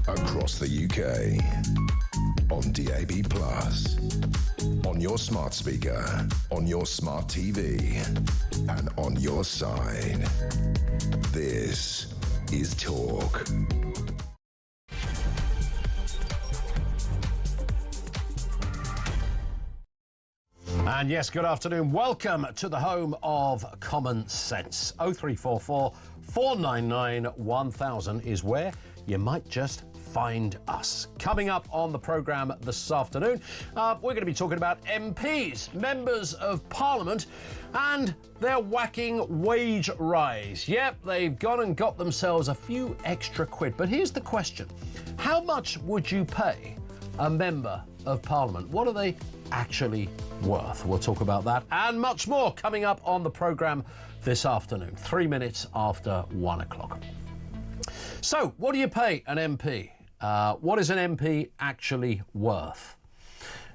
across the UK, on DAB+, on your smart speaker, on your smart TV, and on your side. This is Talk. And yes, good afternoon. Welcome to the home of common sense. 0344 499 1000 is where you might just find us. Coming up on the programme this afternoon, we're going to be talking about MPs, members of Parliament, and their whacking wage rise. Yep, they've gone and got themselves a few extra quid. But here's the question. How much would you pay a member of Parliament? What are they actually worth? We'll talk about that and much more coming up on the programme this afternoon, 3 minutes after 1 o'clock. So, what do you pay an MP? What is an MP actually worth?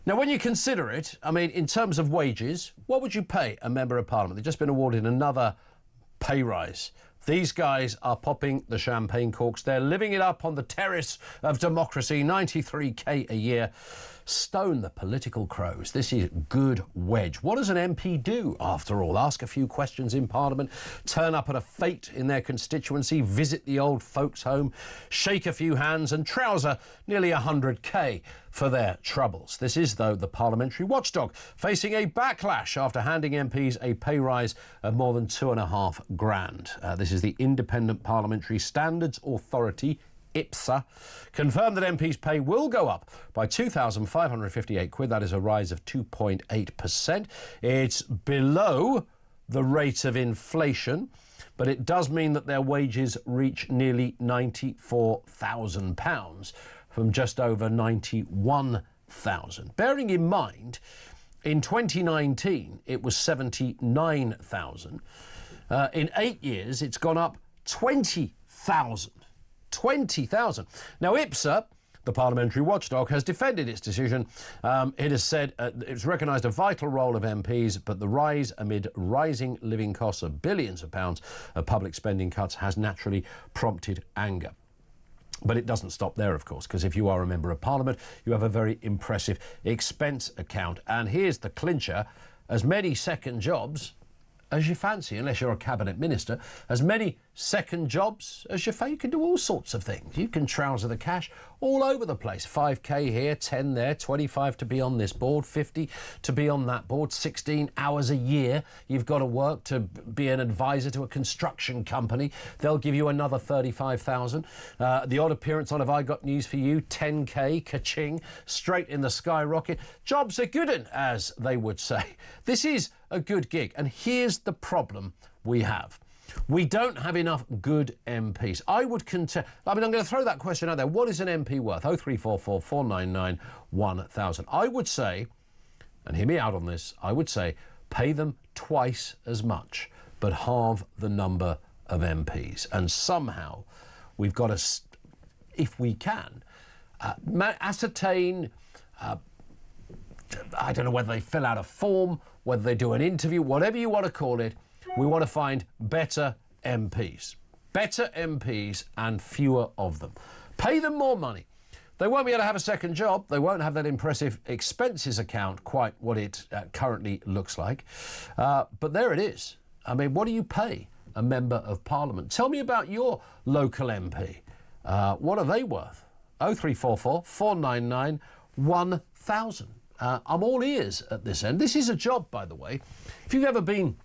Now, when you consider it, I mean, in terms of wages, what would you pay a member of Parliament? They've just been awarded another pay rise. These guys are popping the champagne corks. They're living it up on the terrace of democracy, 93k a year. Stone the political crows. This is good wedge. What does an MP do, after all? Ask a few questions in Parliament, turn up at a fete in their constituency, visit the old folks' home, shake a few hands and trouser nearly 100k for their troubles. This is, though, the parliamentary watchdog, facing a backlash after handing MPs a pay rise of more than $2.5 grand. This is the Independent Parliamentary Standards Authority, IPSA, confirmed that MPs' pay will go up by 2,558 quid. That is a rise of 2.8%. It's below the rate of inflation, but it does mean that their wages reach nearly £94,000 from just over 91,000. Bearing in mind, in 2019, it was 79,000. In 8 years, it's gone up 20,000. 20,000. Now, IPSA, the parliamentary watchdog, has defended its decision. It has said it's recognised a vital role of MPs, but the rise amid rising living costs of billions of pounds of public spending cuts has naturally prompted anger. But it doesn't stop there, of course, because if you are a member of Parliament, you have a very impressive expense account. And here's the clincher: as many second jobs as you fancy, unless you're a cabinet minister, as many second jobs as you fancy. You can do all sorts of things. You can trouser the cash all over the place. 5k here, 10 there, 25 to be on this board, 50 to be on that board, 16 hours a year you've got to work to be an advisor to a construction company. They'll give you another 35,000. The odd appearance on Have I Got News For You, 10k, ka-ching, straight in the skyrocket. Jobs are good, as they would say. This is a good gig, and here's the problem we have. We don't have enough good MPs. I'm going to throw that question out there. What is an MP worth? 0344 499 1000. I would say, and hear me out on this, I would say pay them twice as much, but halve the number of MPs. And somehow we've got to, if we can, ascertain, I don't know whether they fill out a form, whether they do an interview, whatever you want to call it. We want to find better MPs. Better MPs and fewer of them. Pay them more money. They won't be able to have a second job. They won't have that impressive expenses account quite what it currently looks like. But there it is. I mean, what do you pay a member of Parliament? Tell me about your local MP. What are they worth? 0344 499 1000. I'm all ears at this end. This is a job, by the way. If you've ever been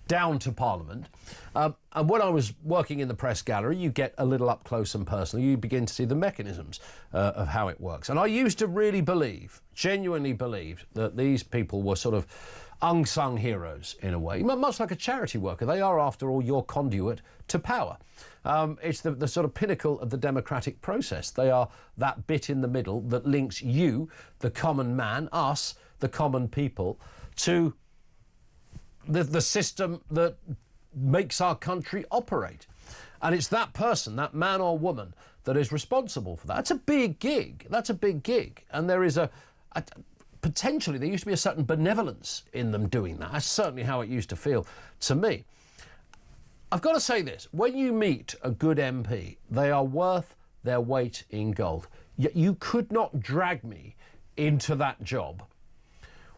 down to Parliament, and when I was working in the press gallery, you get a little up close and personal. You begin to see the mechanisms of how it works. And I used to really believe, genuinely believed, that these people were sort of unsung heroes in a way, much like a charity worker. They are, after all, your conduit to power. It's the sort of pinnacle of the democratic process. They are that bit in the middle that links you, the common man, us, the common people, to the system that makes our country operate. And it's that person, that man or woman, that is responsible for that. That's a big gig. That's a big gig. And there is potentially, there used to be a certain benevolence in them doing that. That's certainly how it used to feel to me. I've got to say this. When you meet a good MP, they are worth their weight in gold. You could not drag me into that job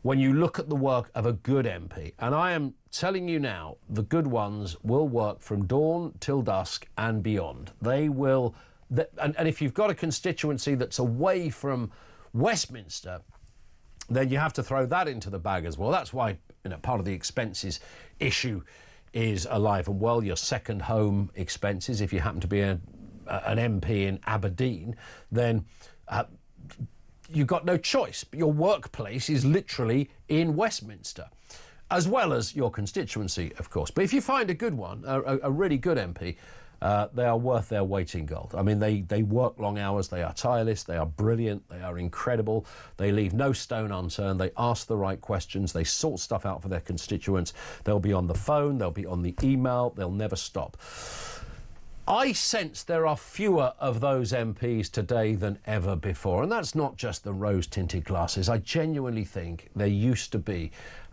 when you look at the work of a good MP. And I am telling you now, the good ones will work from dawn till dusk and beyond. They will, and if you've got a constituency that's away from Westminster, then you have to throw that into the bag as well. That's why, part of the expenses issue is alive and well. Your second home expenses, if you happen to be an MP in Aberdeen, then you've got no choice. Your workplace is literally in Westminster, as well as your constituency, of course. But if you find a good one, a really good MP, they are worth their weight in gold. I mean, they work long hours, they are tireless, they are brilliant, they are incredible, they leave no stone unturned, they ask the right questions, they sort stuff out for their constituents, they'll be on the phone, they'll be on the email, they'll never stop. I sense there are fewer of those MPs today than ever before, and that's not just the rose-tinted glasses. I genuinely think there used to be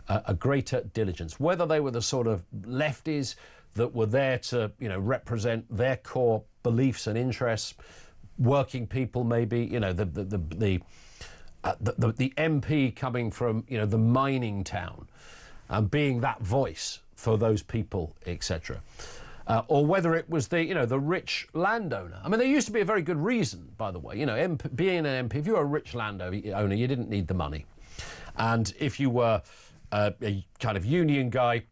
a greater diligence, whether they were the sort of lefties that were there to, represent their core beliefs and interests, working people maybe, the MP coming from, the mining town and being that voice for those people, etc. Or whether it was the rich landowner. I mean, there used to be a very good reason, by the way. Being an MP, if you were a rich landowner, you didn't need the money. And if you were a kind of union guy,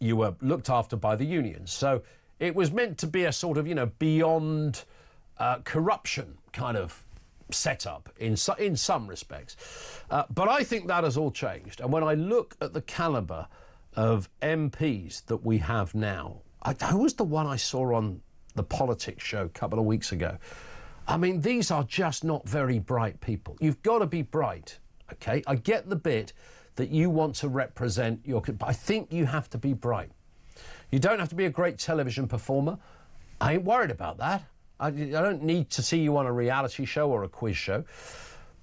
you were looked after by the unions. So it was meant to be a sort of, beyond corruption kind of setup in some respects. But I think that has all changed. And when I look at the calibre of MPs that we have now, who was the one I saw on the politics show a couple of weeks ago? I mean, these are just not very bright people. You've got to be bright, OK? I get the bit that you want to represent your... But I think you have to be bright. You don't have to be a great television performer. I ain't worried about that. I don't need to see you on a reality show or a quiz show.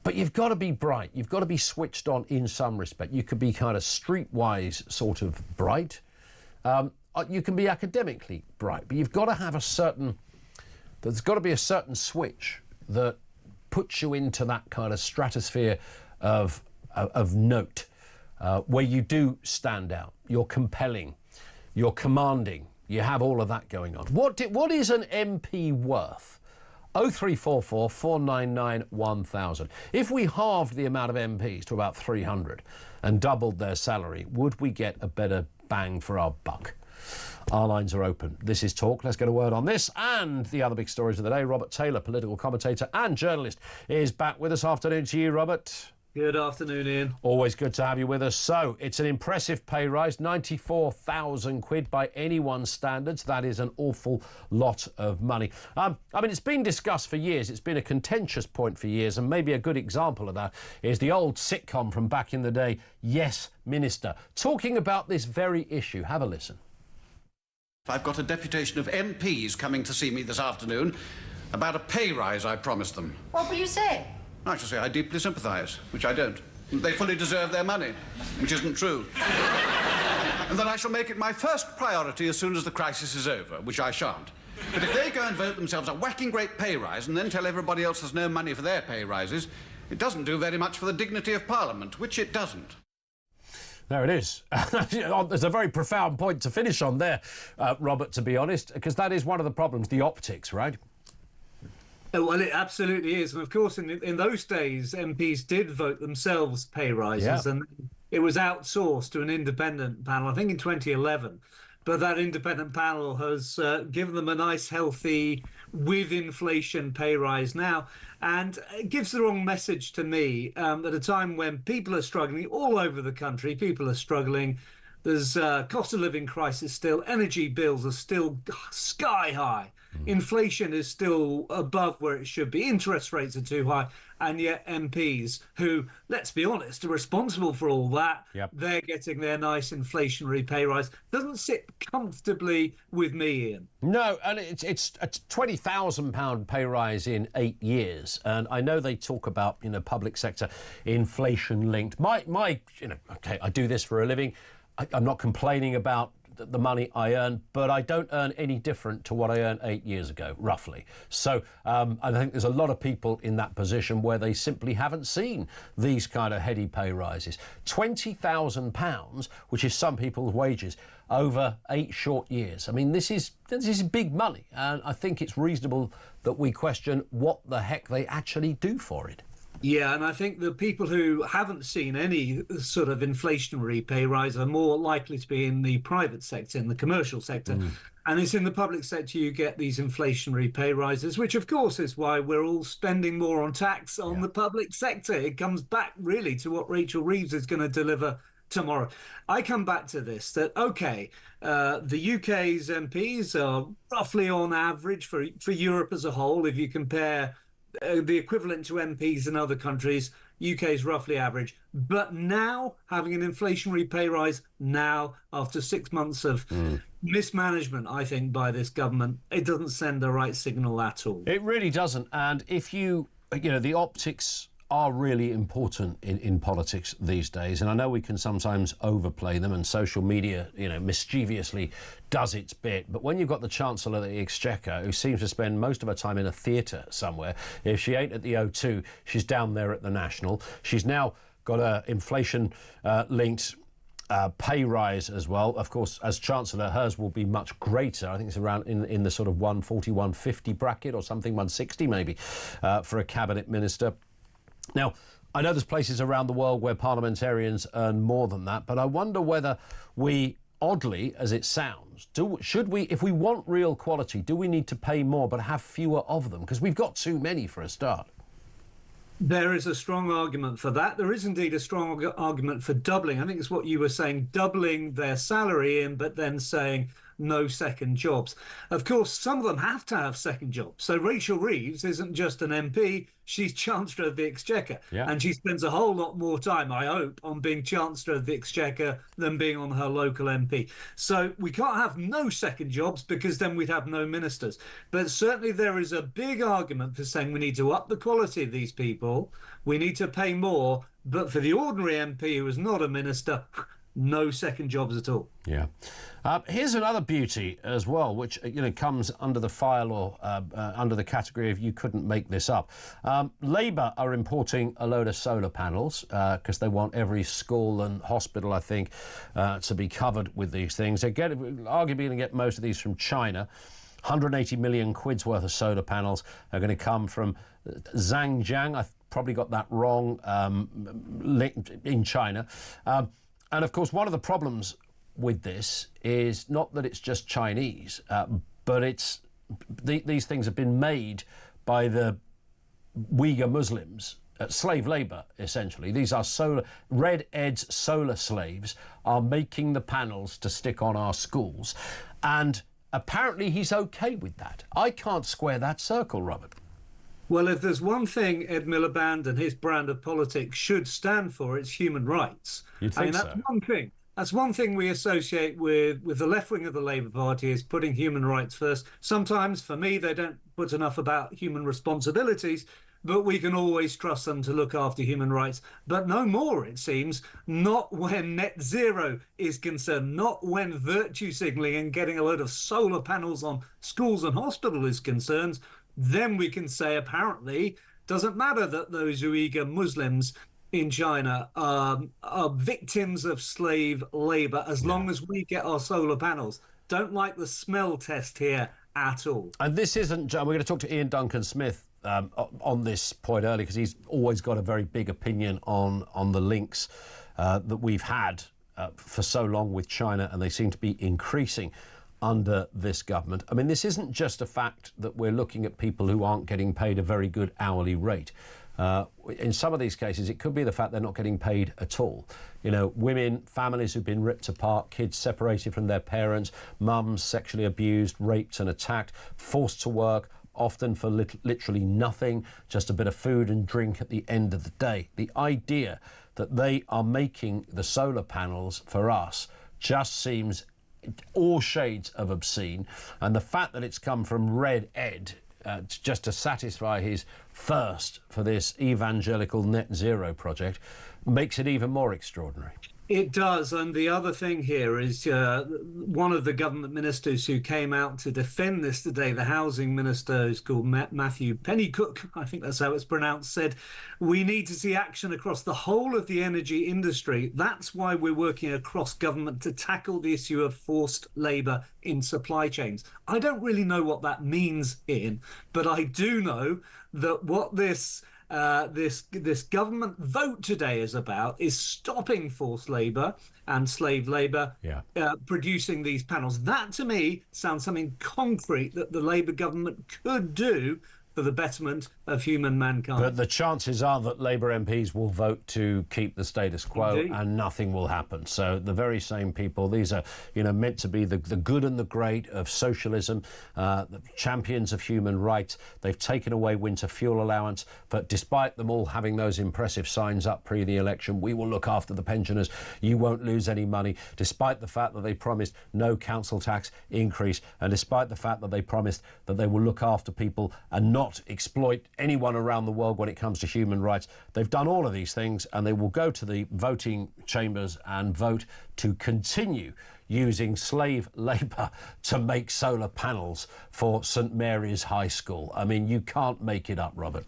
But you've got to be bright. You've got to be switched on in some respect. You could be kind of streetwise sort of bright. You can be academically bright, but you've got to have there's got to be a certain switch that puts you into that kind of stratosphere of note, where you do stand out. You're compelling, you're commanding, you have all of that going on. What is an MP worth? 0344 499 1000. If we halved the amount of MPs to about 300 and doubled their salary, would we get a better bang for our buck? Our lines are open. This is Talk. Let's get a word on this and the other big stories of the day. Robert Taylor, political commentator and journalist, is back with us. Afternoon to you, Robert. Good afternoon, Ian. Always good to have you with us. So, it's an impressive pay rise, 94,000 quid by anyone's standards. That is an awful lot of money. I mean, it's been discussed for years. It's been a contentious point for years, and maybe a good example of that is the old sitcom from back in the day, Yes, Minister, talking about this very issue. Have a listen. I've got a deputation of MPs coming to see me this afternoon about a pay rise I promised them. What will you say? I shall say I deeply sympathise, which I don't. They fully deserve their money, which isn't true. And that I shall make it my first priority as soon as the crisis is over, which I shan't. But if they go and vote themselves a whacking great pay rise and then tell everybody else there's no money for their pay rises, it doesn't do very much for the dignity of Parliament, which it doesn't. There it is. There's a very profound point to finish on there, Robert, to be honest, because that is one of the problems, the optics, right? Well, it absolutely is. And of course, in those days, MPs did vote themselves pay rises, and it was outsourced to an independent panel, I think in 2011. But that independent panel has given them a nice, healthy, with inflation pay rise now. And it gives the wrong message to me at a time when people are struggling all over the country. People are struggling. There's a cost of living crisis still. Energy bills are still sky high. Inflation is still above where it should be. Interest rates are too high. And yet MPs who, let's be honest, are responsible for all that, they're getting their nice inflationary pay rise. Doesn't sit comfortably with me, Ian. No, and it's a £20,000 pay rise in 8 years. And I know they talk about, public sector inflation linked. My okay, I do this for a living. I'm not complaining about the money I earn, but I don't earn any different to what I earned 8 years ago, roughly. So I think there's a lot of people in that position where they simply haven't seen these kind of heady pay rises. £20,000, which is some people's wages, over 8 short years. I mean, this is big money, and I think it's reasonable that we question what the heck they actually do for it. Yeah, and I think the people who haven't seen any sort of inflationary pay rise are more likely to be in the private sector, in the commercial sector. And it's in the public sector you get these inflationary pay rises, which, of course, is why we're all spending more on tax on the public sector. It comes back really to what Rachel Reeves is going to deliver tomorrow. I come back to this, that, OK, the UK's MPs are roughly on average for Europe as a whole. If you compare the equivalent to MPs in other countries, UK is roughly average. But now, having an inflationary pay rise now, after 6 months of mismanagement, I think, by this government, it doesn't send the right signal at all. It really doesn't. And if you know, the optics are really important in politics these days, and I know we can sometimes overplay them, and social media, you know, mischievously does its bit. But when you've got the Chancellor of the Exchequer, who seems to spend most of her time in a theatre somewhere, if she ain't at the O2, she's down there at the National. She's now got a inflation-linked pay rise as well. Of course, as Chancellor, hers will be much greater. I think it's around in the sort of 140, 150 bracket or something, 160 maybe, for a cabinet minister. Now, I know there's places around the world where parliamentarians earn more than that, but I wonder whether we, oddly as it sounds, should we, if we want real quality, do we need to pay more but have fewer of them? Because we've got too many for a start. There is a strong argument for that. There is indeed a strong argument for doubling. I think it's what you were saying, doubling their salary but then saying no second jobs. Of course, some of them have to have second jobs. So Rachel Reeves isn't just an MP, she's Chancellor of the Exchequer. Yeah. And she spends a whole lot more time, I hope, on being Chancellor of the Exchequer than being on her local MP. So we can't have no second jobs because then we'd have no ministers. But certainly there is a big argument for saying we need to up the quality of these people, we need to pay more, but for the ordinary MP who is not a minister, no second jobs at all. Yeah. Here's another beauty as well, which, you know, comes under the file or under the category of you couldn't make this up. Labour are importing a load of solar panels because they want every school and hospital, I think, to be covered with these things. They're arguably going to get most of these from China. 180 million quid's worth of solar panels are going to come from Zhangjiang. I've probably got that wrong, in China. And of course, one of the problems with this is not that it's just Chinese, but it's these things have been made by the Uyghur Muslims, slave labour, essentially. These are Red Ed's solar slaves are making the panels to stick on our schools. And apparently he's OK with that. I can't square that circle, Robert. Well, if there's one thing Ed Miliband and his brand of politics should stand for, it's human rights. You'd think that's so. one thing. That's one thing we associate with the left wing of the Labour Party, is putting human rights first. Sometimes, for me, they don't put enough about human responsibilities, but we can always trust them to look after human rights. But no more, it seems, not when net zero is concerned, not when virtue signalling and getting a load of solar panels on schools and hospitals is concerned. Then we can say, apparently, doesn't matter that those Uyghur Muslims in China are victims of slave labour as long as we get our solar panels. Don't like the smell test here at all. And this isn't, we're going to talk to Ian Duncan-Smith on this point early, because he's always got a very big opinion on the links that we've had for so long with China, and they seem to be increasing under this government. I mean, this isn't just a fact that we're looking at people who aren't getting paid a very good hourly rate. In some of these cases, it could be the fact they're not getting paid at all. You know, women, families who've been ripped apart, kids separated from their parents, mums sexually abused, raped and attacked, forced to work, often for literally nothing, just a bit of food and drink at the end of the day. The idea that they are making the solar panels for us just seems all shades of obscene, and the fact that it's come from Red Ed just to satisfy his thirst for this evangelical net zero project makes it even more extraordinary. It does. And the other thing here is one of the government ministers who came out to defend this today, the housing minister, is called Matthew Pennycook, I think that's how it's pronounced, said, we need to see action across the whole of the energy industry. That's why we're working across government to tackle the issue of forced labour in supply chains. I don't really know what that means, Ian, but I do know that what this government vote today is about is stopping forced labour and slave labour producing these panels. That, to me, sounds something concrete that the Labour government could do for the betterment of human mankind. But the chances are that Labour MPs will vote to keep the status quo. Indeed. And nothing will happen. So the very same people, these are, meant to be the good and the great of socialism, the champions of human rights. They've taken away winter fuel allowance, but despite them all having those impressive signs up pre the election, we will look after the pensioners, you won't lose any money, despite the fact that they promised no council tax increase, and despite the fact that they promised that they will look after people and not exploit anyone around the world when it comes to human rights. They've done all of these things, and they will go to the voting chambers and vote to continue using slave labour to make solar panels for St Mary's High School. I mean, you can't make it up, Robert.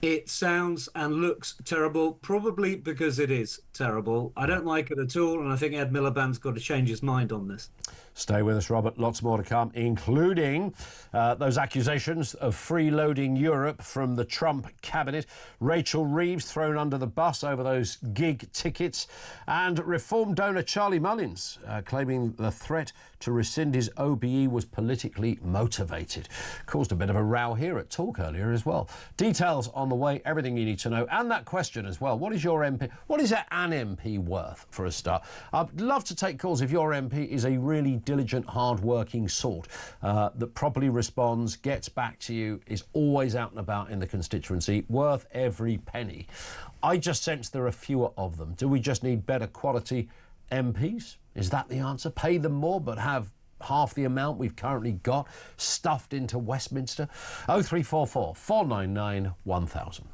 It sounds and looks terrible, probably because it is terrible. I don't like it at all, and I think Ed Miliband's got to change his mind on this. Stay with us, Robert. Lots more to come, including those accusations of freeloading Europe from the Trump cabinet, Rachel Reeves thrown under the bus over those gig tickets, and Reform donor Charlie Mullins claiming the threat to rescind his OBE was politically motivated. Caused a bit of a row here at Talk earlier as well. Details on the way, everything you need to know, and that question as well. What is your MP? What is an MP worth, for a start? I'd love to take calls if your MP is a really diligent, hard-working sort that properly responds, gets back to you, is always out and about in the constituency, worth every penny. I just sense there are fewer of them. Do we just need better quality MPs? Is that the answer? Pay them more but have half the amount we've currently got stuffed into Westminster? 0344 499 1000.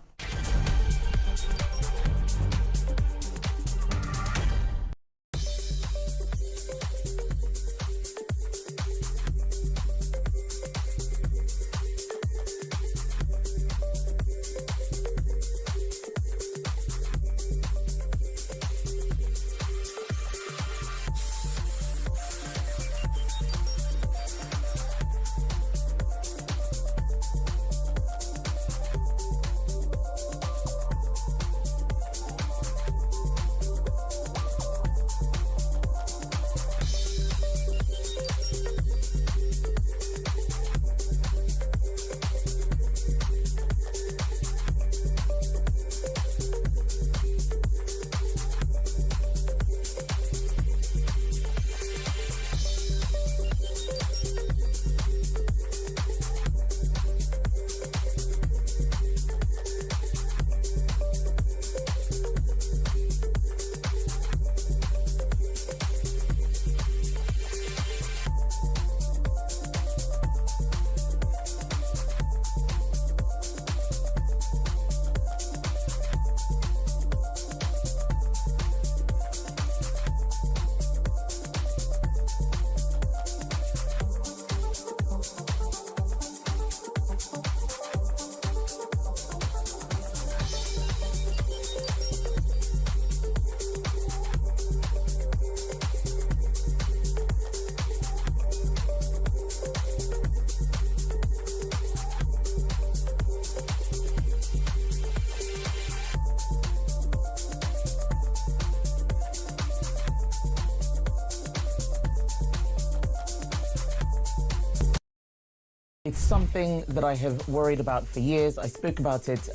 It's something that I have worried about for years. I spoke about it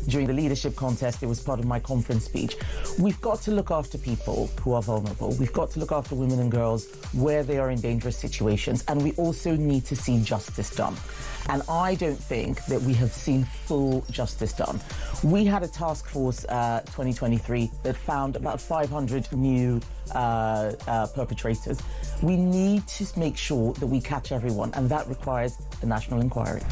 during the leadership contest. It was part of my conference speech. We've got to look after people who are vulnerable. We've got to look after women and girls where they are in dangerous situations. And we also need to see justice done. And I don't think that we have seen full justice done. We had a task force 2023 that found about 500 new perpetrators. We need to make sure that we catch everyone, and that requires a national inquiry.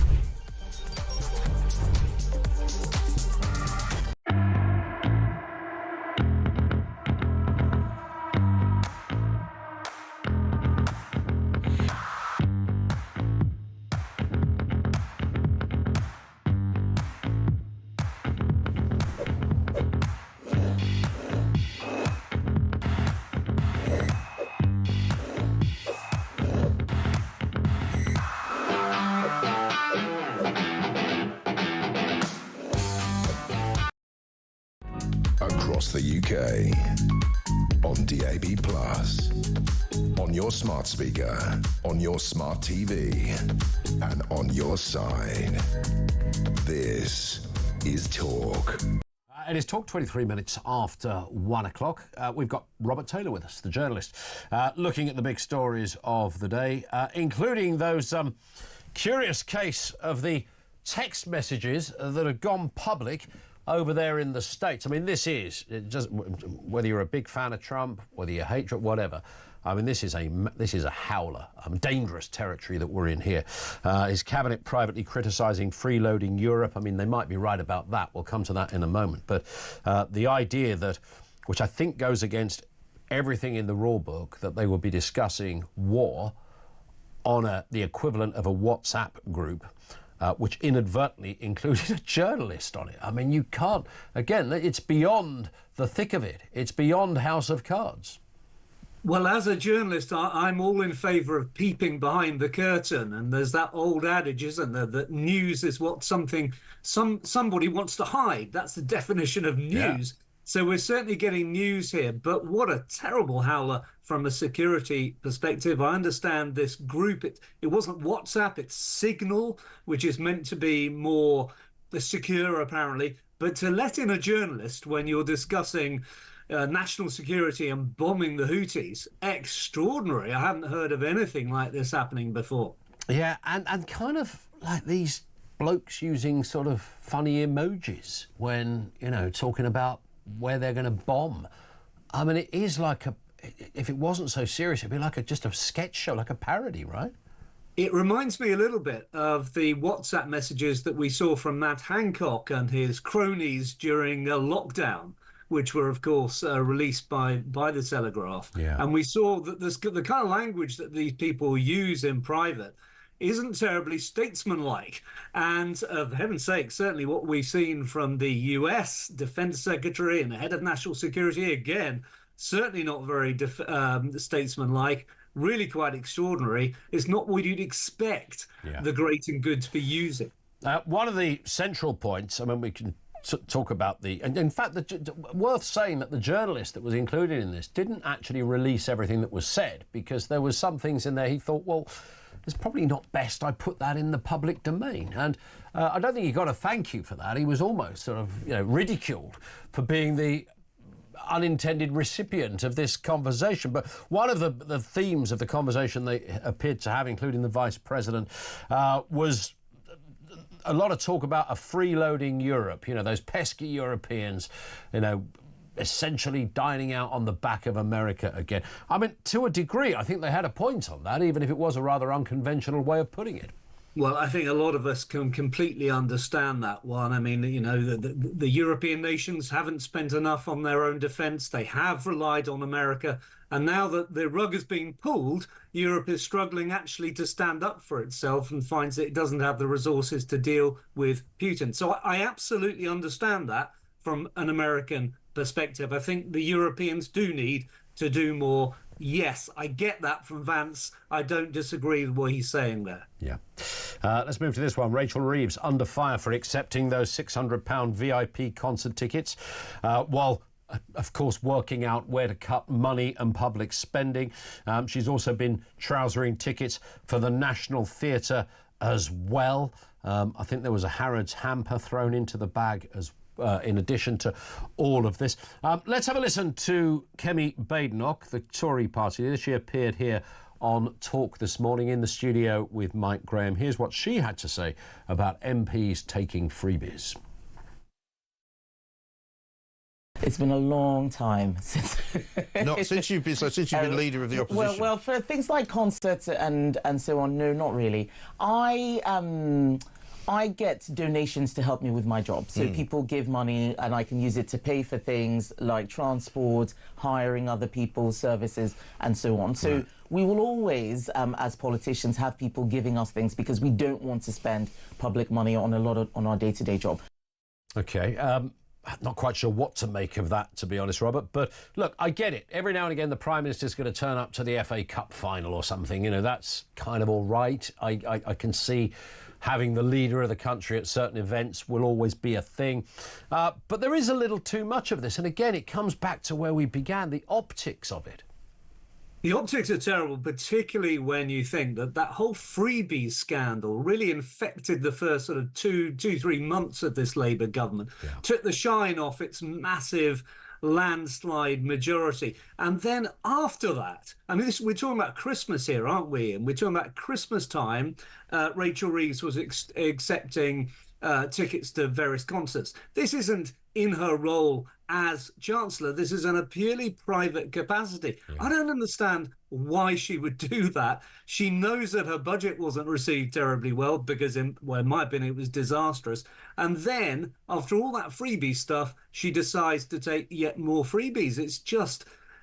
across the UK. On DAB+, on your smart speaker, on your smart TV, and on your side. This is Talk. It is Talk 23 minutes after 1 o'clock. We've got Robert Taylor with us, the journalist, looking at the big stories of the day, including those curious case of the text messages that have gone public over there in the States. I mean, this is, whether you're a big fan of Trump, whether you hate Trump, whatever, I mean, this is a howler, dangerous territory that we're in here. His cabinet privately criticising freeloading Europe. I mean, they might be right about that. We'll come to that in a moment. But the idea that, which I think goes against everything in the rule book, that they will be discussing war on the equivalent of a WhatsApp group, which inadvertently included a journalist on it. I mean, you can't, again, it's beyond the thick of it. It's beyond House of Cards. Well, as a journalist, I'm all in favour of peeping behind the curtain. And there's that old adage, isn't there, that news is what somebody wants to hide. That's the definition of news. Yeah. So we're certainly getting news here. But what a terrible howler from a security perspective. I understand this group, it wasn't WhatsApp, it's Signal, which is meant to be more secure, apparently. But to let in a journalist when you're discussing national security and bombing the Houthis, extraordinary. I haven't heard of anything like this happening before. Yeah, and kind of like these blokes using sort of funny emojis when, talking about where they're going to bomb. I mean, it is like if it wasn't so serious, it'd be like just a sketch show, like a parody, right? It reminds me a little bit of the WhatsApp messages that we saw from Matt Hancock and his cronies during lockdown, which were, of course, released by the Telegraph. Yeah. And we saw that the kind of language that these people use in private isn't terribly statesmanlike. And for heaven's sake, certainly what we've seen from the US Defense Secretary and the head of national security, again, certainly not very statesmanlike, really quite extraordinary. It's not what you'd expect the great and good to be using. One of the central points, I mean, we can talk about and in fact, worth saying that the journalist that was included in this didn't actually release everything that was said, because there was some things in there he thought, well, it's probably not best I put that in the public domain. And I don't think he got a thank you for that. He was almost sort of, ridiculed for being the unintended recipient of this conversation. But one of the themes of the conversation they appeared to have, including the Vice President, was a lot of talk about a freeloading Europe, those pesky Europeans, essentially dining out on the back of America again. I mean, to a degree, I think they had a point on that, even if it was a rather unconventional way of putting it. Well, I think a lot of us can completely understand that one. I mean, the European nations haven't spent enough on their own defence. They have relied on America. And now that the rug is being pulled, Europe is struggling actually to stand up for itself and finds that it doesn't have the resources to deal with Putin. So I absolutely understand that from an American perspective. I think the Europeans do need to do more. Yes, I get that from Vance. I don't disagree with what he's saying there. Yeah. Let's move to this one. Rachel Reeves under fire for accepting those £600 VIP concert tickets while, of course, working out where to cut money and public spending. She's also been trousering tickets for the National Theatre as well. I think there was a Harrods hamper thrown into the bag as in addition to all of this. Let's have a listen to Kemi Badenoch, the Tory party leader. She appeared here on Talk this morning in the studio with Mike Graham. Here's what she had to say about MPs taking freebies. It's been a long time since you've been leader of the opposition. Well, for things like concerts and so on, no, not really. I get donations to help me with my job. So people give money and I can use it to pay for things like transport, hiring other people's services and so on. So we will always, as politicians, have people giving us things because we don't want to spend public money on our day-to-day job. OK. Not quite sure what to make of that, to be honest, Robert. But look, I get it. Every now and again, the Prime Minister's going to turn up to the FA Cup final or something. That's kind of all right. I can see having the leader of the country at certain events will always be a thing. But there is a little too much of this. And again, it comes back to where we began, the optics of it. The optics are terrible, particularly when you think that whole freebies scandal really infected the first sort of 3 months of this Labour government, took the shine off its massive landslide majority. And then after that, I mean, we're talking about Christmas here, aren't we? And we're talking about Christmas time. Rachel Reeves was accepting tickets to various concerts. This isn't in her role as Chancellor. This is in a purely private capacity. I don't understand why she would do that. She knows that her budget wasn't received terribly well because, in my opinion, it was disastrous. And then, after all that freebie stuff, she decides to take yet more freebies.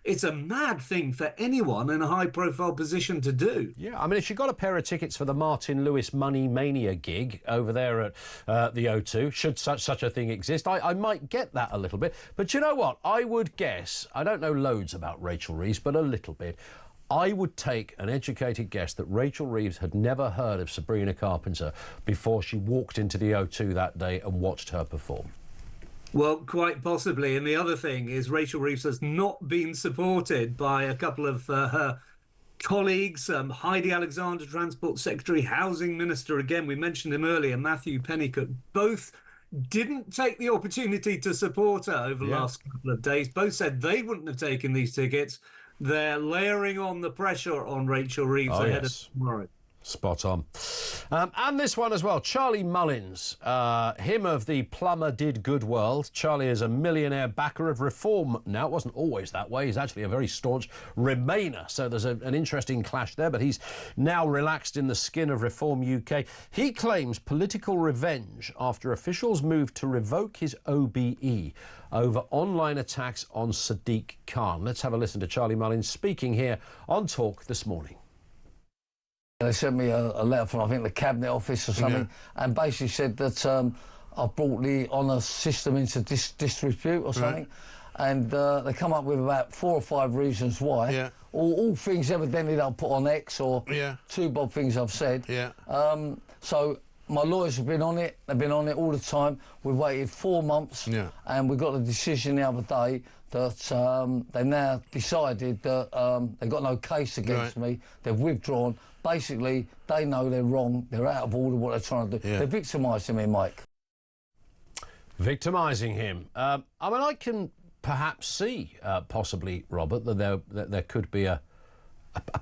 It's a mad thing for anyone in a high-profile position to do. Yeah, I mean, if she got a pair of tickets for the Martin Lewis Money Mania gig over there at the O2, should such a thing exist, I might get that a little bit. But you know what? I would guess, I don't know loads about Rachel Reeves, but a little bit. I would take an educated guess that Rachel Reeves had never heard of Sabrina Carpenter before she walked into the O2 that day and watched her perform. Well, quite possibly. And the other thing is Rachel Reeves has not been supported by a couple of her colleagues, Heidi Alexander, Transport Secretary, Housing Minister, again, we mentioned him earlier, Matthew Pennycook. Both didn't take the opportunity to support her over the last couple of days. Both said they wouldn't have taken these tickets. They're layering on the pressure on Rachel Reeves ahead of tomorrow. Spot on. And this one as well, Charlie Mullins, him of the Plumber Did Good world. Charlie is a millionaire backer of reform now. It wasn't always that way. He's actually a very staunch Remainer, so there's an interesting clash there, but he's now relaxed in the skin of Reform UK. He claims political revenge after officials moved to revoke his OBE over online attacks on Sadiq Khan. Let's have a listen to Charlie Mullins speaking here on Talk this morning. They sent me a letter from, I think, the Cabinet Office or something, and basically said that I brought the honour system into disrepute or something, and they come up with about 4 or 5 reasons why. All things evidently that I put on X or 2 bob things I've said. So my lawyers have been on it. They've been on it all the time. We've waited 4 months, and we got a decision the other day that they now decided that they've got no case against me. They've withdrawn. Basically, they know they're wrong. They're out of order what they're trying to do. They're victimising me, Mike. Victimising him. I mean, I can perhaps see, possibly, Robert, that there could be a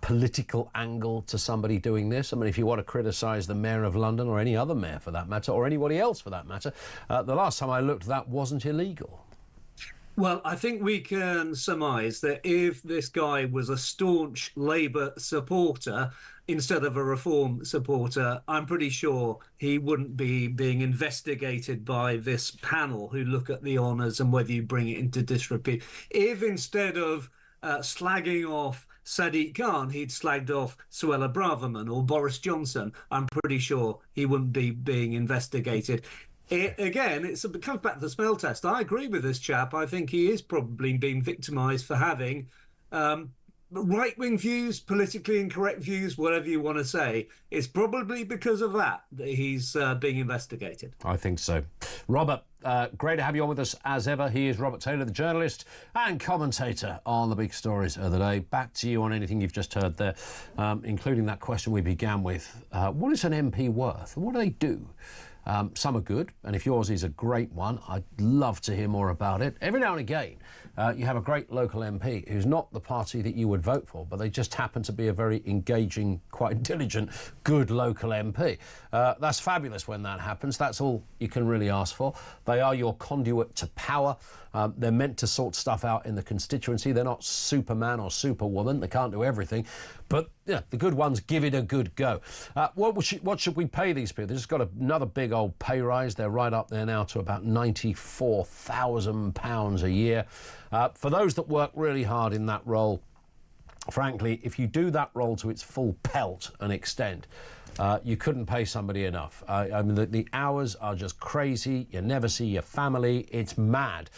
political angle to somebody doing this. I mean, if you want to criticise the Mayor of London or any other mayor for that matter, or anybody else for that matter, the last time I looked, that wasn't illegal. Well, I think we can surmise that if this guy was a staunch Labour supporter instead of a Reform supporter, I'm pretty sure he wouldn't be being investigated by this panel who look at the honours and whether you bring it into disrepute. If instead of slagging off Sadiq Khan, he'd slagged off Suella Braverman or Boris Johnson, I'm pretty sure he wouldn't be being investigated. It comes back to the smell test. I agree with this chap. I think he is probably being victimised for having right-wing views, politically incorrect views, whatever you want to say. It's probably because of that he's being investigated. I think so. Robert, great to have you on with us as ever. He is Robert Taylor, the journalist and commentator on the big stories of the day. Back to you on anything you've just heard there, including that question we began with. What is an MP worth? What do they do? Some are good, and if yours is a great one, I'd love to hear more about it. Every now and again, you have a great local MP who's not the party that you would vote for, but they just happen to be a very engaging, quite diligent, good local MP. That's fabulous when that happens. That's all you can really ask for. They are your conduit to power. They're meant to sort stuff out in the constituency. They're not Superman or Superwoman. They can't do everything. But yeah, the good ones give it a good go. What should we pay these people? They've just got another big old pay rise. They're right up there now to about £94,000 a year. For those that work really hard in that role, frankly, if you do that role to its full pelt and extent, you couldn't pay somebody enough. I mean, the hours are just crazy. You never see your family. It's mad.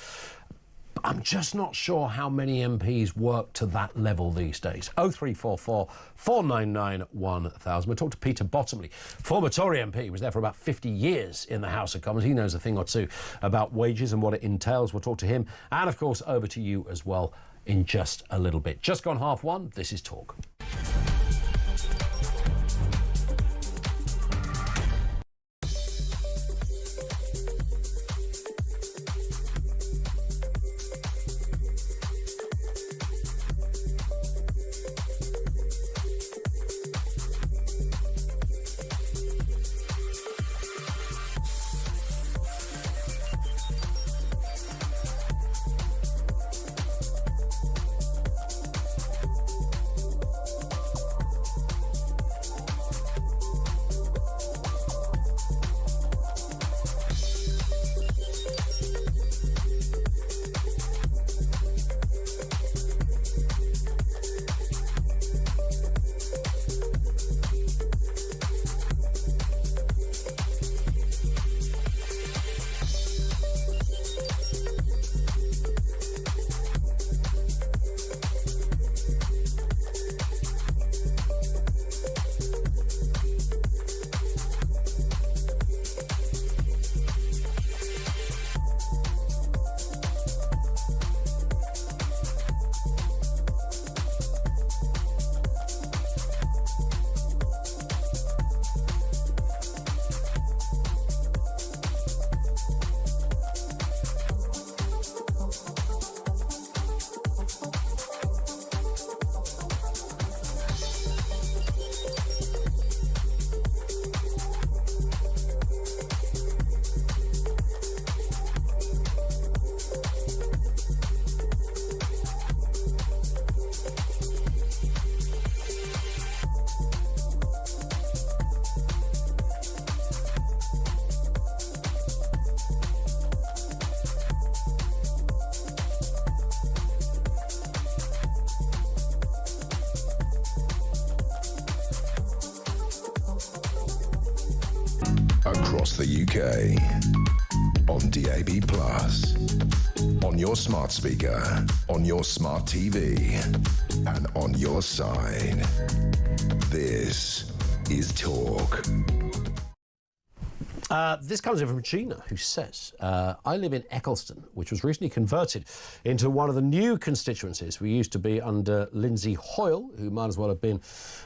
I'm just not sure how many MPs work to that level these days. 0344 499 1000. We'll talk to Peter Bottomley, former Tory MP, was there for about 50 years in the House of Commons. He knows a thing or two about wages and what it entails. We'll talk to him. And, of course, over to you as well in just a little bit. Just gone 1:30. This is Talk. Across the UK, on DAB+, on your smart speaker, on your smart TV, and on your side. This is Talk. This comes in from Gina, who says, I live in Eccleston, which was recently converted into one of the new constituencies. We used to be under Lindsay Hoyle, who might as well have been,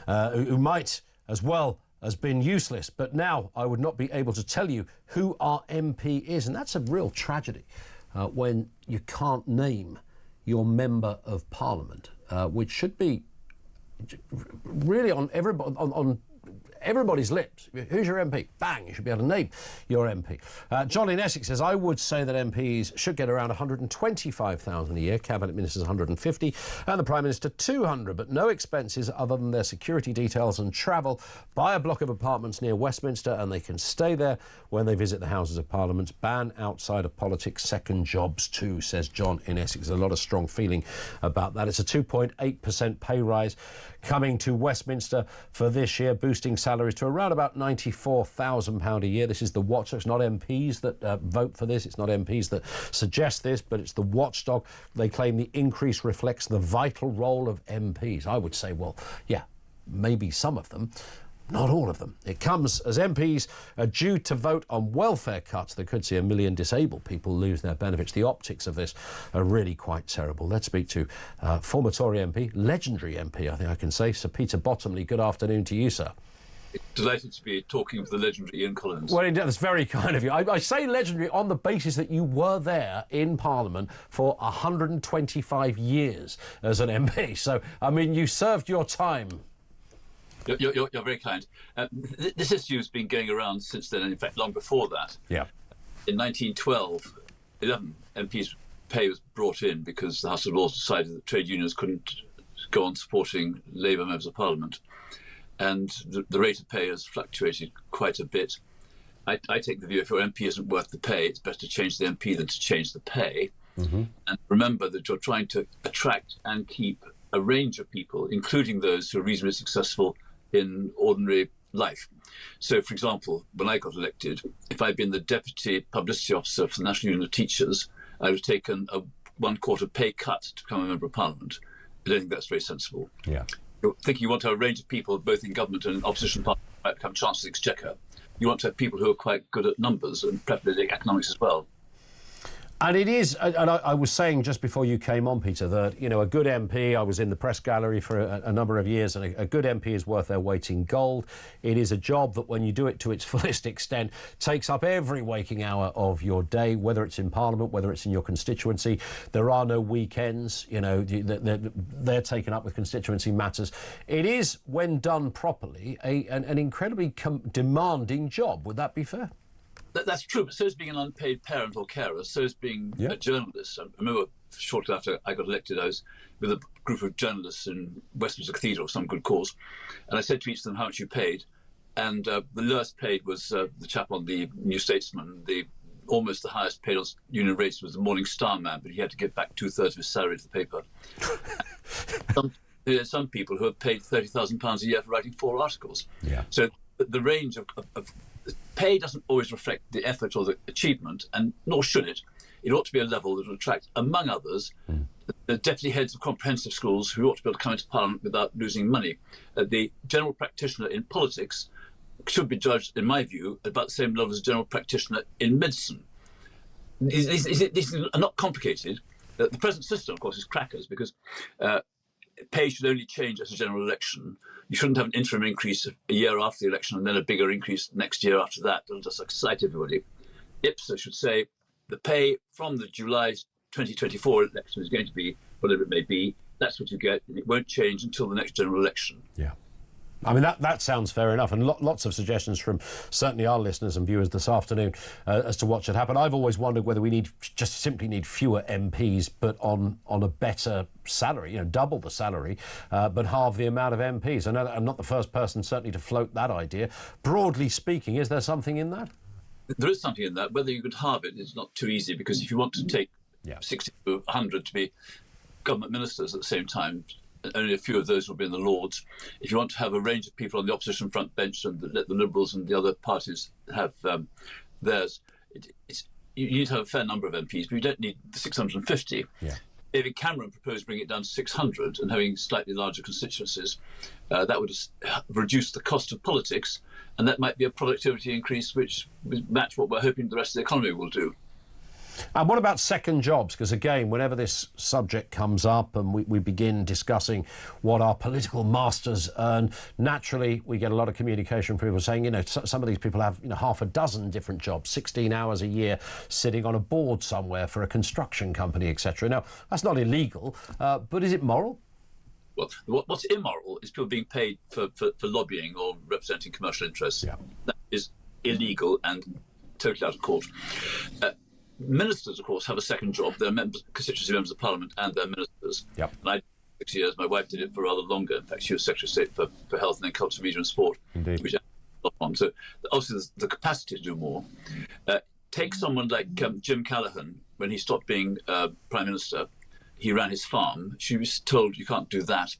who might as well has been useless, but now I would not be able to tell you who our MP is, and that's a real tragedy when you can't name your Member of Parliament, which should be really on everybody's lips. Who's your MP? Bang, you should be able to name your MP. John in Essex says, I would say that MPs should get around 125,000 a year, Cabinet Ministers 150, and the Prime Minister 200, but no expenses other than their security details and travel. Buy a block of apartments near Westminster and they can stay there when they visit the Houses of Parliament. Ban outside of politics, second jobs too, says John in Essex. There's a lot of strong feeling about that. It's a 2.8% pay rise coming to Westminster for this year, boosting salaries to around about £94,000 a year. This is the watchdog. It's not MPs that vote for this. It's not MPs that suggest this, but it's the watchdog. They claim the increase reflects the vital role of MPs. I would say, well, yeah, maybe some of them. Not all of them. It comes as MPs are due to vote on welfare cuts that could see 1 million disabled people lose their benefits. The optics of this are really quite terrible. Let's speak to former Tory MP, legendary MP, I think I can say, Sir Peter Bottomley. Good afternoon to you, sir. Delighted to be talking with the legendary Ian Collins. Well, that's very kind of you. I say legendary on the basis that you were there in Parliament for 125 years as an MP. So, I mean, you served your time. You're very kind. This issue has been going around since then, and in fact, long before that. Yeah. In 1912, 11 MPs' pay was brought in because the House of Lords decided that trade unions couldn't go on supporting Labour members of Parliament. And the rate of pay has fluctuated quite a bit. I take the view if your MP isn't worth the pay, it's better to change the MP than to change the pay. Mm-hmm. And remember that you're trying to attract and keep a range of people, including those who are reasonably successful in ordinary life. So, for example, when I got elected, if I'd been the Deputy Publicity Officer for the National Union of Teachers, I would have taken a 1/4 pay cut to become a member of Parliament, I don't think that's very sensible. Yeah. You're thinking you want to have a range of people, both in government and opposition parties, might become Chancellor of the Exchequer. You want to have people who are quite good at numbers and preferably economics as well. And it is, and I was saying just before you came on, Peter, that, you know, a good MP, I was in the press gallery for a number of years, and a good MP is worth their weight in gold. It is a job that, when you do it to its fullest extent, takes up every waking hour of your day, whether it's in Parliament, whether it's in your constituency. There are no weekends, you know, they're taken up with constituency matters. It is, when done properly, an incredibly demanding job. Would that be fair? That's true, but so is being an unpaid parent or carer, so is being a journalist. I remember shortly after I got elected, I was with a group of journalists in Westminster Cathedral for some good cause, and I said to each of them how much you paid, and the lowest paid was the chap on the New Statesman. Almost the highest paid on union rates was the Morning Star man, but he had to give back 2/3 of his salary to the paper. There are some people who have paid £30,000 a year for writing 4 articles. Yeah. So the range of pay doesn't always reflect the effort or the achievement, and nor should it. It ought to be a level that will attract, among others, the deputy heads of comprehensive schools who ought to be able to come into Parliament without losing money. The general practitioner in politics should be judged, in my view, at about the same level as a general practitioner in medicine. These are not complicated. The present system, of course, is crackers, because pay should only change at a general election. You shouldn't have an interim increase a year after the election and then a bigger increase next year after that. It'll just excite everybody. IPSA should say the pay from the July 2024 election is going to be whatever it may be. That's what you get, and it won't change until the next general election. Yeah. I mean, that sounds fair enough, and lots of suggestions from certainly our listeners and viewers this afternoon as to what should happen. I've always wondered whether we simply need fewer MPs, but on a better salary, you know, double the salary, but halve the amount of MPs. I know that I'm not the first person certainly to float that idea. Broadly speaking, is there something in that? There is something in that. Whether you could halve it is not too easy, because if you want to take 60 to 100 to be government ministers at the same time, only a few of those will be in the Lords. If you want to have a range of people on the opposition front bench and let the Liberals and the other parties have theirs, you need to have a fair number of MPs, but you don't need the 650. Yeah. David Cameron proposed bringing it down to 600 and having slightly larger constituencies. That would reduce the cost of politics, and that might be a productivity increase which would match what we're hoping the rest of the economy will do. And what about second jobs? Because, again, whenever this subject comes up and we begin discussing what our political masters earn, naturally we get a lot of communication from people saying, you know, some of these people have, you know, half a dozen different jobs, 16 hours a year sitting on a board somewhere for a construction company, etc. Now, that's not illegal, but is it moral? Well, what's immoral is people being paid for lobbying or representing commercial interests. Yeah. That is illegal and totally out of court. Ministers, of course, have a second job. They're constituency members of Parliament and they're ministers. Yep. And I did 6 years. My wife did it for rather longer. In fact, she was Secretary of State for Health and then Culture, Media and Sport. Indeed. Which I got on. So obviously there's the capacity to do more. Take someone like Jim Callaghan. When he stopped being Prime Minister, he ran his farm. She was told, you can't do that.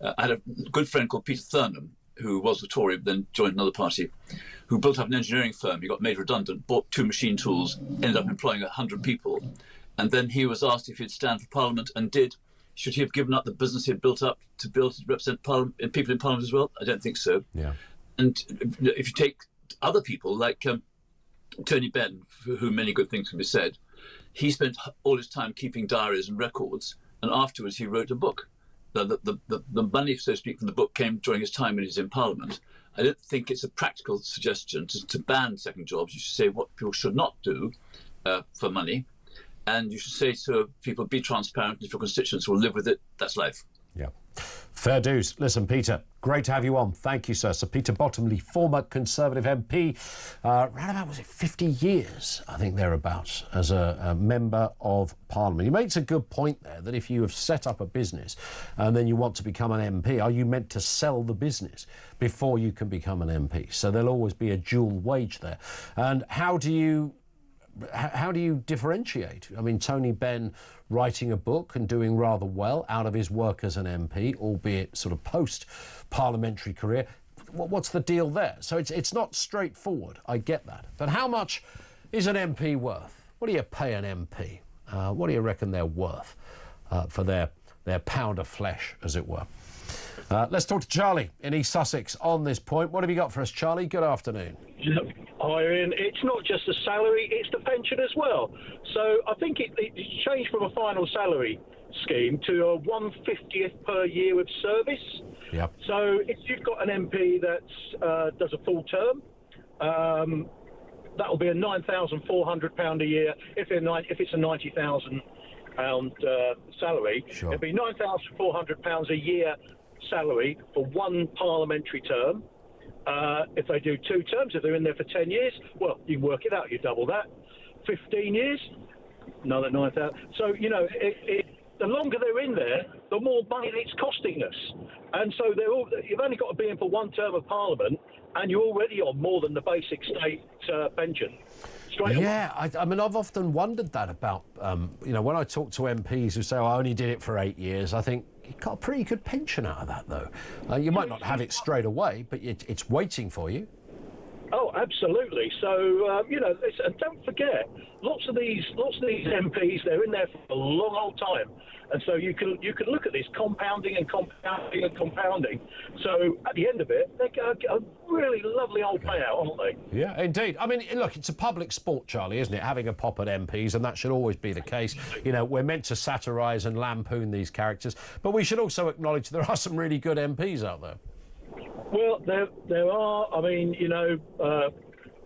I had a good friend called Peter Thurnham, who was a Tory, but then joined another party, who built up an engineering firm. He got made redundant, bought 2 machine tools, ended up employing 100 people. And then he was asked if he'd stand for Parliament and did. Should he have given up the business he had built up to be able to represent people in Parliament as well? I don't think so. Yeah. And if you take other people like Tony Benn, for whom many good things can be said, he spent all his time keeping diaries and records, and afterwards he wrote a book. The money, so to speak, from the book came during his time when he was in Parliament. I don't think it's a practical suggestion to ban second jobs. You should say what people should not do for money, and you should say to people, be transparent. If your constituents will live with it, that's life. Yeah. Fair dues. Listen, Peter, great to have you on. Thank you, sir. Sir Peter Bottomley, former Conservative MP, round about, was it 50 years, I think, thereabouts, as a member of Parliament. He makes a good point there, that if you have set up a business and then you want to become an MP, are you meant to sell the business before you can become an MP? So there'll always be a dual wage there. And how do you differentiate? I mean, Tony Benn writing a book and doing rather well out of his work as an MP, albeit sort of post-parliamentary career. What's the deal there? So it's not straightforward, I get that. But how much is an MP worth? What do you pay an MP? What do you reckon they're worth for their pound of flesh, as it were? Let's talk to Charlie in East Sussex on this point. What have you got for us, Charlie? Good afternoon. Hi, Ian. It's not just the salary, it's the pension as well. So I think it's changed from a final salary scheme to a 1/50th per year of service. Yep. So if you've got an MP that does a full term, that will be a £9,400 a year. If it's a £90,000 salary, Sure. it'll be £9,400 a year salary for one parliamentary term. If they do 2 terms, if they're in there for 10 years, well, you can work it out. You double that. 15 years, another 9,000. So, you know, the longer they're in there, the more money it's costing us. And so you've only got to be in for 1 term of Parliament, and you're already on more than the basic state pension. Yeah, I mean, I've often wondered that about, you know, when I talk to MPs who say, I only did it for 8 years, I think, you got a pretty good pension out of that, though. You might not have it straight away, but it's waiting for you. Oh, absolutely. So, you know, and don't forget, lots of these MPs, they're in there for a long old time. And so you can look at this compounding and compounding and compounding. So at the end of it, they get a really lovely old payout, aren't they? Yeah, indeed. I mean, look, it's a public sport, Charlie, isn't it? Having a pop at MPs, and that should always be the case. You know, we're meant to satirise and lampoon these characters, but we should also acknowledge there are some really good MPs out there. Well, there are. I mean, you know,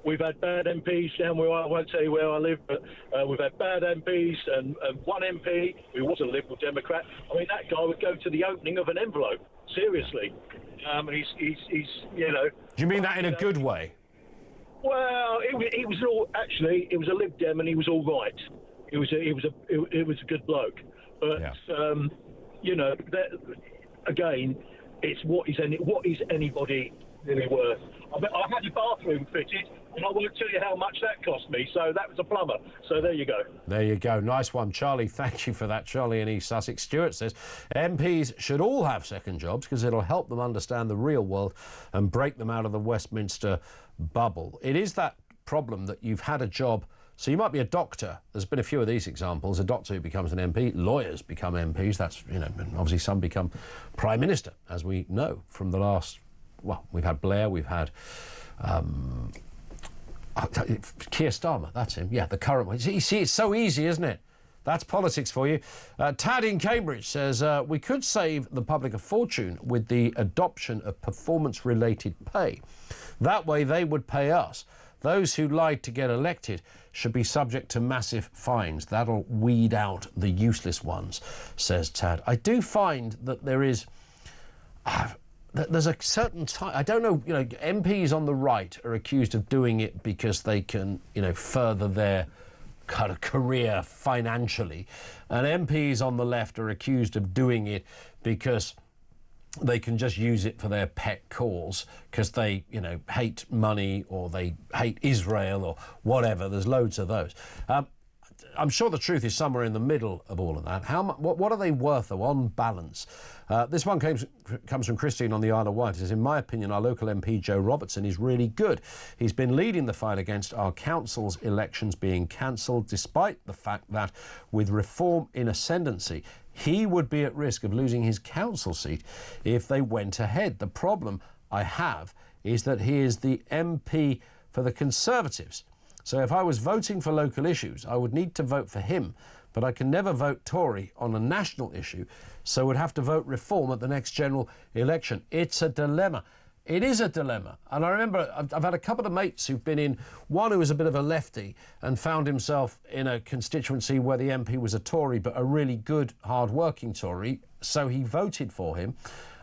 we've had bad MPs down where I won't tell you where I live, but we've had bad MPs and one MP who was a Liberal Democrat. I mean, that guy would go to the opening of an envelope. Seriously, he's you know. Do you mean that in a good way? Well, it was all actually. It was a Lib Dem, and he was all right. It was a good bloke, but yeah. You know, again. It's what is anybody really worth? I had a bathroom fitted, and I won't tell you how much that cost me. So that was a plumber. So there you go. There you go. Nice one, Charlie. Thank you for that, Charlie in East Sussex. Stuart says MPs should all have second jobs because it'll help them understand the real world and break them out of the Westminster bubble. It is that problem that you've had a job. So you might be a doctor. There's been a few of these examples. A doctor who becomes an MP. Lawyers become MPs. That's, you know, obviously some become Prime Minister, as we know from the last... Well, we've had Blair, we've had... Keir Starmer, that's him. Yeah, the current one. You see, it's so easy, isn't it? That's politics for you. Tad in Cambridge says, we could save the public a fortune with the adoption of performance-related pay. That way they would pay us. Those who lied to get elected should be subject to massive fines. That'll weed out the useless ones, says Tad. I do find that there is... there's a certain time... I don't know, you know, MPs on the right are accused of doing it because they can, you know, further their kind of career financially. And MPs on the left are accused of doing it because they can just use it for their pet cause because they, you know, hate money or they hate Israel or whatever. There's loads of those. I'm sure the truth is somewhere in the middle of all of that. What are they worth, though, on balance? This one comes from Christine on the Isle of Wight. It says, in my opinion, our local MP, Joe Robertson, is really good. He's been leading the fight against our council's elections being cancelled, despite the fact that with reform in ascendancy, he would be at risk of losing his council seat if they went ahead. The problem I have is that he is the MP for the Conservatives. So if I was voting for local issues, I would need to vote for him, but I can never vote Tory on a national issue, so would have to vote Reform at the next general election. It's a dilemma. It is a dilemma. And I remember I've had a couple of mates who've been in, one who was a bit of a lefty and found himself in a constituency where the MP was a Tory, but a really good, hard-working Tory, so he voted for him.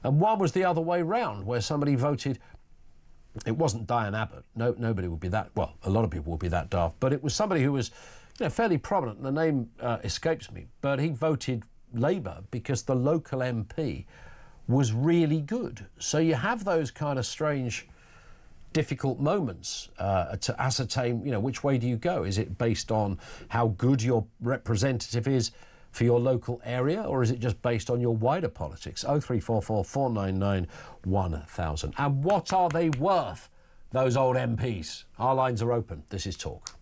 And one was the other way round, where somebody voted... It wasn't Diane Abbott. No, nobody would be that... Well, a lot of people would be that daft. But it was somebody who was, you know, fairly prominent. The name escapes me. But he voted Labour because the local MP was really good. So you have those kind of strange, difficult moments to ascertain, you know, which way do you go? Is it based on how good your representative is for your local area, or is it just based on your wider politics? 0344 499 1000. And what are they worth, those old MPs? Our lines are open. This is Talk.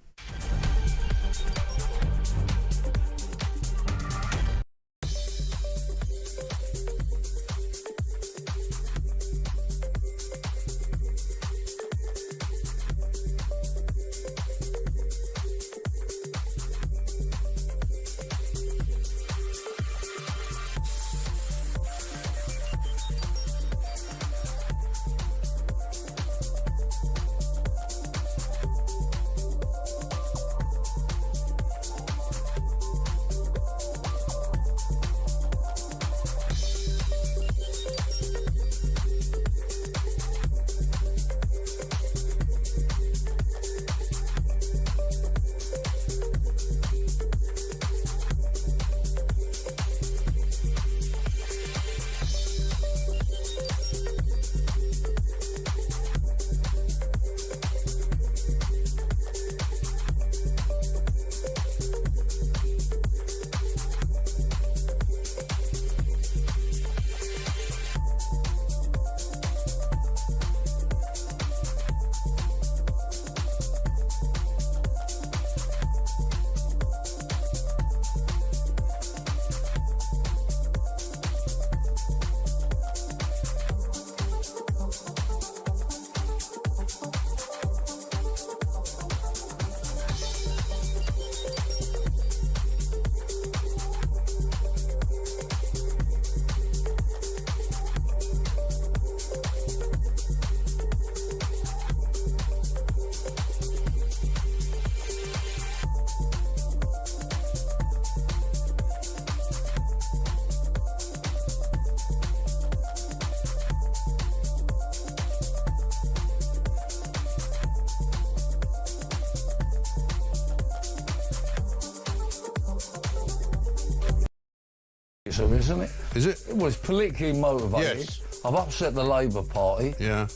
politics of it, isn't it? Is it? It was politically motivated. Yes. I've upset the Labour Party. Yeah.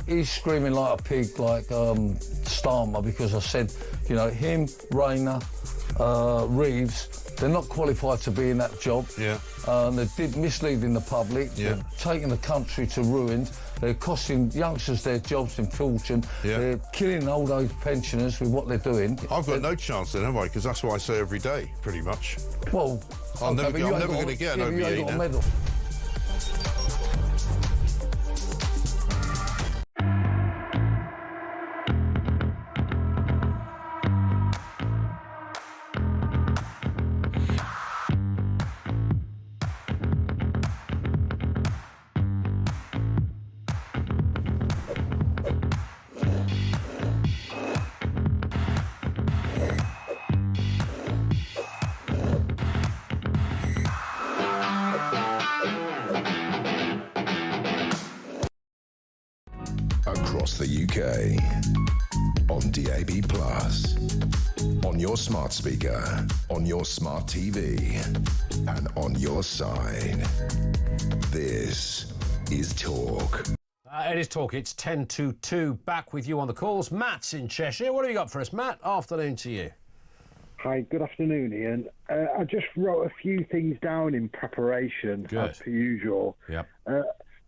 He's screaming like a pig, like Starmer, because I said, you know, him, Rayner, Reeves, they're not qualified to be in that job. Yeah. They're misleading the public. Yeah. They're taking the country to ruin. They're costing youngsters their jobs in fortune. Yeah. They're killing old age pensioners with what they're doing. I've got no chance then, have I? Because that's what I say every day, pretty much. Well, I'm okay, never going to get an you ain't OBE got a now. medal. Across the UK, on DAB+, on your smart speaker, on your smart TV, and on your side. This is Talk. It is Talk. It's 10 to 2. Back with you on the calls. Matt's in Cheshire. What have you got for us, Matt? Afternoon to you. Hi, good afternoon, Ian. I just wrote a few things down in preparation, as per usual. Yep.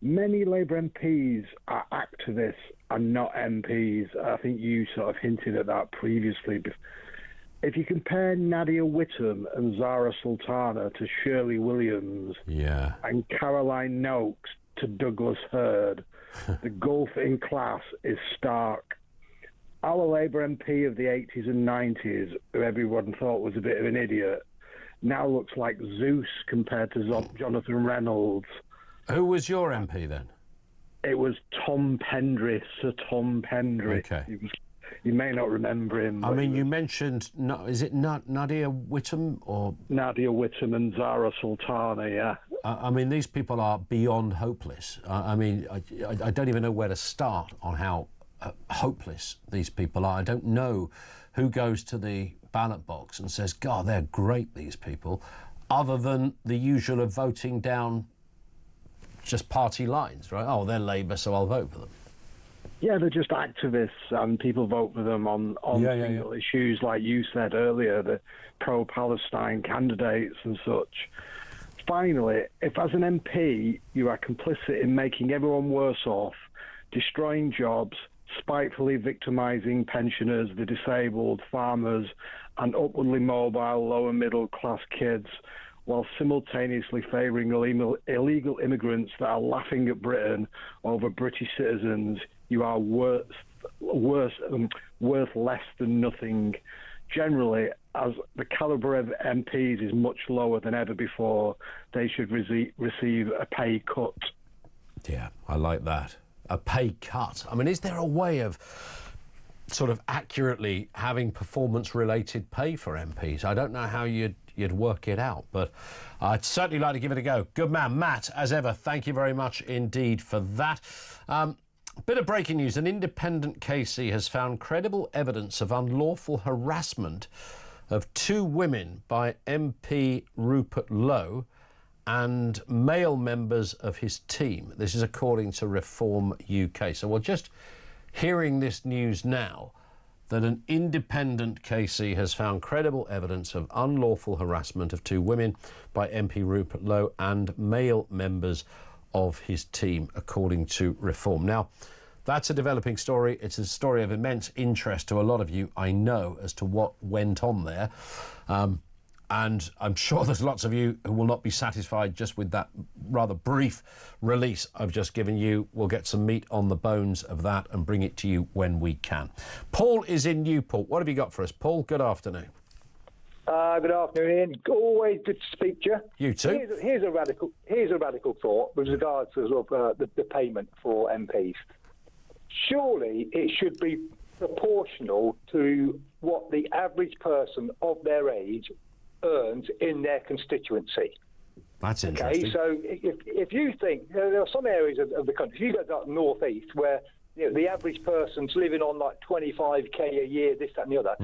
Many Labour MPs are activists and not MPs. I think you sort of hinted at that previously. If you compare Nadia Whittome and Zara Sultana to Shirley Williams and Caroline Noakes to Douglas Hurd, the gulf in class is stark. Our Labour MP of the 80s and 90s, who everyone thought was a bit of an idiot, now looks like Zeus compared to Jonathan Reynolds. Who was your MP then? It was Tom Pendry, Sir Tom Pendry. Okay. You may not remember him. I mean, you mentioned, is it Nadia Whittome or? Nadia Whittome and Zara Sultana, yeah. I mean, these people are beyond hopeless. I mean, I don't even know where to start on how hopeless these people are. I don't know who goes to the ballot box and says, God, they're great, these people, other than the usual of voting down just party lines, right? Oh, they're Labour, so I'll vote for them. Yeah, they're just activists, and people vote for them on single issues, like you said earlier, the pro-Palestine candidates and such. Finally, if as an MP you are complicit in making everyone worse off, destroying jobs, spitefully victimising pensioners, the disabled, farmers, and upwardly mobile lower middle class kids, while simultaneously favouring illegal immigrants that are laughing at Britain over British citizens, you are worth less than nothing. Generally, as the calibre of MPs is much lower than ever before, they should receive a pay cut. Yeah, I like that. A pay cut. I mean, is there a way of sort of accurately having performance-related pay for MPs? I don't know how you'd work it out, but I'd certainly like to give it a go. Good man, Matt, as ever, thank you very much indeed for that. Bit of breaking news. An independent KC has found credible evidence of unlawful harassment of 2 women by MP Rupert Lowe and male members of his team. This is according to Reform UK. So we're just hearing this news now, that an independent KC has found credible evidence of unlawful harassment of 2 women by MP Rupert Lowe and male members of his team, according to Reform. Now, that's a developing story. It's a story of immense interest to a lot of you, I know, as to what went on there. And I'm sure there's lots of you who will not be satisfied just with that rather brief release I've just given you. We'll get some meat on the bones of that and bring it to you when we can. Paul is in Newport. What have you got for us, Paul? Good afternoon. Good afternoon, Ian. Always good to speak to you. You too. Here's a radical thought with regards to the payment for MPs. Surely it should be proportional to what the average person of their age earns in their constituency. That's interesting. Okay, so if you think there are some areas of the country, if you go up north east, where the average person's living on like 25k a year, this, that, and the other.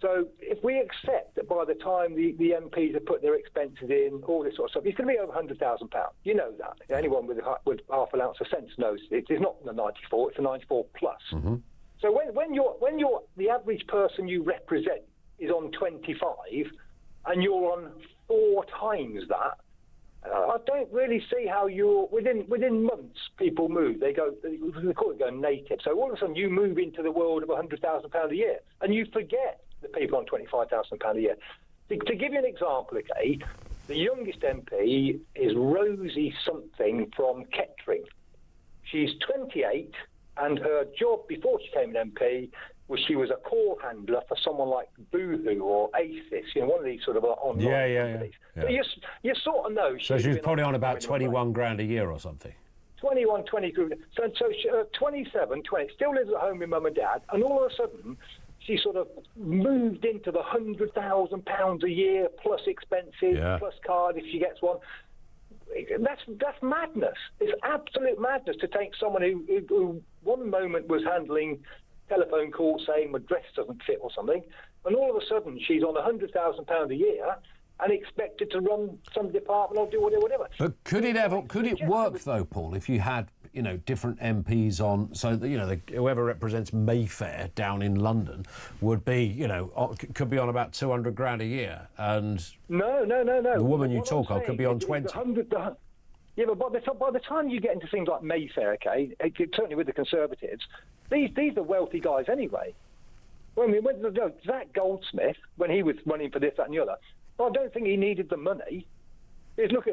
So if we accept that by the time the MPs have put their expenses in, all this sort of stuff, it's going to be over £100,000. You know that. Anyone with half an ounce of sense knows it's not the 94; it's the 94 plus. Mm-hmm. So when you're the average person you represent is on 25, and you're on 4 times that, I don't really see how you're within months. People move. They call it going native. So all of a sudden you move into the world of £100,000 a year, and you forget the people on £25,000 a year. To give you an example, okay, the youngest MP is Rosie something from Kettering. She's 28, and her job before she became an MP was she was a call handler for someone like Boohoo or Asis, one of these sort of online companies. So you sort of know. So she's probably on about 21 grand a year or something. 21, 20 grand. So she, 27, 20, still lives at home with mum and dad, and all of a sudden she sort of moved into the £100,000 a year plus expenses, plus card if she gets one. That's madness. It's absolute madness to take someone who one moment was handling telephone calls saying my dress doesn't fit or something, and all of a sudden she's on £100,000 a year and expected to run some department or do whatever. But could it work though, Paul, if you had different MPs on, so that whoever represents Mayfair down in London would be could be on about 200 grand a year, and no. The woman you talk of could be on 20. Yeah, but by the time you get into things like Mayfair, okay, certainly with the Conservatives, these are wealthy guys anyway. Well, I mean, Zach Goldsmith, when he was running for this, that and the other, I don't think he needed the money. Look,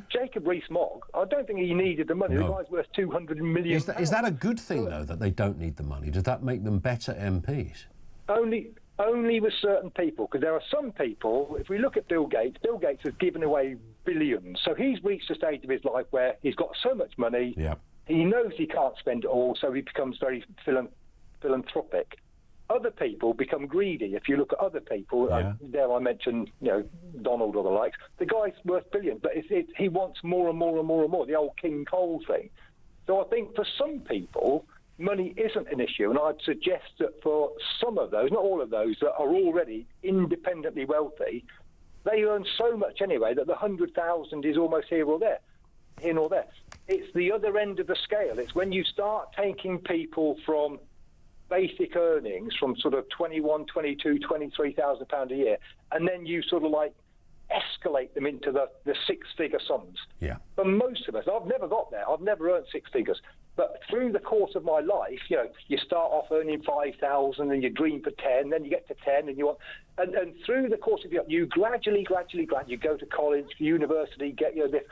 Jacob Rees-Mogg, I don't think he needed the money. No. The guy's worth £200 million. Is that a good thing, though, that they don't need the money? Does that make them better MPs? Only with certain people, because there are some people, if we look at Bill Gates has given away billions. So he's reached a stage of his life where he's got so much money, he knows he can't spend it all, so he becomes very philanthropic. Other people become greedy. If you look at other people, dare I mention, Donald or the likes, the guy's worth billions, but he wants more and more and more and more, the old King Cole thing. So I think for some people, money isn't an issue, and I'd suggest that for some of those, not all of those, that are already independently wealthy, they earn so much anyway that the 100,000 is almost here nor there. It's the other end of the scale. It's when you start taking people from basic earnings from sort of 21, 22, 23,000 pound a year, and then you sort of like escalate them into the 6-figure sums. Yeah. For most of us, I've never got there. I've never earned 6 figures. But through the course of my life, you start off earning 5,000 and you dream for 10, then you get to 10 and you want... And through the course of you gradually, you go to college, university, get this...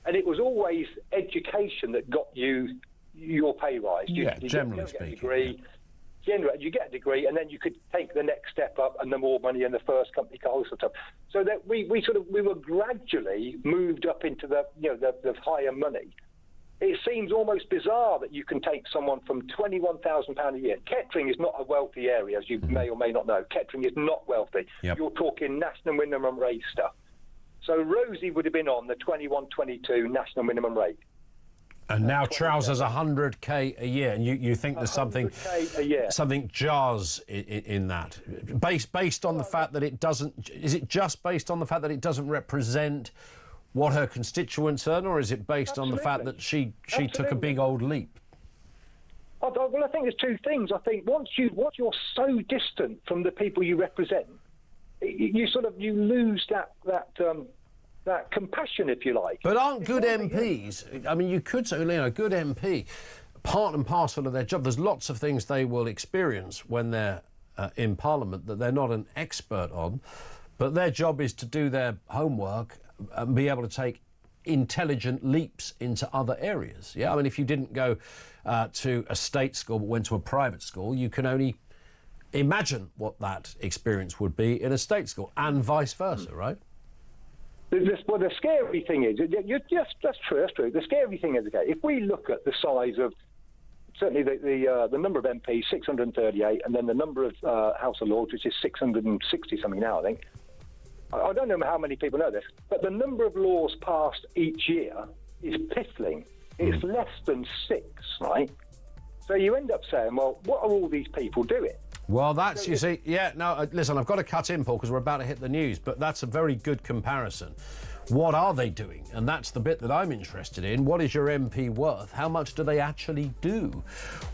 And it was always education that got you your pay rise. Generally speaking. Generally, you get a degree, and then you could take the next step up, and the more money, and the first company car, all sorts of stuff. So that we were gradually moved up into the higher money. It seems almost bizarre that you can take someone from £21,000 a year. Kettering is not a wealthy area, as you may or may not know. Kettering is not wealthy. Yep. You're talking national minimum rate stuff. So Rosie would have been on the 21, 22 national minimum rate. And now trousers 100k a year, and you think there's something jars in that, based on the fact that it doesn't. Is it just based on the fact that it doesn't represent what her constituents earn, or is it based on the fact that she took a big old leap? Well, I think there's two things. I think once you're so distant from the people you represent, you lose that compassion, if you like. But aren't good MPs, I mean, you could say, a good MP, part and parcel of their job, there's lots of things they will experience when they're in Parliament that they're not an expert on, but their job is to do their homework and be able to take intelligent leaps into other areas. Yeah, I mean, if you didn't go to a state school but went to a private school, you can only imagine what that experience would be in a state school, and vice versa, right? Well, the scary thing is, that's true. The scary thing is, okay, if we look at the size of, certainly the number of MPs, 638, and then the number of House of Lords, which is 660-something now, I think. I don't know how many people know this, but the number of laws passed each year is piffling. It's less than 6, right? So you end up saying, well, what are all these people doing? Well, that's, you see, yeah, no, listen, I've got to cut in, Paul, because we're about to hit the news, but that's a very good comparison. What are they doing? And that's the bit that I'm interested in. What is your MP worth? How much do they actually do?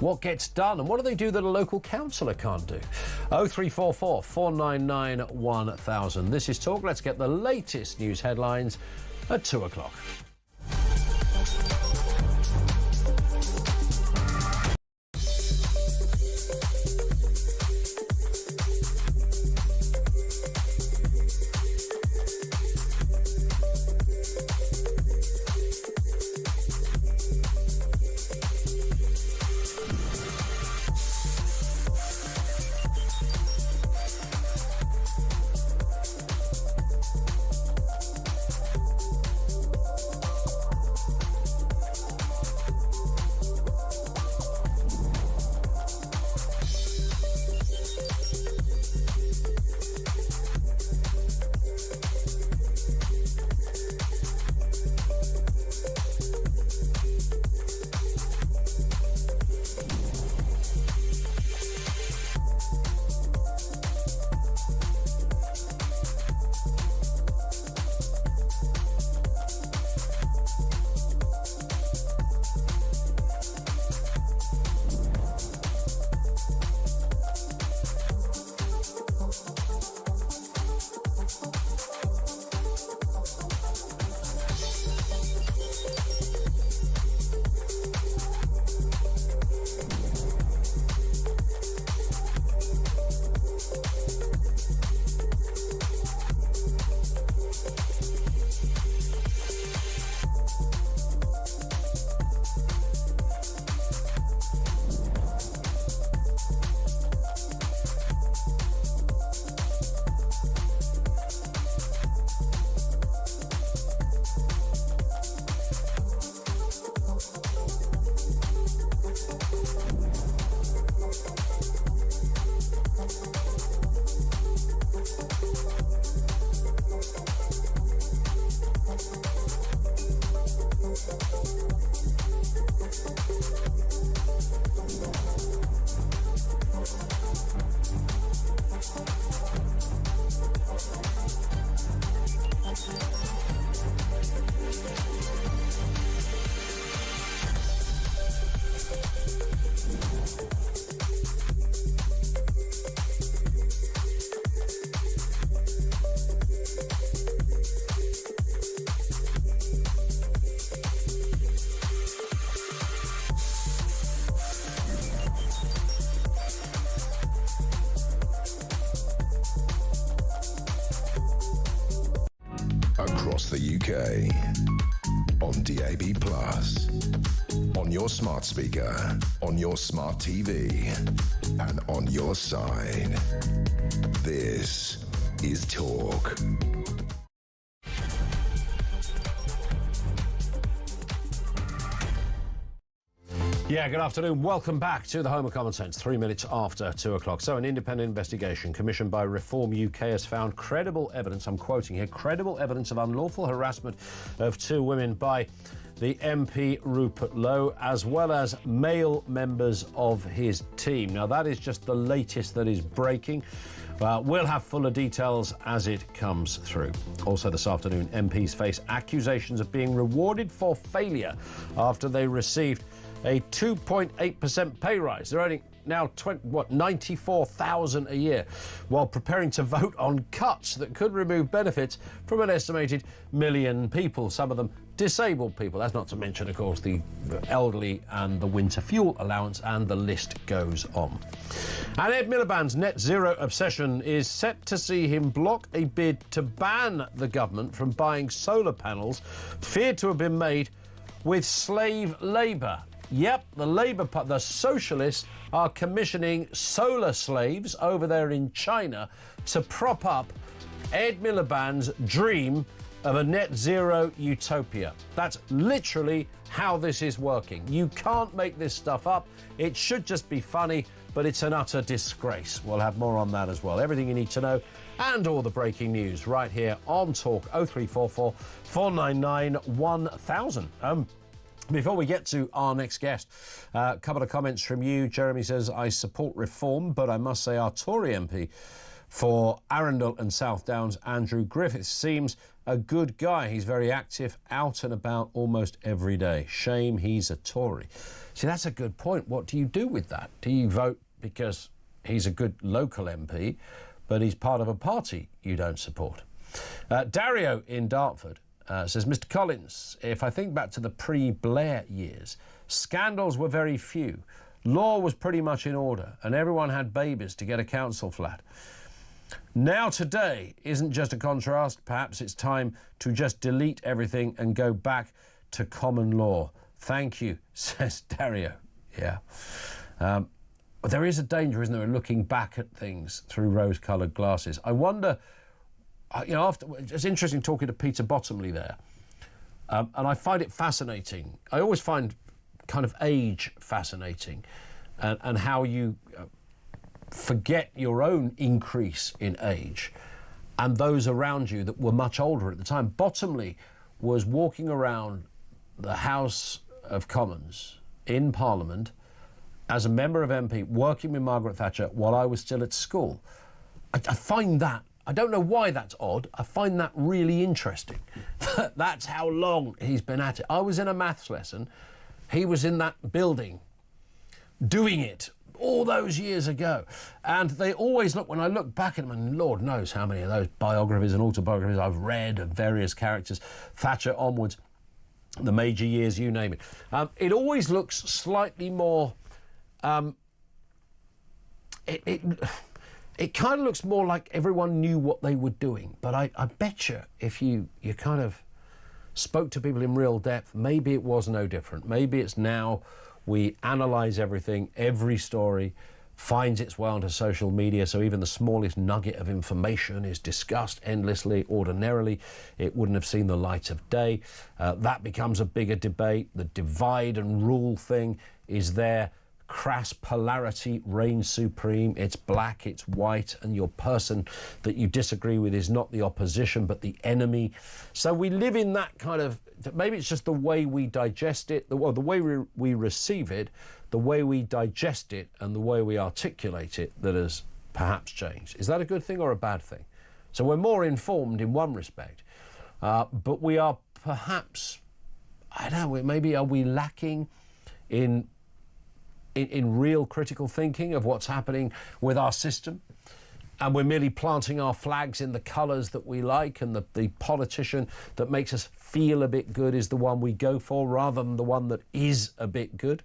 What gets done? And what do they do that a local councillor can't do? 0344 499 1000. This is Talk. Let's get the latest news headlines at 2 o'clock. Across the UK, on DAB+, on your smart speaker, on your smart TV, and on your side. This is Talk. Yeah, good afternoon. Welcome back to the Home of Common Sense, 3 minutes after 2 o'clock. So an independent investigation commissioned by Reform UK has found credible evidence, I'm quoting here, credible evidence of unlawful harassment of two women by the MP Rupert Lowe, as well as male members of his team. Now, that is just the latest that is breaking. We'll have fuller details as it comes through. Also this afternoon, MPs face accusations of being rewarded for failure after they received a 2.8% pay rise. They're earning now 94,000 a year, while preparing to vote on cuts that could remove benefits from an estimated million people, some of them disabled people. That's not to mention, of course, the elderly and the winter fuel allowance, and the list goes on. And Ed Miliband's net zero obsession is set to see him block a bid to ban the government from buying solar panels feared to have been made with slave labour. Yep, the socialists are commissioning solar slaves over there in China to prop up Ed Miliband's dream of a net zero utopia. That's literally how this is working. You can't make this stuff up. It should just be funny, but it's an utter disgrace. We'll have more on that as well. Everything you need to know and all the breaking news right here on Talk 0344 499 1000. Before we get to our next guest, a couple of comments from you. Jeremy says, I support reform, but I must say our Tory MP for Arundel and South Downs, Andrew Griffiths, seems a good guy. He's very active, out and about almost every day. Shame he's a Tory. See, that's a good point. What do you do with that? Do you vote because he's a good local MP, but he's part of a party you don't support? Dario in Dartford says, Mr. Collins, if I think back to the pre-Blair years, scandals were very few. Law was pretty much in order, and everyone had babies to get a council flat. Now today isn't just a contrast. Perhaps it's time to just delete everything and go back to common law. Thank you, says Dario. Yeah. But there is a danger, isn't there, in looking back at things through rose-coloured glasses. I wonder, you know, it's interesting talking to Peter Bottomley there, and I find it fascinating. I always find kind of age fascinating, and how you forget your own increase in age and those around you that were much older at the time. Bottomley was walking around the House of Commons in Parliament as a member of MP, working with Margaret Thatcher while I was still at school. I find that, I don't know why that's odd, I find that really interesting. That's how long he's been at it. I was in a maths lesson, he was in that building doing it all those years ago. And they always look, when I look back at them, and Lord knows how many of those biographies and autobiographies I've read of various characters, Thatcher onwards, the major years, you name it. It always looks slightly more... It kind of looks more like everyone knew what they were doing. But I bet you, if you kind of spoke to people in real depth, maybe it was no different. Maybe it's now we analyse everything, every story finds its way onto social media, so even the smallest nugget of information is discussed endlessly. Ordinarily, it wouldn't have seen the light of day. That becomes a bigger debate. The divide and rule thing is there. Crass polarity reigns supreme. It's black, it's white, and your person that you disagree with is not the opposition but the enemy. So we live in that kind of, maybe it's just the way we digest it, the way we receive it, the way we digest it, and the way we articulate it that has perhaps changed. Is that a good thing or a bad thing? So we're more informed in one respect, but we are perhaps, I don't know, maybe are we lacking in real critical thinking of what's happening with our system, and we're merely planting our flags in the colours that we like, and the politician that makes us feel a bit good is the one we go for rather than the one that is a bit good?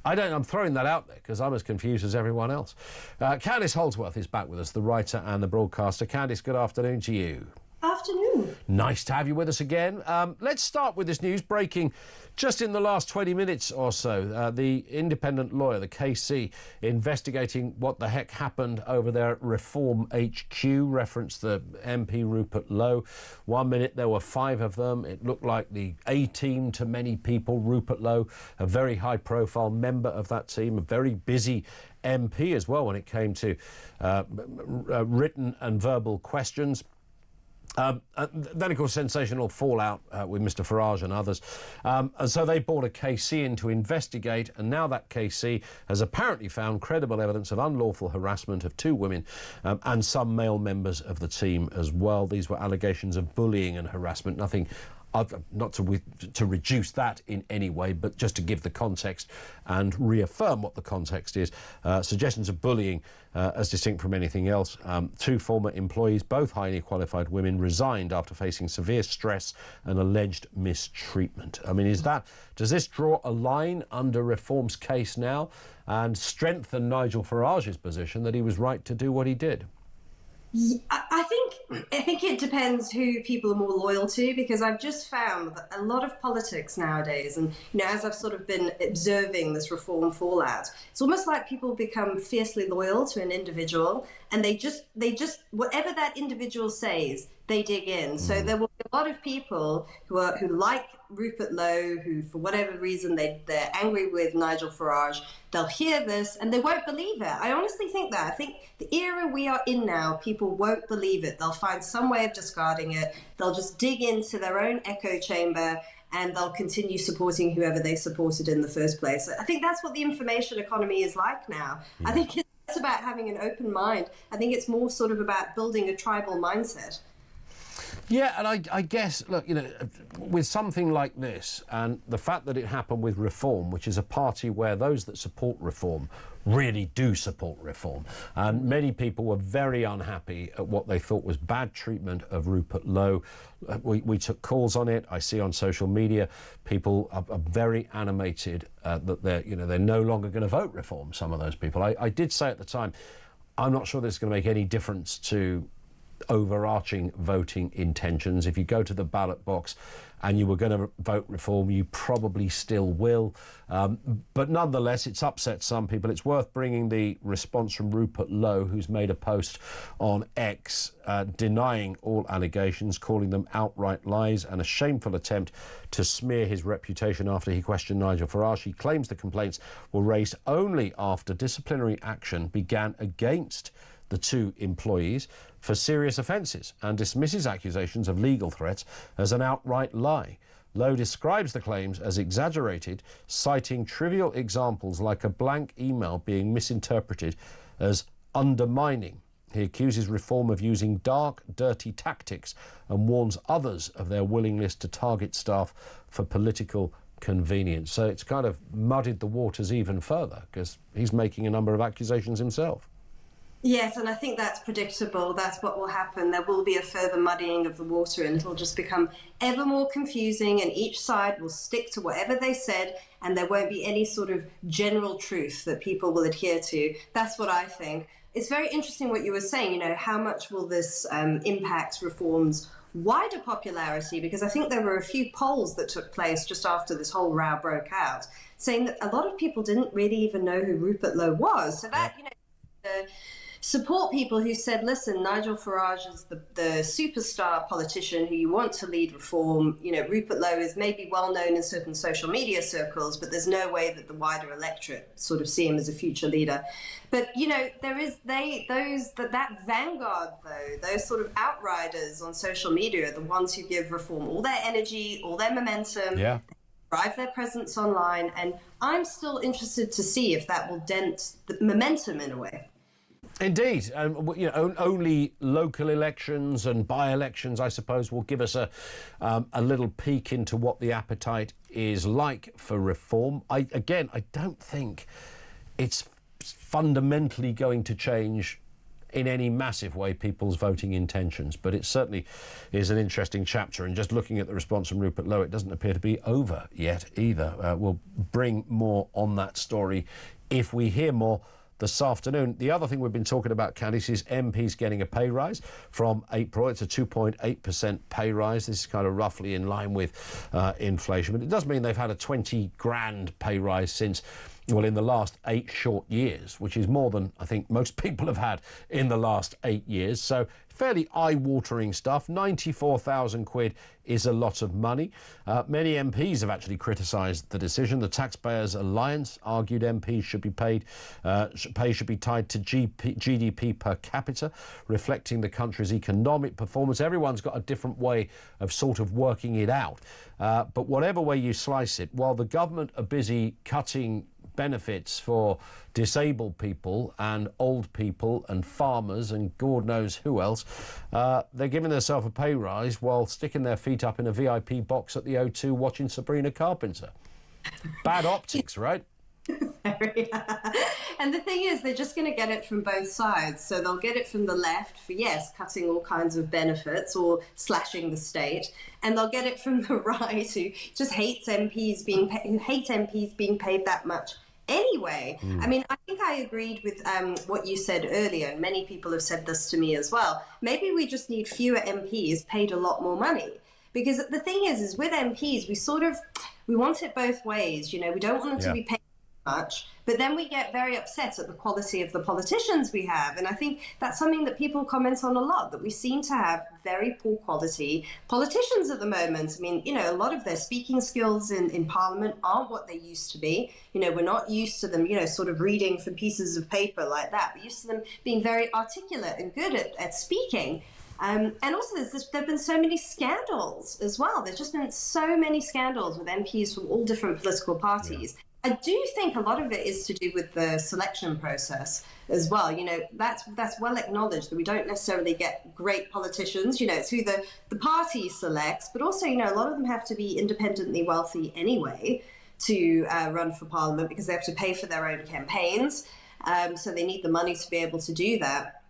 I'm throwing that out there because I'm as confused as everyone else. Candice Holdsworth is back with us, the writer and the broadcaster. Candice, good afternoon to you. Afternoon. Nice to have you with us again. Let's start with this news breaking just in the last 20 minutes or so. The independent lawyer, the KC, investigating what the heck happened over there at Reform HQ, referenced the MP Rupert Lowe. 1 minute there were 5 of them. It looked like the A-team to many people. Rupert Lowe, a very high-profile member of that team, a very busy MP as well when it came to written and verbal questions. Then, of course, sensational fallout with Mr Farage and others. And so they brought a KC in to investigate, and now that KC has apparently found credible evidence of unlawful harassment of 2 women and some male members of the team as well. These were allegations of bullying and harassment, nothing... not to reduce that in any way, but just to give the context and reaffirm what the context is. Suggestions of bullying as distinct from anything else. 2 former employees, both highly qualified women, resigned after facing severe stress and alleged mistreatment. I mean, does this draw a line under Reform's case now and strengthen Nigel Farage's position that he was right to do what he did? I think it depends who people are more loyal to, because I've just found that a lot of politics nowadays, and as I've sort of been observing this Reform fallout, it's almost like people become fiercely loyal to an individual, and they just whatever that individual says, they dig in. So there will be a lot of people who like Rupert Lowe, who for whatever reason they're angry with Nigel Farage. They'll hear this and they won't believe it. I honestly think that. I think the era we are in now, people won't believe it. They'll find some way of discarding it. They'll just dig into their own echo chamber and they'll continue supporting whoever they supported in the first place. I think that's what the information economy is like now. I think it's about having an open mind. I think it's more sort of about building a tribal mindset. Yeah, and I guess, look, you know, with something like this, and the fact that it happened with Reform, which is a party where those that support Reform really do support Reform, and many people were very unhappy at what they thought was bad treatment of Rupert Lowe. We took calls on it. I see on social media people are very animated that they're no longer going to vote Reform, some of those people. I did say at the time, I'm not sure this is going to make any difference to overarching voting intentions. If you go to the ballot box and you were going to vote Reform, you probably still will. But nonetheless, it's upset some people. It's worth bringing the response from Rupert Lowe, who's made a post on X denying all allegations, calling them outright lies and a shameful attempt to smear his reputation after he questioned Nigel Farage. He claims the complaints were raised only after disciplinary action began against the two employees for serious offences and dismisses accusations of legal threats as an outright lie. Lowe describes the claims as exaggerated, citing trivial examples like a blank email being misinterpreted as undermining. He accuses Reform of using dark, dirty tactics and warns others of their willingness to target staff for political convenience. So it's kind of muddied the waters even further because he's making a number of accusations himself. Yes, and I think that's predictable. That's what will happen. There will be a further muddying of the water, and it'll just become ever more confusing, and each side will stick to whatever they said, and there won't be any sort of general truth that people will adhere to. That's what I think. It's very interesting what you were saying, you know, how much will this impact Reform's wider popularity? Because I think there were a few polls that took place just after this whole row broke out, saying that a lot of people didn't really even know who Rupert Lowe was. So that, you know, support people who said, listen, Nigel Farage is the superstar politician who you want to lead Reform. You know, Rupert Lowe is maybe well known in certain social media circles, but there's no way that the wider electorate sort of see him as a future leader. But, you know, there is that vanguard, though, those sort of outriders on social media are the ones who give Reform all their energy, all their momentum. Yeah. Drive their presence online. And I'm still interested to see if that will dent the momentum in a way. Indeed, you know, only local elections and by-elections, I suppose, will give us a little peek into what the appetite is like for Reform. I don't think it's fundamentally going to change in any massive way people's voting intentions, but it certainly is an interesting chapter. And just looking at the response from Rupert Lowe, it doesn't appear to be over yet either. We'll bring more on that story if we hear more this afternoon. The other thing we've been talking about, Candice, is MPs getting a pay rise from April. It's a 2.8% pay rise. This is kind of roughly in line with inflation, but it does mean they've had a 20 grand pay rise since, well, in the last 8 short years, which is more than I think most people have had in the last 8 years. So fairly eye-watering stuff. 94,000 quid is a lot of money. Many MPs have actually criticised the decision. The Taxpayers Alliance argued MPs should be paid, pay should be tied to GDP per capita, reflecting the country's economic performance. Everyone's got a different way of sort of working it out. But whatever way you slice it, while the government are busy cutting benefits for disabled people and old people and farmers and God knows who else, they're giving themselves a pay rise while sticking their feet up in a VIP box at the O2 watching Sabrina Carpenter. Bad optics, right? And the thing is, they're just going to get it from both sides. So they'll get it from the left for, yes, cutting all kinds of benefits or slashing the state, and they'll get it from the right, who just hates MPs being paid that much anyway. I mean, I think I agreed with what you said earlier, and many people have said this to me as well. Maybe we just need fewer MPs paid a lot more money. Because the thing is with MPs, we want it both ways. You know, we don't want them to be paid much, but then we get very upset at the quality of the politicians we have. And I think that's something that people comment on a lot, that we seem to have very poor quality politicians at the moment. I mean, you know, a lot of their speaking skills in Parliament aren't what they used to be. You know, we're not used to them, you know, sort of reading from pieces of paper like that. We're used to them being very articulate and good at speaking. And also, there have been so many scandals as well. There's just been so many scandals with MPs from all different political parties. I do think a lot of it is to do with the selection process as well. You know, that's well acknowledged that we don't necessarily get great politicians. You know, it's who the party selects, but also, you know, a lot of them have to be independently wealthy anyway to run for parliament because they have to pay for their own campaigns. So they need the money to be able to do that.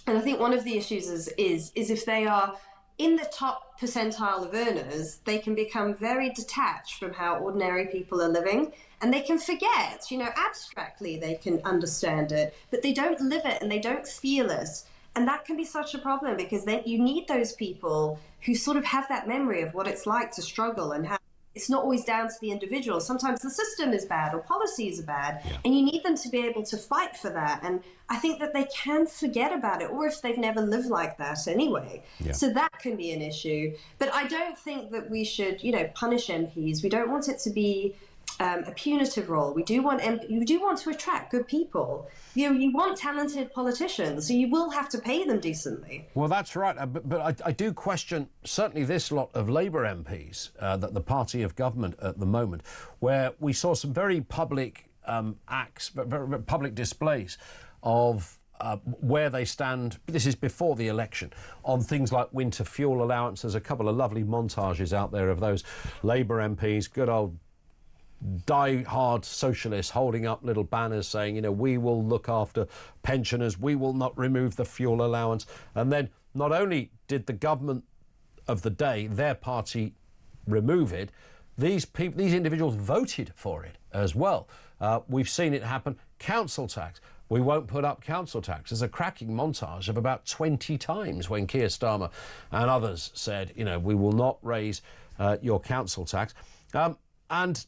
And I think one of the issues is if they are in the top percentile of earners, they can become very detached from how ordinary people are living. And they can forget, you know, abstractly they can understand it, but they don't live it and they don't feel it. And that can be such a problem because then you need those people who sort of have that memory of what it's like to struggle and how it's not always down to the individual. Sometimes the system is bad or policies are bad, and you need them to be able to fight for that. And I think that they can forget about it, or if they've never lived like that anyway. So that can be an issue. But I don't think that we should, you know, punish MPs. We don't want it to be a punitive role. We do want to attract good people. You want talented politicians, so you will have to pay them decently. Well, that's right. But I do question certainly this lot of Labour MPs, that the party of government at the moment, where we saw some very public acts, very public displays of where they stand. This is before the election, on things like winter fuel allowance. There's a couple of lovely montages out there of those Labour MPs, good old die-hard socialists holding up little banners saying, you know, we will look after pensioners, we will not remove the fuel allowance. And then not only did the government of the day, their party, remove it, these individuals voted for it as well. We've seen it happen. Council tax. We won't put up council tax. There's a cracking montage of about 20 times when Keir Starmer and others said, you know, we will not raise your council tax. And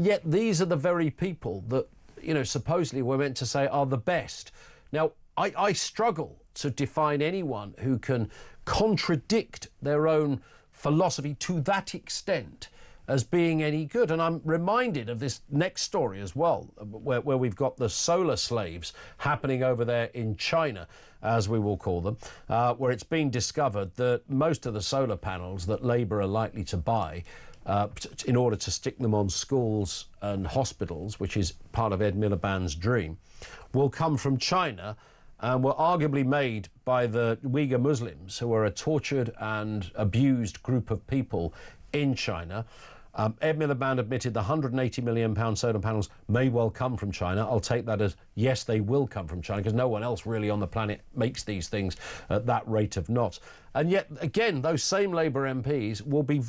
yet these are the very people that, you know, supposedly we're meant to say are the best. Now, I struggle to define anyone who can contradict their own philosophy to that extent as being any good. And I'm reminded of this next story as well, where we've got the solar slaves happening over there in China, as we will call them, where it's been discovered that most of the solar panels that Labour are likely to buy in order to stick them on schools and hospitals, which is part of Ed Miliband's dream, will come from China and were arguably made by the Uyghur Muslims, who are a tortured and abused group of people in China. Ed Miliband admitted the £180 million solar panels may well come from China. I'll take that as, yes, they will come from China, because no one else really on the planet makes these things at that rate of knots. And yet, again, those same Labour MPs will be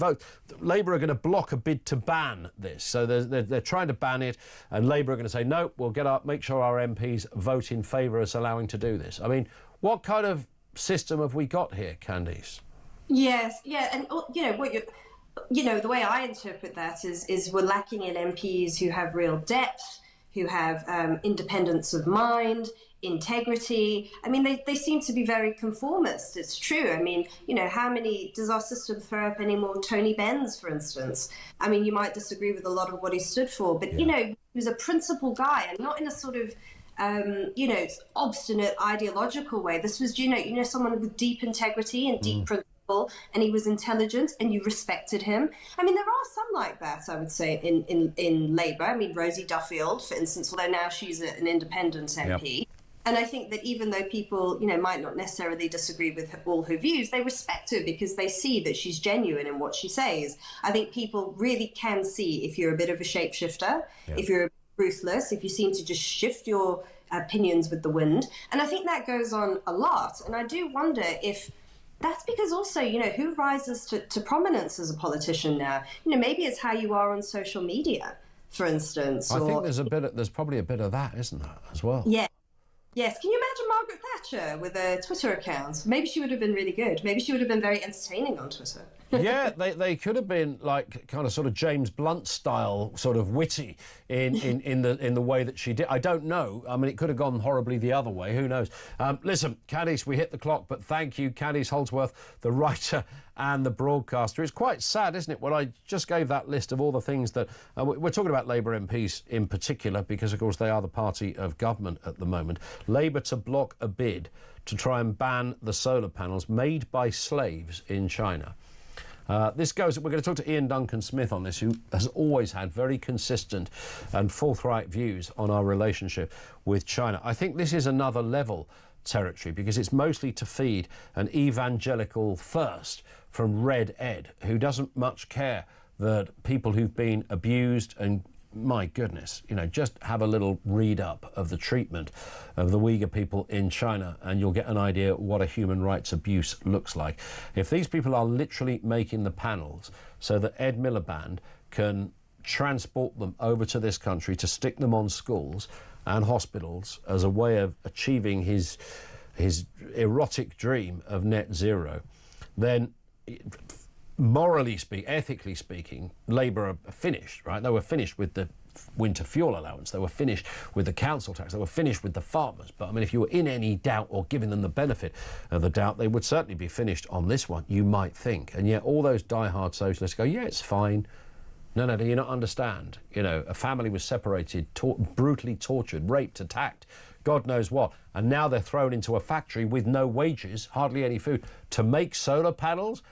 Labour are going to block a bid to ban this. So they're trying to ban it, and Labour are going to say, no, we'll make sure our MPs vote in favour of us allowing to do this. I mean, what kind of system have we got here, Candice? Yes, yeah, and, you know, the way I interpret that is we're lacking in MPs who have real depth, who have independence of mind, integrity. I mean, they seem to be very conformist. It's true. I mean, you know, does our system throw up any more Tony Benns, for instance? I mean, you might disagree with a lot of what he stood for, but, you know, he was a principled guy, and not in a sort of, you know, obstinate ideological way. This was, you know, someone with deep integrity and deep principle. And he was intelligent, and you respected him. I mean, there are some like that, I would say, in Labour. I mean, Rosie Duffield, for instance, although now she's an independent MP. Yep. And I think that even though people, you know, might not necessarily disagree with all her views, they respect her because they see that she's genuine in what she says. I think people really can see if you're a bit of a shapeshifter, if you're ruthless, if you seem to just shift your opinions with the wind. And I think that goes on a lot. And I do wonder if that's because also, you know, who rises to prominence as a politician now? You know, maybe it's how you are on social media, for instance. I think there's probably a bit of that, isn't there, as well? Yeah. Yes. Can you imagine Margaret Thatcher with a Twitter account? Maybe she would have been really good. Maybe she would have been very entertaining on Twitter. Yeah, they could have been like kind of sort of James Blunt style, sort of witty in the way that she did. I don't know. I mean, it could have gone horribly the other way. Who knows? Listen, Candice, we hit the clock, but thank you, Candice Holdsworth, the writer and the broadcaster. It's quite sad, isn't it? Well, I just gave that list of all the things that... we're talking about Labour MPs in particular because, of course, they are the party of government at the moment. Labour to block a bid to try and ban the solar panels made by slaves in China. This goes... We're going to talk to Ian Duncan-Smith on this, who has always had very consistent and forthright views on our relationship with China. I think this is another level territory because it's mostly to feed an evangelical thirst from Red Ed, who doesn't much care that people who've been abused and, my goodness, you know, just have a little read up of the treatment of the Uyghur people in China and you'll get an idea what a human rights abuse looks like. If these people are literally making the panels so that Ed Miliband can transport them over to this country to stick them on schools and hospitals as a way of achieving his erotic dream of net zero, then morally ethically speaking, Labour are finished, right? They were finished with the winter fuel allowance. They were finished with the council tax. They were finished with the farmers. But, I mean, if you were in any doubt or giving them the benefit of the doubt, they would certainly be finished on this one, you might think. And yet all those diehard socialists go, yeah, it's fine. No, do you not understand? You know, a family was separated, brutally tortured, raped, attacked, God knows what. And now they're thrown into a factory with no wages, hardly any food, to make solar panels,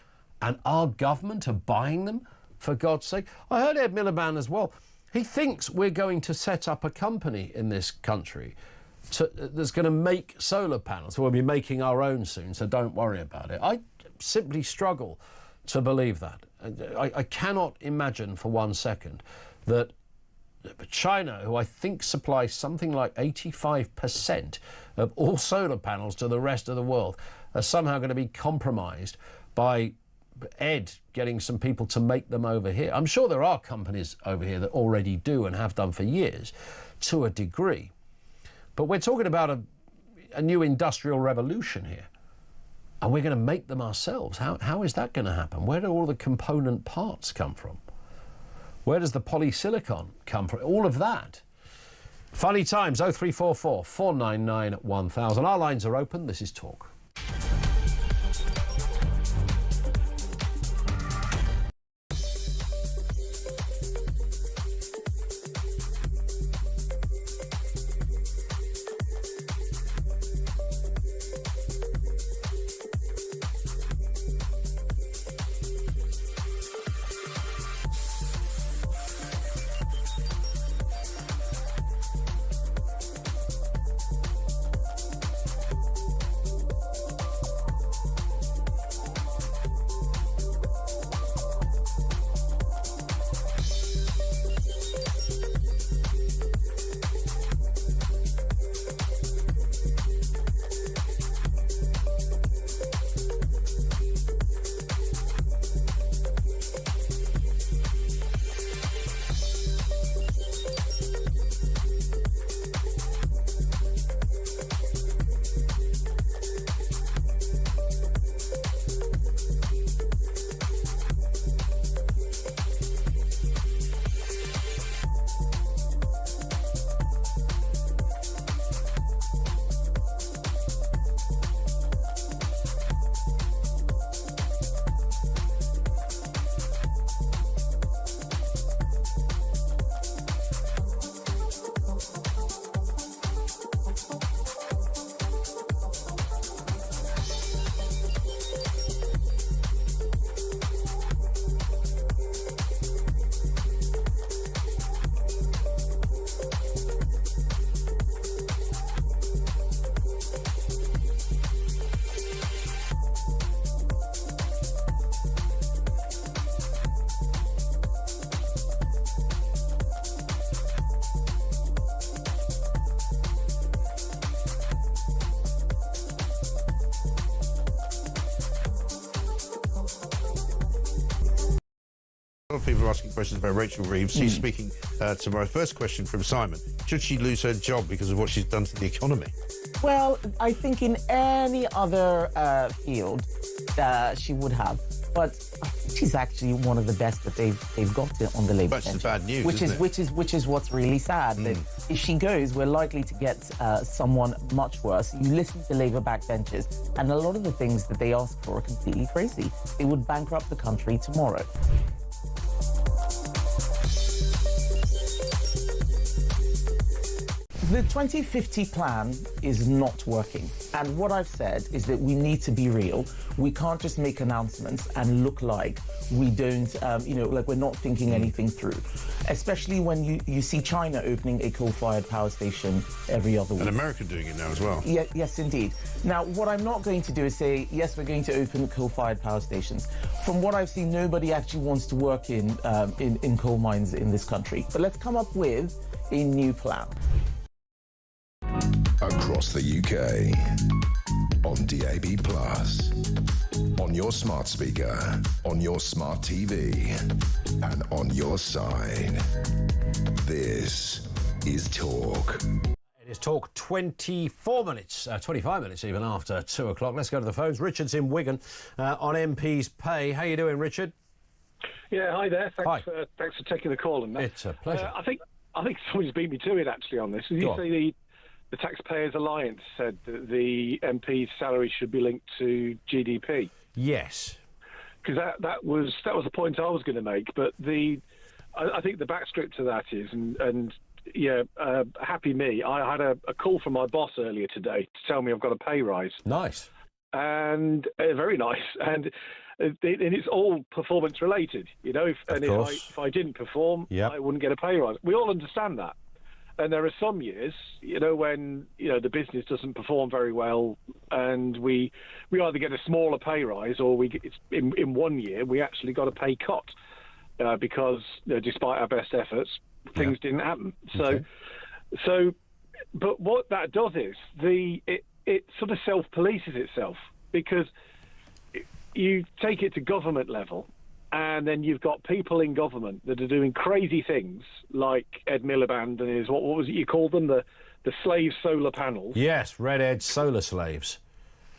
and our government are buying them, for God's sake. I heard Ed Miliband as well. He thinks we're going to set up a company in this country that's going to make solar panels. We'll be making our own soon, so don't worry about it. I simply struggle to believe that. I cannot imagine for 1 second that China, who I think supplies something like 85% of all solar panels to the rest of the world, are somehow going to be compromised by Ed getting some people to make them over here. I'm sure there are companies over here that already do and have done for years to a degree. But we're talking about a new industrial revolution here. And we're going to make them ourselves. How is that going to happen? Where do all the component parts come from? Where does the polysilicon come from? All of that. Funny times, 0344 499 1000. Our lines are open. This is Talk. A lot of people are asking questions about Rachel Reeves. She's speaking tomorrow. First question from Simon. Should she lose her job because of what she's done to the economy? Well, I think in any other field, she would have. But I think she's actually one of the best that they've got on the Labour bench. That's the bad news, which is what's really sad. That if she goes, we're likely to get someone much worse. You listen to Labour backbenchers, and a lot of the things that they ask for are completely crazy. They would bankrupt the country tomorrow. The 2050 plan is not working. And what I've said is that we need to be real. We can't just make announcements and look like we don't, like we're not thinking anything through. Especially when you see China opening a coal-fired power station every other week. And America doing it now as well. Yeah, yes, indeed. Now, what I'm not going to do is say, yes, we're going to open coal-fired power stations. From what I've seen, nobody actually wants to work in coal mines in this country. But let's come up with a new plan. Across the UK, on DAB+, on your smart speaker, on your smart TV, and on your side. This is Talk. It is Talk 24 minutes, 25 minutes even after 2 o'clock. Let's go to the phones. Richard's in Wigan on MP's pay. How you doing, Richard? Yeah, hi there. Hi. Thanks for taking the call. And it's a pleasure. I think somebody's beat me to it actually on this. Did you say the Taxpayers Alliance said that the MP's salary should be linked to GDP? Yes. Because that was the point I was going to make. But I think the backscript to that is, happy me. I had a call from my boss earlier today to tell me I've got a pay rise. Nice. And very nice. And it's all performance related, if I didn't perform, I wouldn't get a pay rise. We all understand that. And there are some years, when the business doesn't perform very well, and we either get a smaller pay rise, or in 1 year we actually got a pay cut because despite our best efforts, things didn't happen. So, but what that does is it sort of self-polices itself, because you take it to government level. And then you've got people in government that are doing crazy things, like Ed Miliband and his, what was it you called them, the slave solar panels. Yes, Red Ed solar slaves.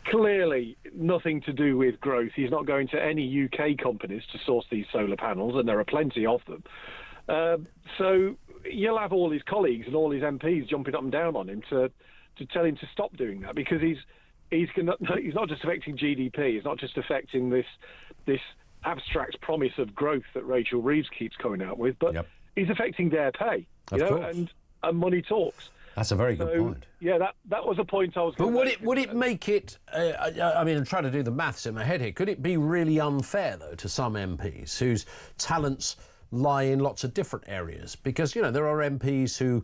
Clearly nothing to do with growth. He's not going to any UK companies to source these solar panels, and there are plenty of them. So you'll have all his colleagues and all his MPs jumping up and down on him to tell him to stop doing that, because he's not just affecting GDP. He's not just affecting this abstract promise of growth that Rachel Reeves keeps coming out with, but he's affecting their pay, and money talks. That's a very good point. Yeah, that was a point I was going to make. But would it make it, I'm trying to do the maths in my head here, could it be really unfair, though, to some MPs whose talents lie in lots of different areas? Because, there are MPs who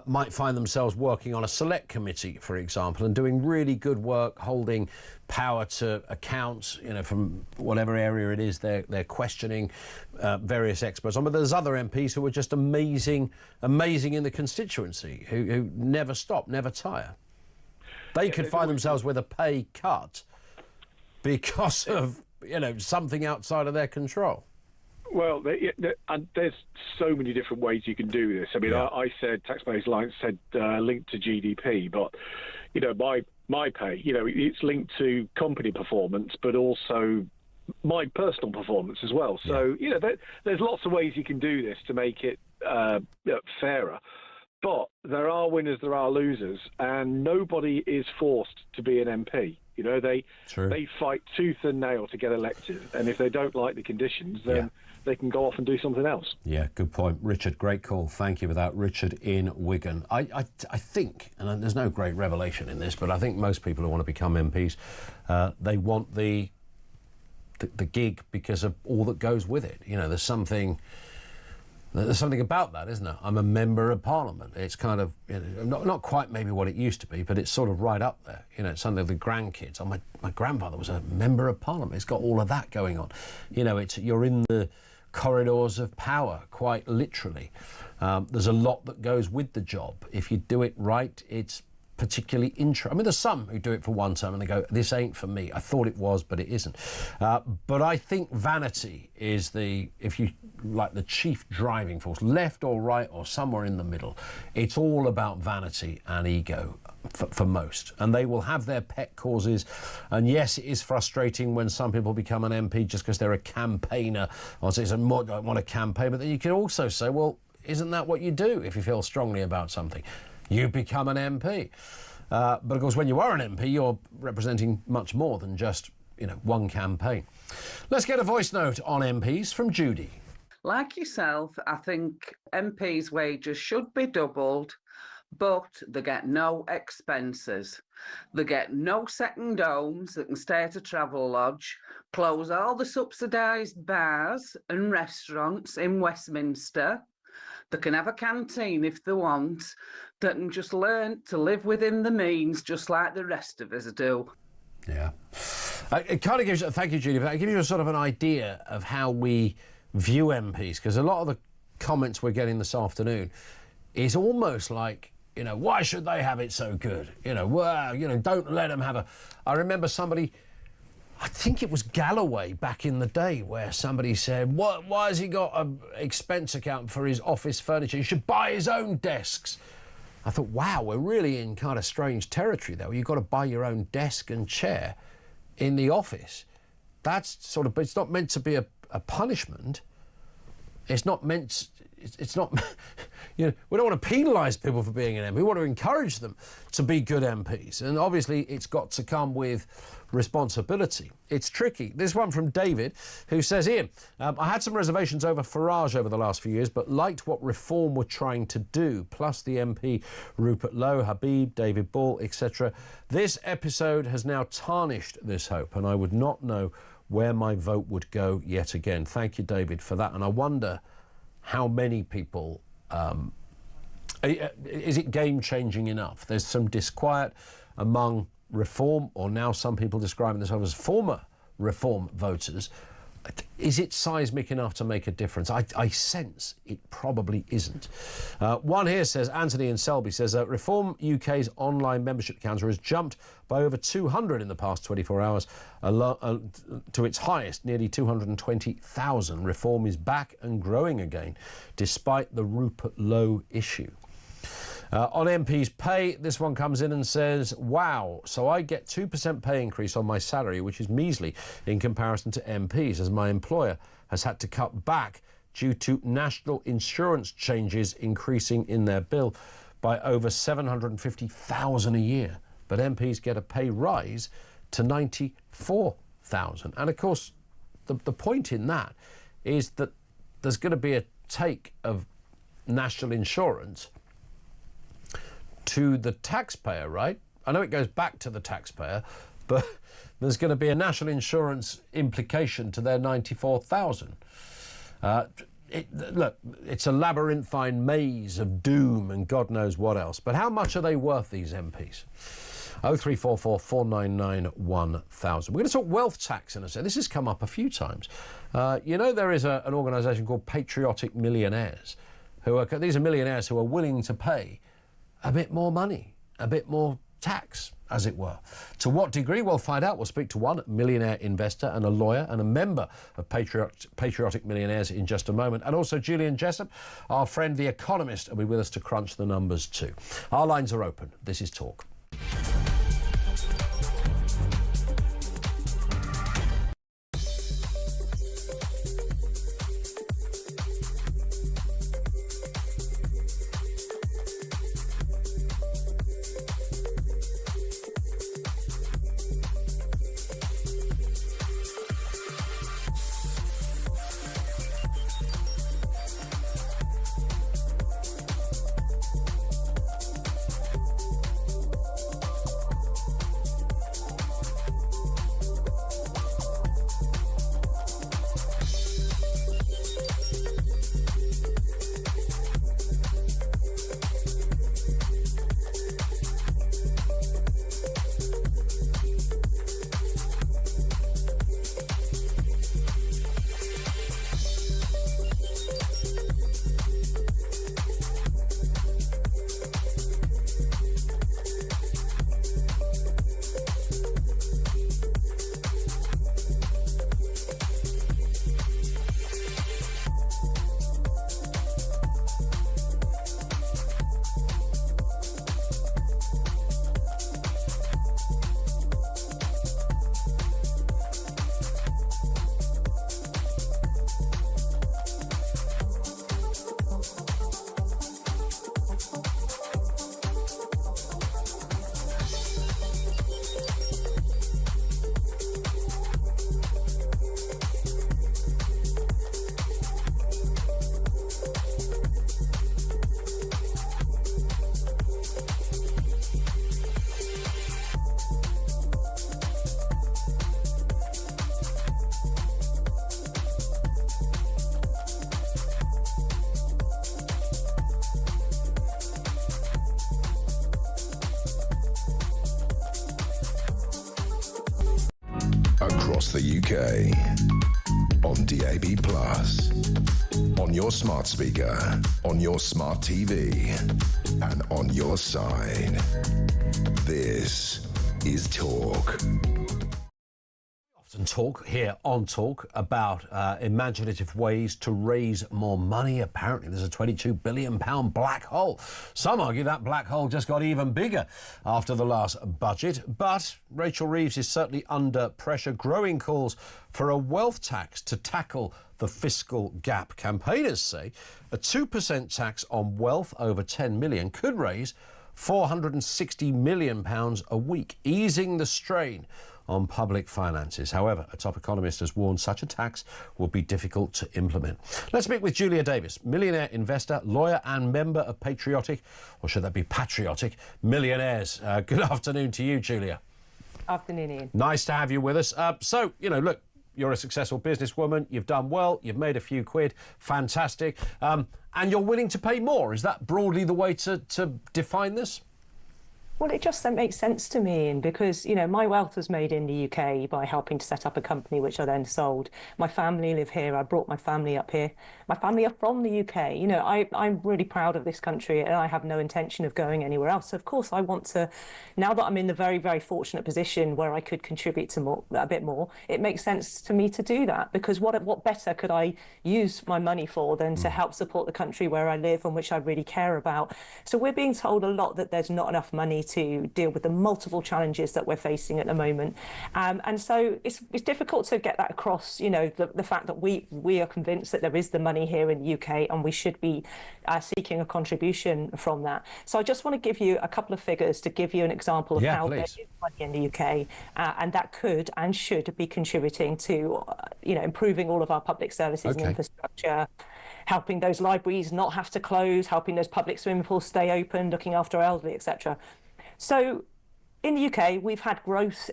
might find themselves working on a select committee, for example, and doing really good work, holding power to accounts, from whatever area it is they're questioning various experts on. But there's other MPs who are just amazing in the constituency, who never stop, never tire. They could find themselves with a pay cut because of, something outside of their control. Well, there's so many different ways you can do this. I mean, I said Taxpayers Alliance said linked to GDP, but my pay, it's linked to company performance, but also my personal performance as well. So there's lots of ways you can do this to make it fairer. But there are winners, there are losers, and nobody is forced to be an MP. They fight tooth and nail to get elected, and if they don't like the conditions, then they can go off and do something else. Yeah, good point. Richard, great call. Thank you for that. Richard in Wigan. I think, and there's no great revelation in this, but I think most people who want to become MPs, they want the gig because of all that goes with it. There's something about that, isn't there? I'm a member of Parliament. It's kind of not quite maybe what it used to be, but it's sort of right up there. It's something the grandkids. My grandfather was a member of Parliament. It's got all of that going on. You're in the corridors of power, quite literally. There's a lot that goes with the job. If you do it right, it's particularly interesting. I mean, there's some who do it for one term and they go, this ain't for me. I thought it was, but it isn't. But I think vanity is the chief driving force, left or right or somewhere in the middle. It's all about vanity and ego. for most, and they will have their pet causes. And yes, it is frustrating when some people become an MP just because they're a campaigner, or say, I want to campaign, but then you can also say, well, isn't that what you do if you feel strongly about something? You become an MP. But of course, when you are an MP, you're representing much more than just, one campaign. Let's get a voice note on MPs from Judy. Like yourself, I think MPs' wages should be doubled, but they get no expenses. They get no second homes that can stay at a travel lodge, close all the subsidised bars and restaurants in Westminster. They can have a canteen if they want. They can just learn to live within the means just like the rest of us do. Yeah. It kind of gives you, thank you, Judy, but it gives you a sort of an idea of how we view MPs, because a lot of the comments we're getting this afternoon is almost like, why should they have it so good? Don't let them have a... I remember somebody, I think it was Galloway back in the day, where somebody said, why has he got an expense account for his office furniture? He should buy his own desks. I thought, wow, we're really in kind of strange territory there, where you've got to buy your own desk and chair in the office. That's sort of... It's not meant to be a punishment. It's not meant... It's not... we don't want to penalise people for being an MP. We want to encourage them to be good MPs. And obviously, it's got to come with responsibility. It's tricky. This one from David, who says, Ian, I had some reservations over Farage over the last few years, but liked what Reform were trying to do, plus the MP Rupert Lowe, Habib, David Ball, etc. This episode has now tarnished this hope, and I would not know where my vote would go yet again. Thank you, David, for that. And I wonder how many people... is it game-changing enough? There's some disquiet among Reform, or now some people describing themselves as former Reform voters. Is it seismic enough to make a difference? I sense it probably isn't. One here says, Anthony in Selby says, Reform UK's online membership counter has jumped by over 200 in the past 24 hours, to its highest, nearly 220,000. Reform is back and growing again, despite the Rupert Lowe issue. On MP's pay, this one comes in and says, wow, so I get 2% pay increase on my salary, which is measly in comparison to MPs, as my employer has had to cut back due to national insurance changes increasing in their bill by over 750,000 a year. But MPs get a pay rise to 94,000. And of course, the point in that is that there's going to be a take of national insurance to the taxpayer, right? I know it goes back to the taxpayer, but there's going to be a national insurance implication to their 94,000. Look, it's a labyrinthine maze of doom and God knows what else. But how much are they worth, these MPs? 0344 499 1000. We're going to talk wealth tax in a second. This has come up a few times. There is an organisation called Patriotic Millionaires. These are millionaires who are willing to pay a bit more money, a bit more tax, as it were. To what degree? We'll find out. We'll speak to one millionaire investor and a lawyer and a member of Patriotic Millionaires in just a moment. And also Julian Jessup, our friend the economist, will be with us to crunch the numbers too. Our lines are open. This is Talk. across the UK, on DAB+, on your smart speaker, on your smart TV, and on your side. This is Talk. Often talk here on Talk about imaginative ways to raise more money. Apparently there's a £22 billion black hole. Some argue that black hole just got even bigger after the last budget. But Rachel Reeves is certainly under pressure. Growing calls for a wealth tax to tackle the fiscal gap. Campaigners say a 2% tax on wealth over 10 million could raise £460 million a week, easing the strain on public finances. However, a top economist has warned such a tax will be difficult to implement. Let's speak with Julia Davis, millionaire investor, lawyer and member of patriotic, or should that be patriotic, millionaires. Good afternoon to you, Julia. Afternoon, Ian. Nice to have you with us. So, look, you're a successful businesswoman, you've done well, you've made a few quid, fantastic, and you're willing to pay more. Is that broadly the way to define this? Well, it just makes sense to me, because, my wealth was made in the UK by helping to set up a company, which I then sold. My family live here. I brought my family up here. My family are from the UK. I'm really proud of this country and I have no intention of going anywhere else. So, of course, I want to, now that I'm in the very, very fortunate position where I could contribute to a bit more, it makes sense to me to do that, because what better could I use my money for than to help support the country where I live and which I really care about. So we're being told a lot that there's not enough money to deal with the multiple challenges that we're facing at the moment. And so it's difficult to get that across, the fact that we are convinced that there is the money here in the UK and we should be seeking a contribution from that. So I just want to give you a couple of figures to give you an example of how there is money in the UK, and that could and should be contributing to, improving all of our public services and infrastructure, helping those libraries not have to close, helping those public swimming pools stay open, looking after our elderly, etc. So in the UK, we've had growth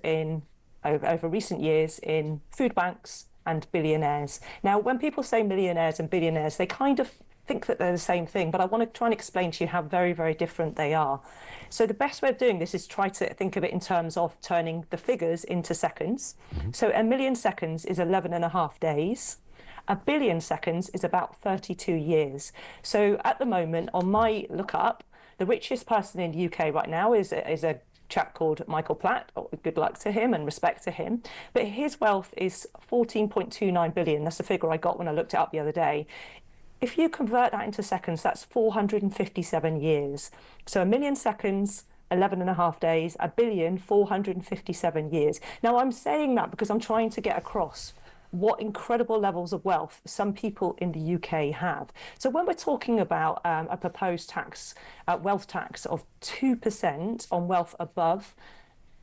over recent years in food banks and billionaires. Now, when people say millionaires and billionaires, they kind of think that they're the same thing, but I want to try and explain to you how very, very different they are. So the best way of doing this is try to think of it in terms of turning the figures into seconds. So 1 million seconds is 11.5 days. 1 billion seconds is about 32 years. So at the moment, on my lookup, the richest person in the UK right now is a chap called Michael Platt. Good luck to him and respect to him. But his wealth is 14.29 billion. That's the figure I got when I looked it up the other day. If you convert that into seconds, that's 457 years. So 1 million seconds, 11.5 days, 1 billion, 457 years. Now, I'm saying that because I'm trying to get across what incredible levels of wealth some people in the UK have. So when we're talking about a proposed tax, wealth tax of 2% on wealth above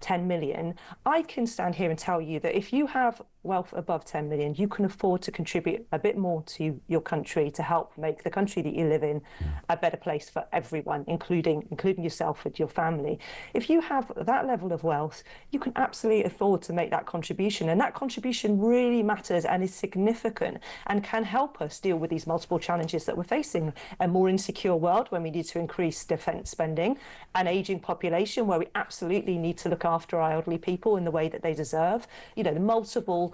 10 million, I can stand here and tell you that if you have wealth above 10 million, you can afford to contribute a bit more to your country to help make the country that you live in a better place for everyone, including yourself and your family. If you have that level of wealth, you can absolutely afford to make that contribution. And that contribution really matters and is significant and can help us deal with these multiple challenges that we're facing. A more insecure world when we need to increase defence spending, an ageing population where we absolutely need to look after our elderly people in the way that they deserve, the multiple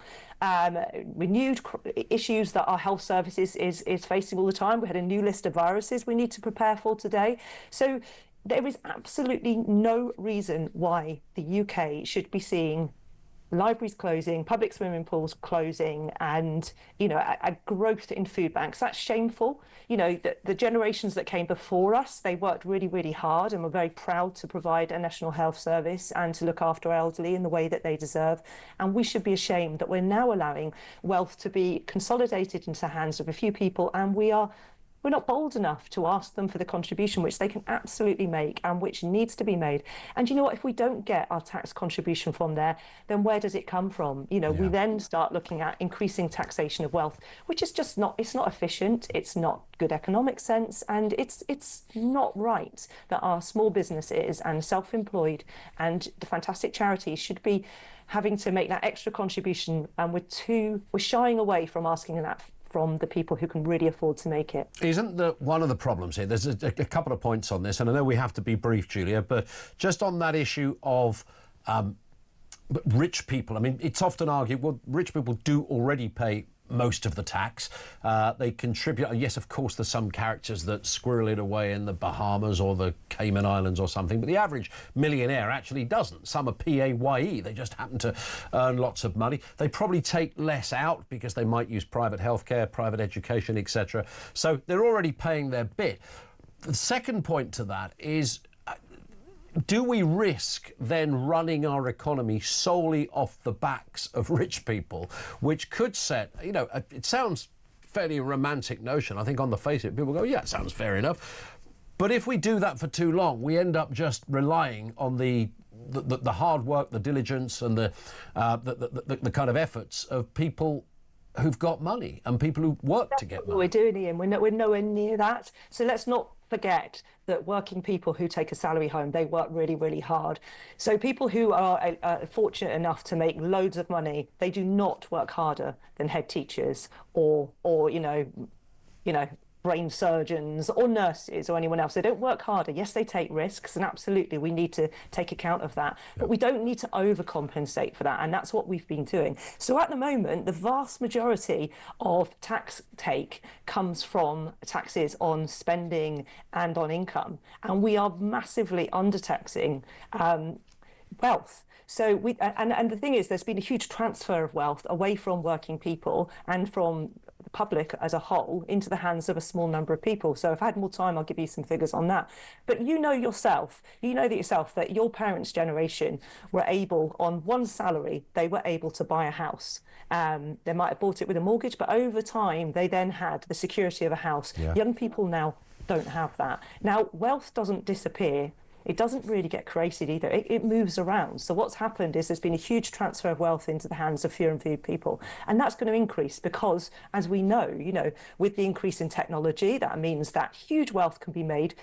renewed issues that our health services is facing all the time. We had a new list of viruses we need to prepare for today. So there is absolutely no reason why the UK should be seeing libraries closing, public swimming pools closing, and a growth in food banks. That's shameful. The generations that came before us, they worked really, really hard and were very proud to provide a national health service and to look after elderly in the way that they deserve. And we should be ashamed that we're now allowing wealth to be consolidated into the hands of a few people, and we're not bold enough to ask them for the contribution, which they can absolutely make and which needs to be made. And you know what? If we don't get our tax contribution from there, then where does it come from? We then start looking at increasing taxation of wealth, which is just it's not efficient, it's not good economic sense, and it's not right that our small businesses and self-employed and the fantastic charities should be having to make that extra contribution, and we're shying away from asking that from the people who can really afford to make it. Isn't one of the problems here, there's a couple of points on this, and I know we have to be brief, Julia, but just on that issue of But rich people, I mean, it's often argued, well, rich people do already pay most of the tax. They contribute. Yes, of course, there's some characters that squirrel it away in the Bahamas or the Cayman Islands or something, but the average millionaire actually doesn't. Some are PAYE. They just happen to earn lots of money. They probably take less out because they might use private healthcare, private education, etc. So they're already paying their bit. The second point to that is, do we risk then running our economy solely off the backs of rich people, which could set, you know, it sounds fairly romantic notion. I think on the face of it, people go, yeah, it sounds fair enough. But if we do that for too long, we end up just relying on the hard work, the diligence and the kind of efforts of people who've got money and people who work to get money. We're doing, Ian. We're nowhere near that. So let's not forget that working people who take a salary home, they work really, really hard. So people who are fortunate enough to make loads of money, they do not work harder than head teachers or you know, brain surgeons or nurses or anyone else. They don't work harder. Yes, they take risks, and absolutely we need to take account of that. But we don't need to overcompensate for that, and that's what we've been doing. So at the moment, the vast majority of tax take comes from taxes on spending and on income, and we are massively undertaxing wealth. So and the thing is, there's been a huge transfer of wealth away from working people and from the public as a whole into the hands of a small number of people. So if I had more time, I'll give you some figures on that. But you know that your parents' generation were able, on one salary, they were able to buy a house. They might have bought it with a mortgage, but over time, they then had the security of a house. Yeah. Young people now don't have that. Now, wealth doesn't disappear. It doesn't really get created either. It moves around. So what's happened is there's been a huge transfer of wealth into the hands of fewer and fewer people. And that's going to increase because, as we know, with the increase in technology, that means that huge wealth can be made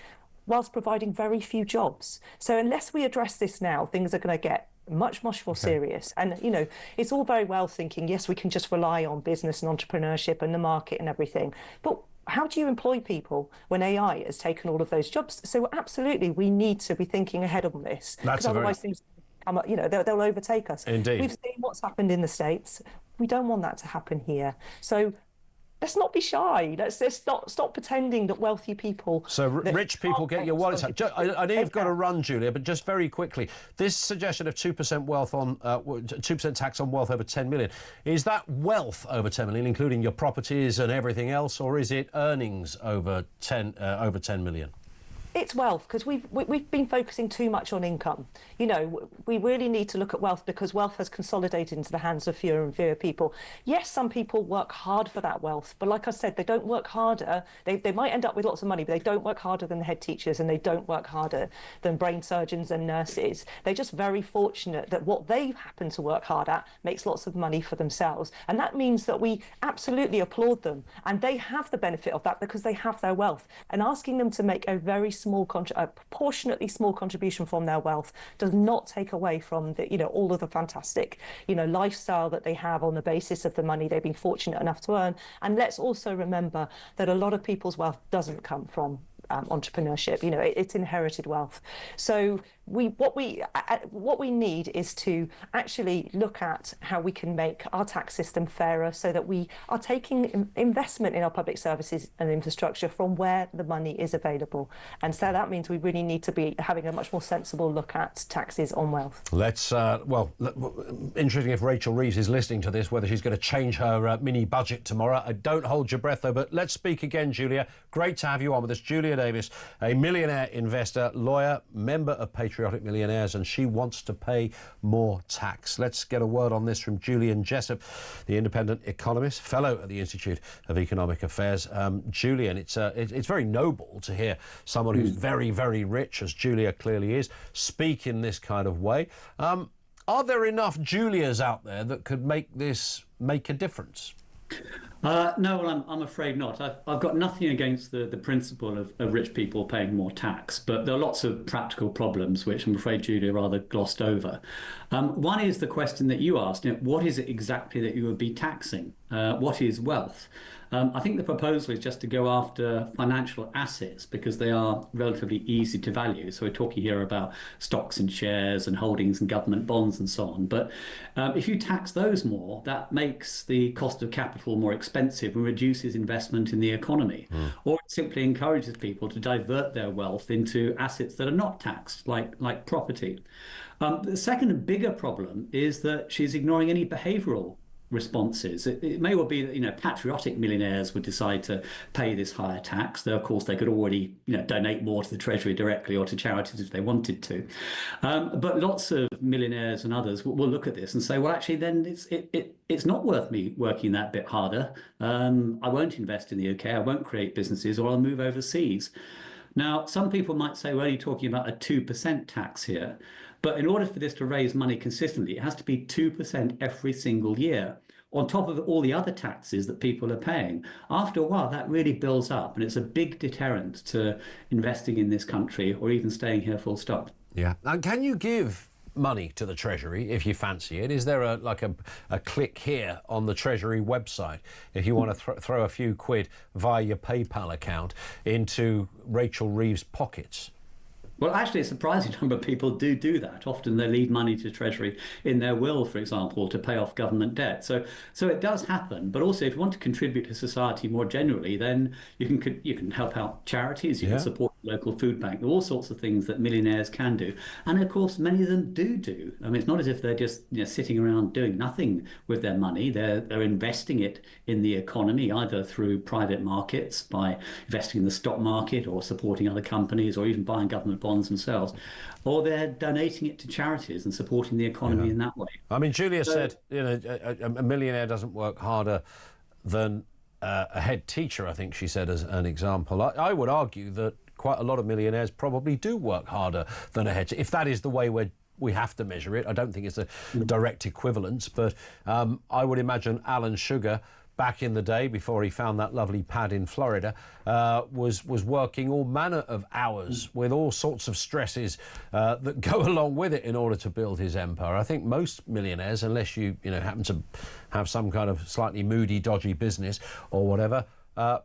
whilst providing very few jobs. So unless we address this now, things are going to get much more serious. And, it's all very well thinking, yes, we can just rely on business and entrepreneurship and the market and everything. But how do you employ people when AI has taken all of those jobs? So absolutely, we need to be thinking ahead on this. Because otherwise things come up, they'll overtake us. Indeed. We've seen what's happened in the States. We don't want that to happen here. So let's not be shy. Let's stop pretending that wealthy people... So rich people get your wallets out. I know you've got to run, Julia, but just very quickly, this suggestion of 2% wealth on 2% tax on wealth over 10 million, is that wealth over 10 million, including your properties and everything else, or is it earnings over 10 million? It's wealth, because we've been focusing too much on income. We really need to look at wealth because wealth has consolidated into the hands of fewer and fewer people. Yes, some people work hard for that wealth, but like I said, they don't work harder. They might end up with lots of money, but they don't work harder than the head teachers, and they don't work harder than brain surgeons and nurses. They're just very fortunate that what they happen to work hard at makes lots of money for themselves. And that means that we absolutely applaud them. And they have the benefit of that because they have their wealth. And asking them to make a very proportionately small contribution from their wealth does not take away from the, all of the fantastic, lifestyle that they have on the basis of the money they've been fortunate enough to earn. And let's also remember that a lot of people's wealth doesn't come from entrepreneurship. It's inherited wealth. So what we need is to actually look at how we can make our tax system fairer so that we are taking investment in our public services and infrastructure from where the money is available. And so that means we really need to be having a much more sensible look at taxes on wealth. Let's, interesting if Rachel Reeves is listening to this, whether she's going to change her mini budget tomorrow. Don't hold your breath, though, but let's speak again, Julia. Great to have you on with us. Julia Davis, a millionaire investor, lawyer, member of Patriotic Millionaires, and she wants to pay more tax. Let's get a word on this from Julian Jessup, the independent economist, fellow at the Institute of Economic Affairs. Julian, it's very noble to hear someone who's very, very rich, as Julia clearly is, speak in this kind of way. Are there enough Julias out there that could make this make a difference? No, well, I'm afraid not. I've got nothing against the principle of rich people paying more tax, but there are lots of practical problems, which I'm afraid Julia rather glossed over. One is the question that you asked, what is it exactly that you would be taxing? what is wealth. I think the proposal is just to go after financial assets because they are relatively easy to value. So we're talking here about stocks and shares and holdings and government bonds and so on. But if you tax those more, that makes the cost of capital more expensive and reduces investment in the economy. Or it simply encourages people to divert their wealth into assets that are not taxed, like property. The second and bigger problem is that she's ignoring any behavioural responses. It may well be that patriotic millionaires would decide to pay this higher tax, though of course they could already donate more to the Treasury directly or to charities if they wanted to. But lots of millionaires and others will look at this and say, well, actually, then it's not worth me working that bit harder. I won't invest in the UK. I won't create businesses, or I'll move overseas. Now, some people might say we're only talking about a 2% tax here. But in order for this to raise money consistently, it has to be 2% every single year, on top of all the other taxes that people are paying. After a while, that really builds up, and it's a big deterrent to investing in this country or even staying here full stop. Yeah. And can you give money to the Treasury if you fancy it? Is there a click here on the Treasury website if you want to throw a few quid via your PayPal account into Rachel Reeves' pockets? Well, actually, a surprising number of people do that. Often they leave money to Treasury in their will, for example, to pay off government debt. So it does happen. But also, if you want to contribute to society more generally, then you can help out charities, you can support the local food bank, all sorts of things that millionaires can do. And of course, many of them do. I mean, it's not as if they're just sitting around doing nothing with their money. They're investing it in the economy, either through private markets, by investing in the stock market or supporting other companies, or even buying government bonds themselves, or they're donating it to charities and supporting the economy in that way. I mean, Julia said, a millionaire doesn't work harder than a head teacher, I think she said, as an example. I would argue that quite a lot of millionaires probably do work harder than a head teacher, if that is the way we have to measure it. I don't think it's a direct equivalence, but I would imagine Alan Sugar, back in the day, before he found that lovely pad in Florida, was working all manner of hours with all sorts of stresses that go along with it in order to build his empire. I think most millionaires, unless you happen to have some kind of slightly moody, dodgy business or whatever,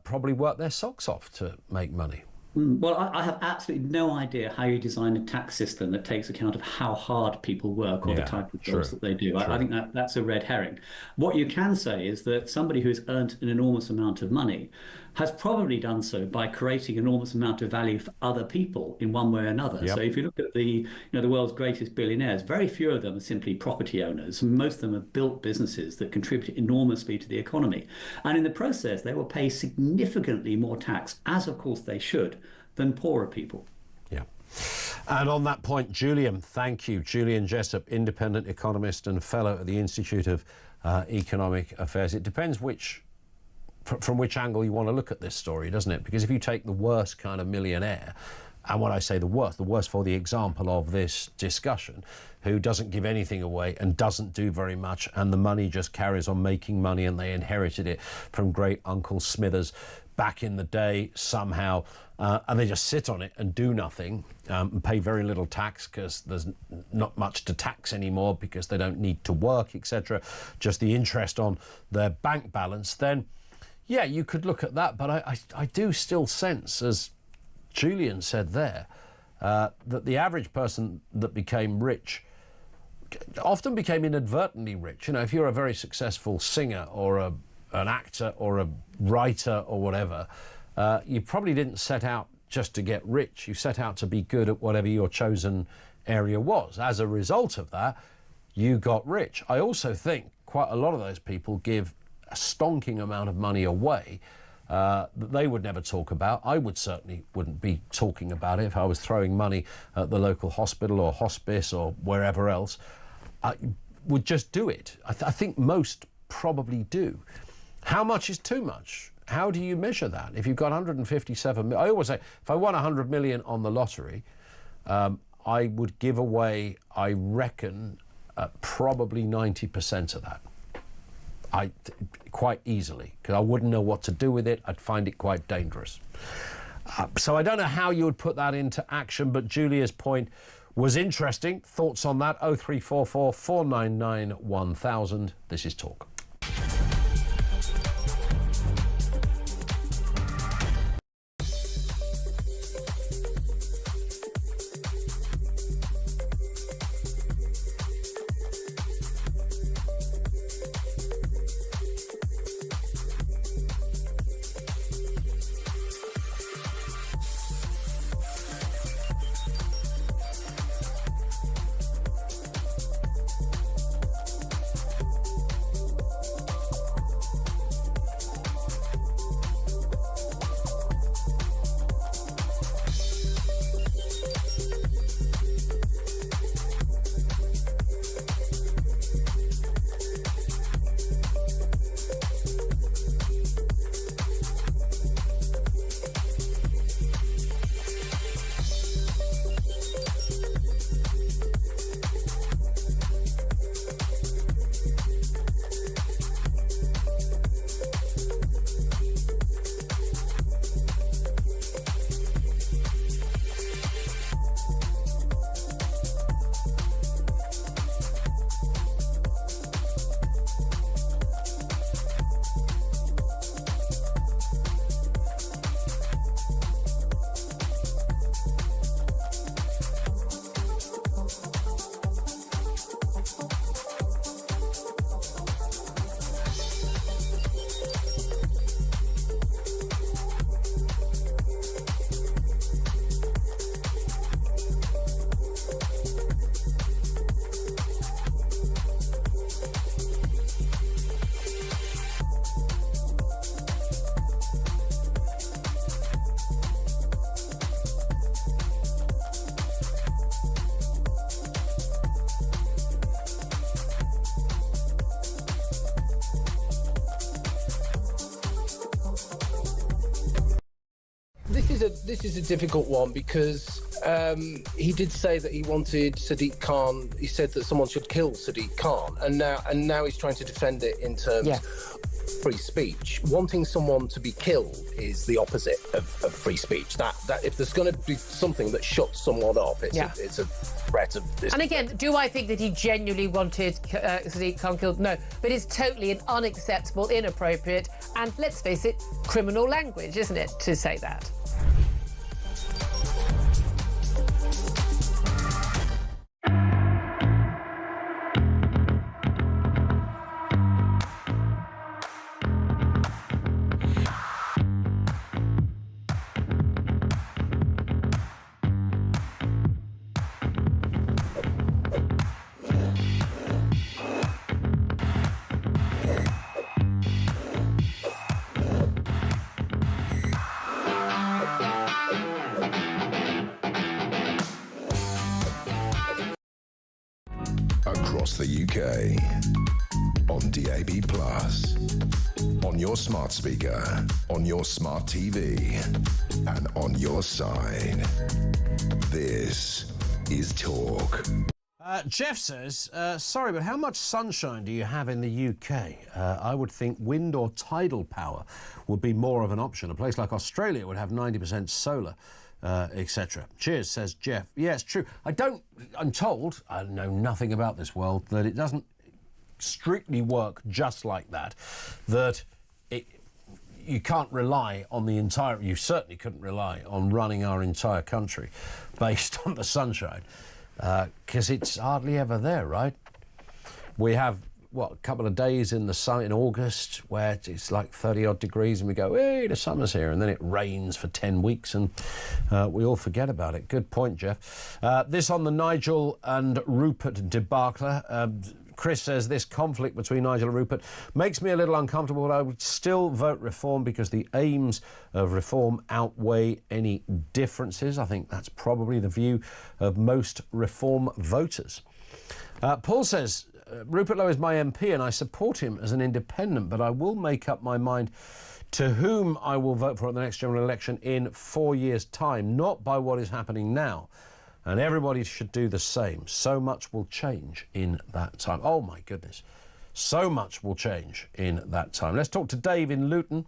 probably work their socks off to make money. Well, I have absolutely no idea how you design a tax system that takes account of how hard people work or the type of jobs that they do. I think that's a red herring. What you can say is that somebody who's earned an enormous amount of money has probably done so by creating an enormous amount of value for other people in one way or another. So if you look at the world's greatest billionaires, very few of them are simply property owners. Most of them have built businesses that contribute enormously to the economy. And in the process, they will pay significantly more tax, as of course they should, than poorer people. Yeah. And on that point, Julian, thank you. Julian Jessup, independent economist and fellow at the Institute of Economic Affairs. It depends from which angle you want to look at this story, doesn't it? Because if you take the worst kind of millionaire, and when I say the worst for the example of this discussion, who doesn't give anything away and doesn't do very much, and the money just carries on making money, and they inherited it from great Uncle Smithers back in the day somehow, and they just sit on it and do nothing, and pay very little tax because there's not much to tax anymore because they don't need to work, etc. Just the interest on their bank balance, then yeah, you could look at that. But I do still sense, as Julian said there, that the average person that became rich often became inadvertently rich. If you're a very successful singer or an actor or a writer or whatever, you probably didn't set out just to get rich. You set out to be good at whatever your chosen area was. As a result of that, you got rich. I also think quite a lot of those people give a stonking amount of money away that they would never talk about. I certainly wouldn't be talking about it if I was throwing money at the local hospital or hospice or wherever else. I would just do it. I think most probably do. How much is too much? How do you measure that? If you've got 157 million, I always say, if I won 100 million on the lottery, I would give away, I reckon, probably 90% of that. Quite easily, because I wouldn't know what to do with it. I'd find it quite dangerous. So I don't know how you would put that into action, but Julia's point was interesting. Thoughts on that? 0344 499 1000. This is Talk. this is a difficult one because he did say that he wanted Sadiq Khan. He said that someone should kill Sadiq Khan, and now he's trying to defend it in terms of free speech. Wanting someone to be killed is the opposite of free speech. That if there's going to be something that shuts someone up, it's a threat of this. And again, do I think that he genuinely wanted Sadiq Khan killed? No, but it's totally an unacceptable, inappropriate, and let's face it, criminal language, isn't it, to say that? Across the UK, on DAB+, on your smart speaker, on your smart TV, and on your side. This is Talk. Jeff says, sorry, but how much sunshine do you have in the UK? I would think wind or tidal power would be more of an option. A place like Australia would have 90% solar. Etc. Cheers, says Jeff. Yeah, it's true. I'm told, I know nothing about this world, that it doesn't strictly work just like that. That you can't rely on you certainly couldn't rely on running our entire country based on the sunshine, because it's hardly ever there, right? We have, a couple of days in the sun in August where it's like 30-odd degrees and we go, hey, the summer's here, and then it rains for 10 weeks and we all forget about it. Good point, Jeff. This on the Nigel and Rupert debacle. Chris says, this conflict between Nigel and Rupert makes me a little uncomfortable, but I would still vote reform because the aims of reform outweigh any differences. I think that's probably the view of most reform voters. Paul says, Rupert Lowe is my MP and I support him as an independent, but I will make up my mind to whom I will vote for at the next general election in 4 years' time, not by what is happening now. And everybody should do the same. So much will change in that time. Oh, my goodness. So much will change in that time. Let's talk to Dave in Luton.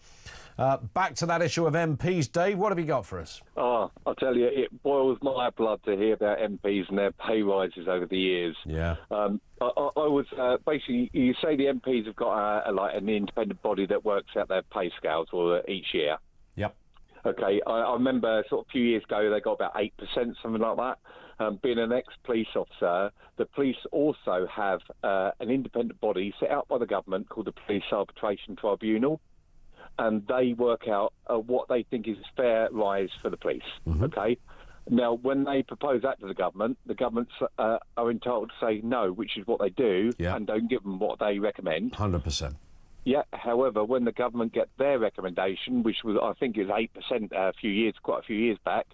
Back to that issue of MPs. Dave, what have you got for us? Oh, I'll tell you, it boils my blood to hear about MPs and their pay rises over the years. Yeah. I was basically, you say the MPs have got an independent body that works out their pay scales each year. Yep. Okay, I remember sort of a few years ago they got about 8%, something like that. Being an ex-police officer, the police also have an independent body set out by the government called the Police Arbitration Tribunal, and they work out what they think is a fair rise for the police. Mm-hmm. Okay. Now, when they propose that to the governments are entitled to say no, which is what they do, and don't give them what they recommend. 100%. Yeah. However, when the government get their recommendation, which was, I think, is 8% quite a few years back,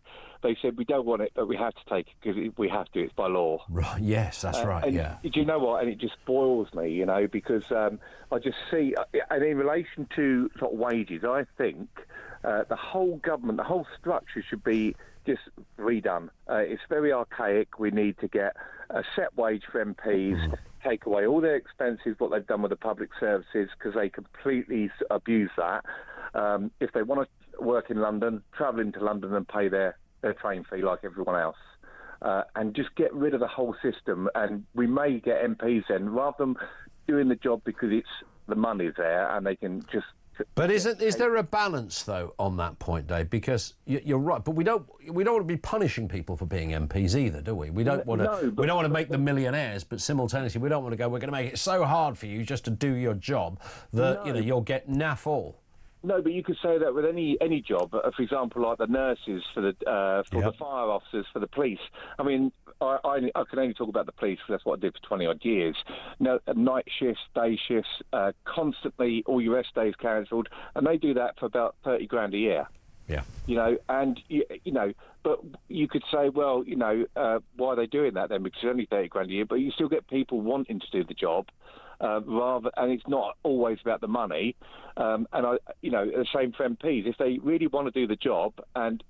they said we don't want it, but we have to take it because we have to. It's by law. Right. Yes, that's right. And yeah. Do you know what? And it just boils me, because I just see, and in relation to sort of wages, I think the whole government, the whole structure should be just redone. It's very archaic. We need to get a set wage for MPs. Take away all their expenses, what they've done with the public services, because they completely abuse that. If they want to work in London, travel into London and pay their train fee like everyone else. And just get rid of the whole system. And we may get MPs then, rather than doing the job because the money's there and they can just... But is there a balance, though, on that point, Dave? Because you're right, but we don't want to be punishing people for being MPs either, do we? We don't want to make them millionaires, but simultaneously we don't want to go, we're going to make it so hard for you just to do your job that you'll get naff all. No, but you could say that with any job. For example, like the nurses for the fire officers, for the police. I mean, I can only talk about the police because that's what I did for 20-odd years. Now, night shifts, day shifts, constantly all your rest days cancelled, and they do that for about 30 grand a year. Yeah. But you could say, well, why are they doing that then? Because it's only 30 grand a year, but you still get people wanting to do the job. And it's not always about the money. The same for MPs. If they really want to do the job, and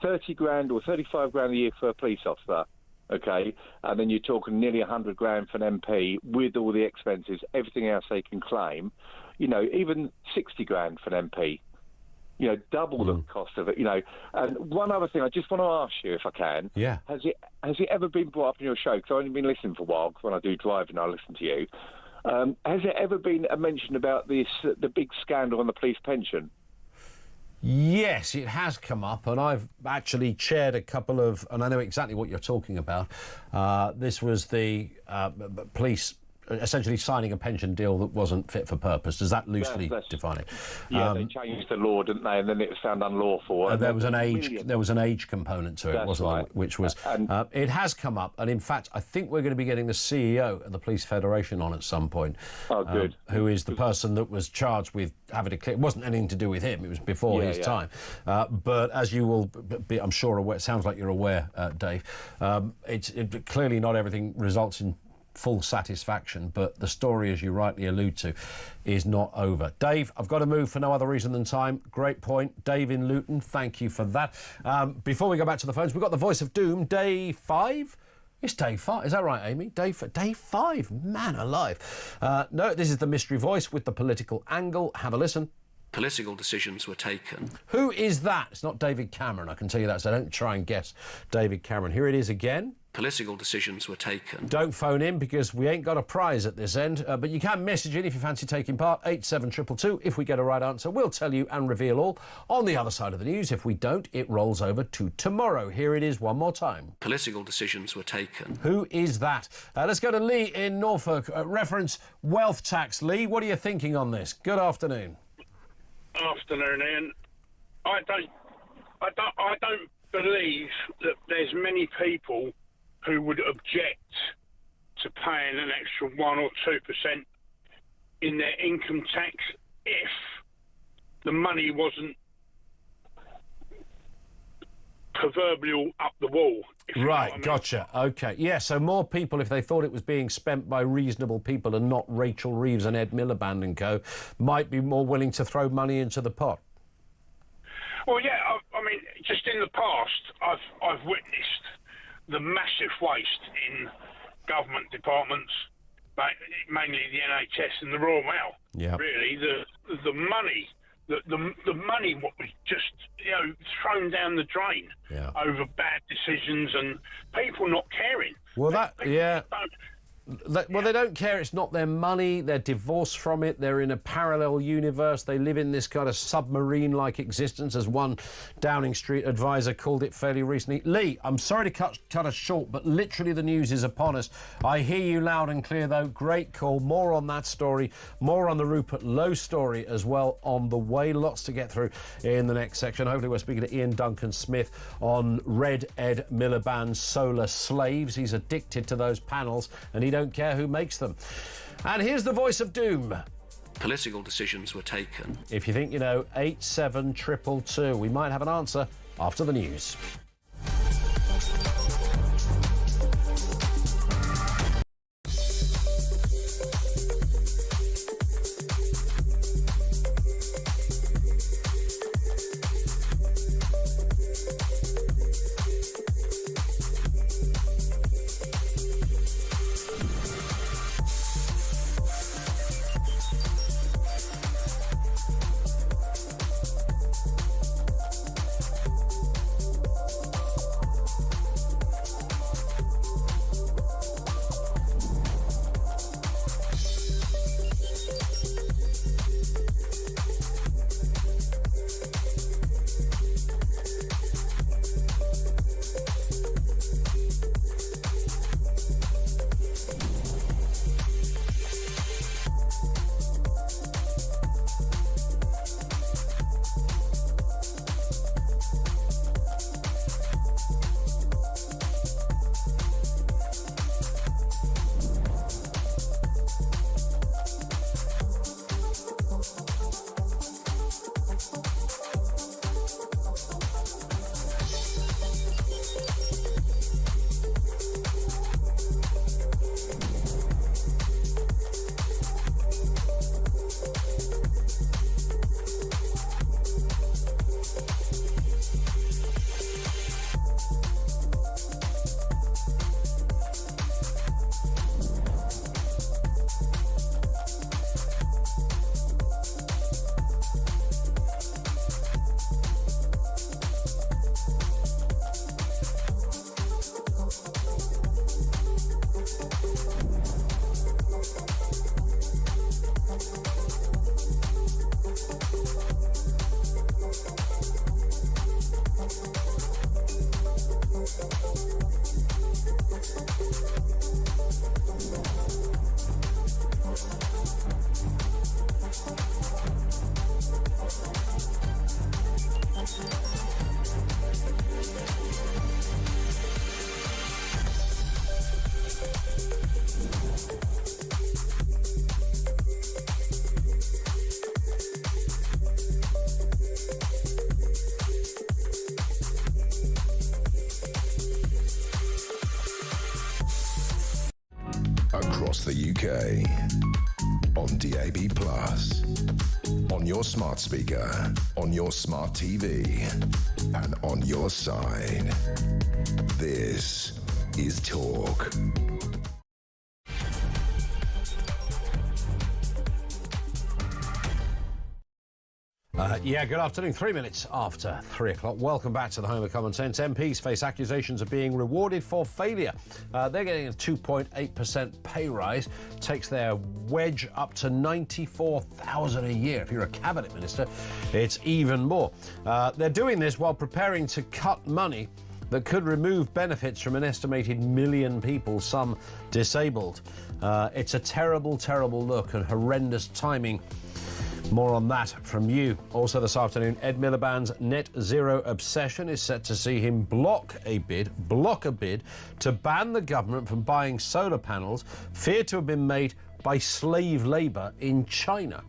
30 grand or 35 grand a year for a police officer, okay, and then you're talking nearly 100 grand for an MP with all the expenses, everything else they can claim, even 60 grand for an MP, double the cost of it, And one other thing, I just want to ask you, if I can, has it ever been brought up in your show? Because I've only been listening for a while, because when I do driving, I listen to you. Has there ever been a mention about the big scandal on the police pension? Yes, it has come up, and I've actually chaired a couple of, and I know exactly what you're talking about. This was the police essentially signing a pension deal that wasn't fit for purpose. Does that loosely define it? Yeah, they changed the law, didn't they? And then it was found unlawful. And there was an age component to it, wasn't there? Which was it has come up, and in fact, I think we're going to be getting the CEO of the Police Federation on at some point. Oh, good. Who is the person that was charged with having to clear? It wasn't anything to do with him. It was before his time. But as you will be, I'm sure, aware, it sounds like you're aware, Dave. Clearly not everything results in full satisfaction, but the story, as you rightly allude to, is not over. Dave, I've got to move for no other reason than time. Great point. Dave in Luton, thank you for that. Before we go back to the phones, we've got the voice of doom, day 5. It's day 5. Is that right, Amy? Day 5. Man alive. No, this is the mystery voice with the political angle. Have a listen. Political decisions were taken. Who is that? It's not David Cameron, I can tell you that, so don't try and guess David Cameron. Here it is again. Political decisions were taken. Don't phone in because we ain't got a prize at this end, but you can message in if you fancy taking part, 87222. If we get a right answer, we'll tell you and reveal all on the other side of the news. If we don't, it rolls over to tomorrow. Here it is one more time. Political decisions were taken. Who is that? Let's go to Lee in Norfolk. Reference wealth tax. Lee, what are you thinking on this? Good afternoon. Afternoon, Ian. I don't believe that there's many people who would object to paying an extra 1 or 2% in their income tax if the money wasn't proverbial up the wall. Right, gotcha. OK. Yeah, so more people, if they thought it was being spent by reasonable people and not Rachel Reeves and Ed Miliband and co, might be more willing to throw money into the pot. Well, yeah, I mean, just in the past, I've witnessed the massive waste in government departments, mainly the NHS and the Royal Mail. Yeah. Really, the money, the money what was just thrown down the drain over bad decisions and people not caring. Well, they don't care. It's not their money. They're divorced from it. They're in a parallel universe. They live in this kind of submarine-like existence, as one Downing Street advisor called it fairly recently. Lee, I'm sorry to cut us short, but literally the news is upon us. I hear you loud and clear, though. Great call. More on that story. More on the Rupert Lowe story as well on the way. Lots to get through in the next section. Hopefully we're speaking to Ian Duncan-Smith on Red Ed Miliband's Solar Slaves. He's addicted to those panels, and he don't care who makes them. And here's the voice of doom. Political decisions were taken. If you think you know, 87222. We might have an answer after the news. UK. On DAB+. On your smart speaker. On your smart TV. And on your side. This is Talk. Yeah, good afternoon. 3 minutes after 3 o'clock. Welcome back to the home of common sense. MPs face accusations of being rewarded for failure. They're getting a 2.8% pay rise. Takes their wedge up to $94,000 a year. If you're a cabinet minister, it's even more. They're doing this while preparing to cut money that could remove benefits from an estimated million people, some disabled. It's a terrible, terrible look and horrendous timing. More on that from you. Also this afternoon, Ed Miliband's net zero obsession is set to see him block a bid to ban the government from buying solar panels feared to have been made by slave labour in China.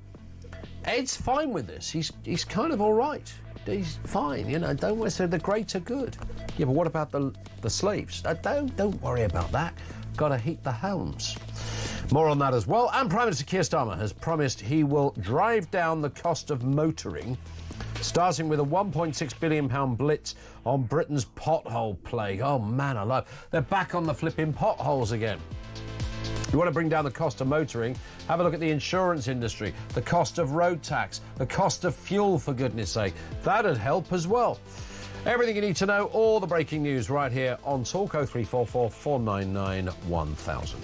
Ed's fine with this. He's kind of all right. He's fine, you know. Don't worry, so the greater good. Yeah, but what about the slaves? Don't worry about that. Got to heat the homes. More on that as well. And Prime Minister Keir Starmer has promised he will drive down the cost of motoring, starting with a £1.6 billion blitz on Britain's pothole plague. Oh, man alive. They're back on the flipping potholes again. You want to bring down the cost of motoring? Have a look at the insurance industry, the cost of road tax, the cost of fuel, for goodness sake. That'd help as well. Everything you need to know, all the breaking news right here on Talk 0344 499 1000.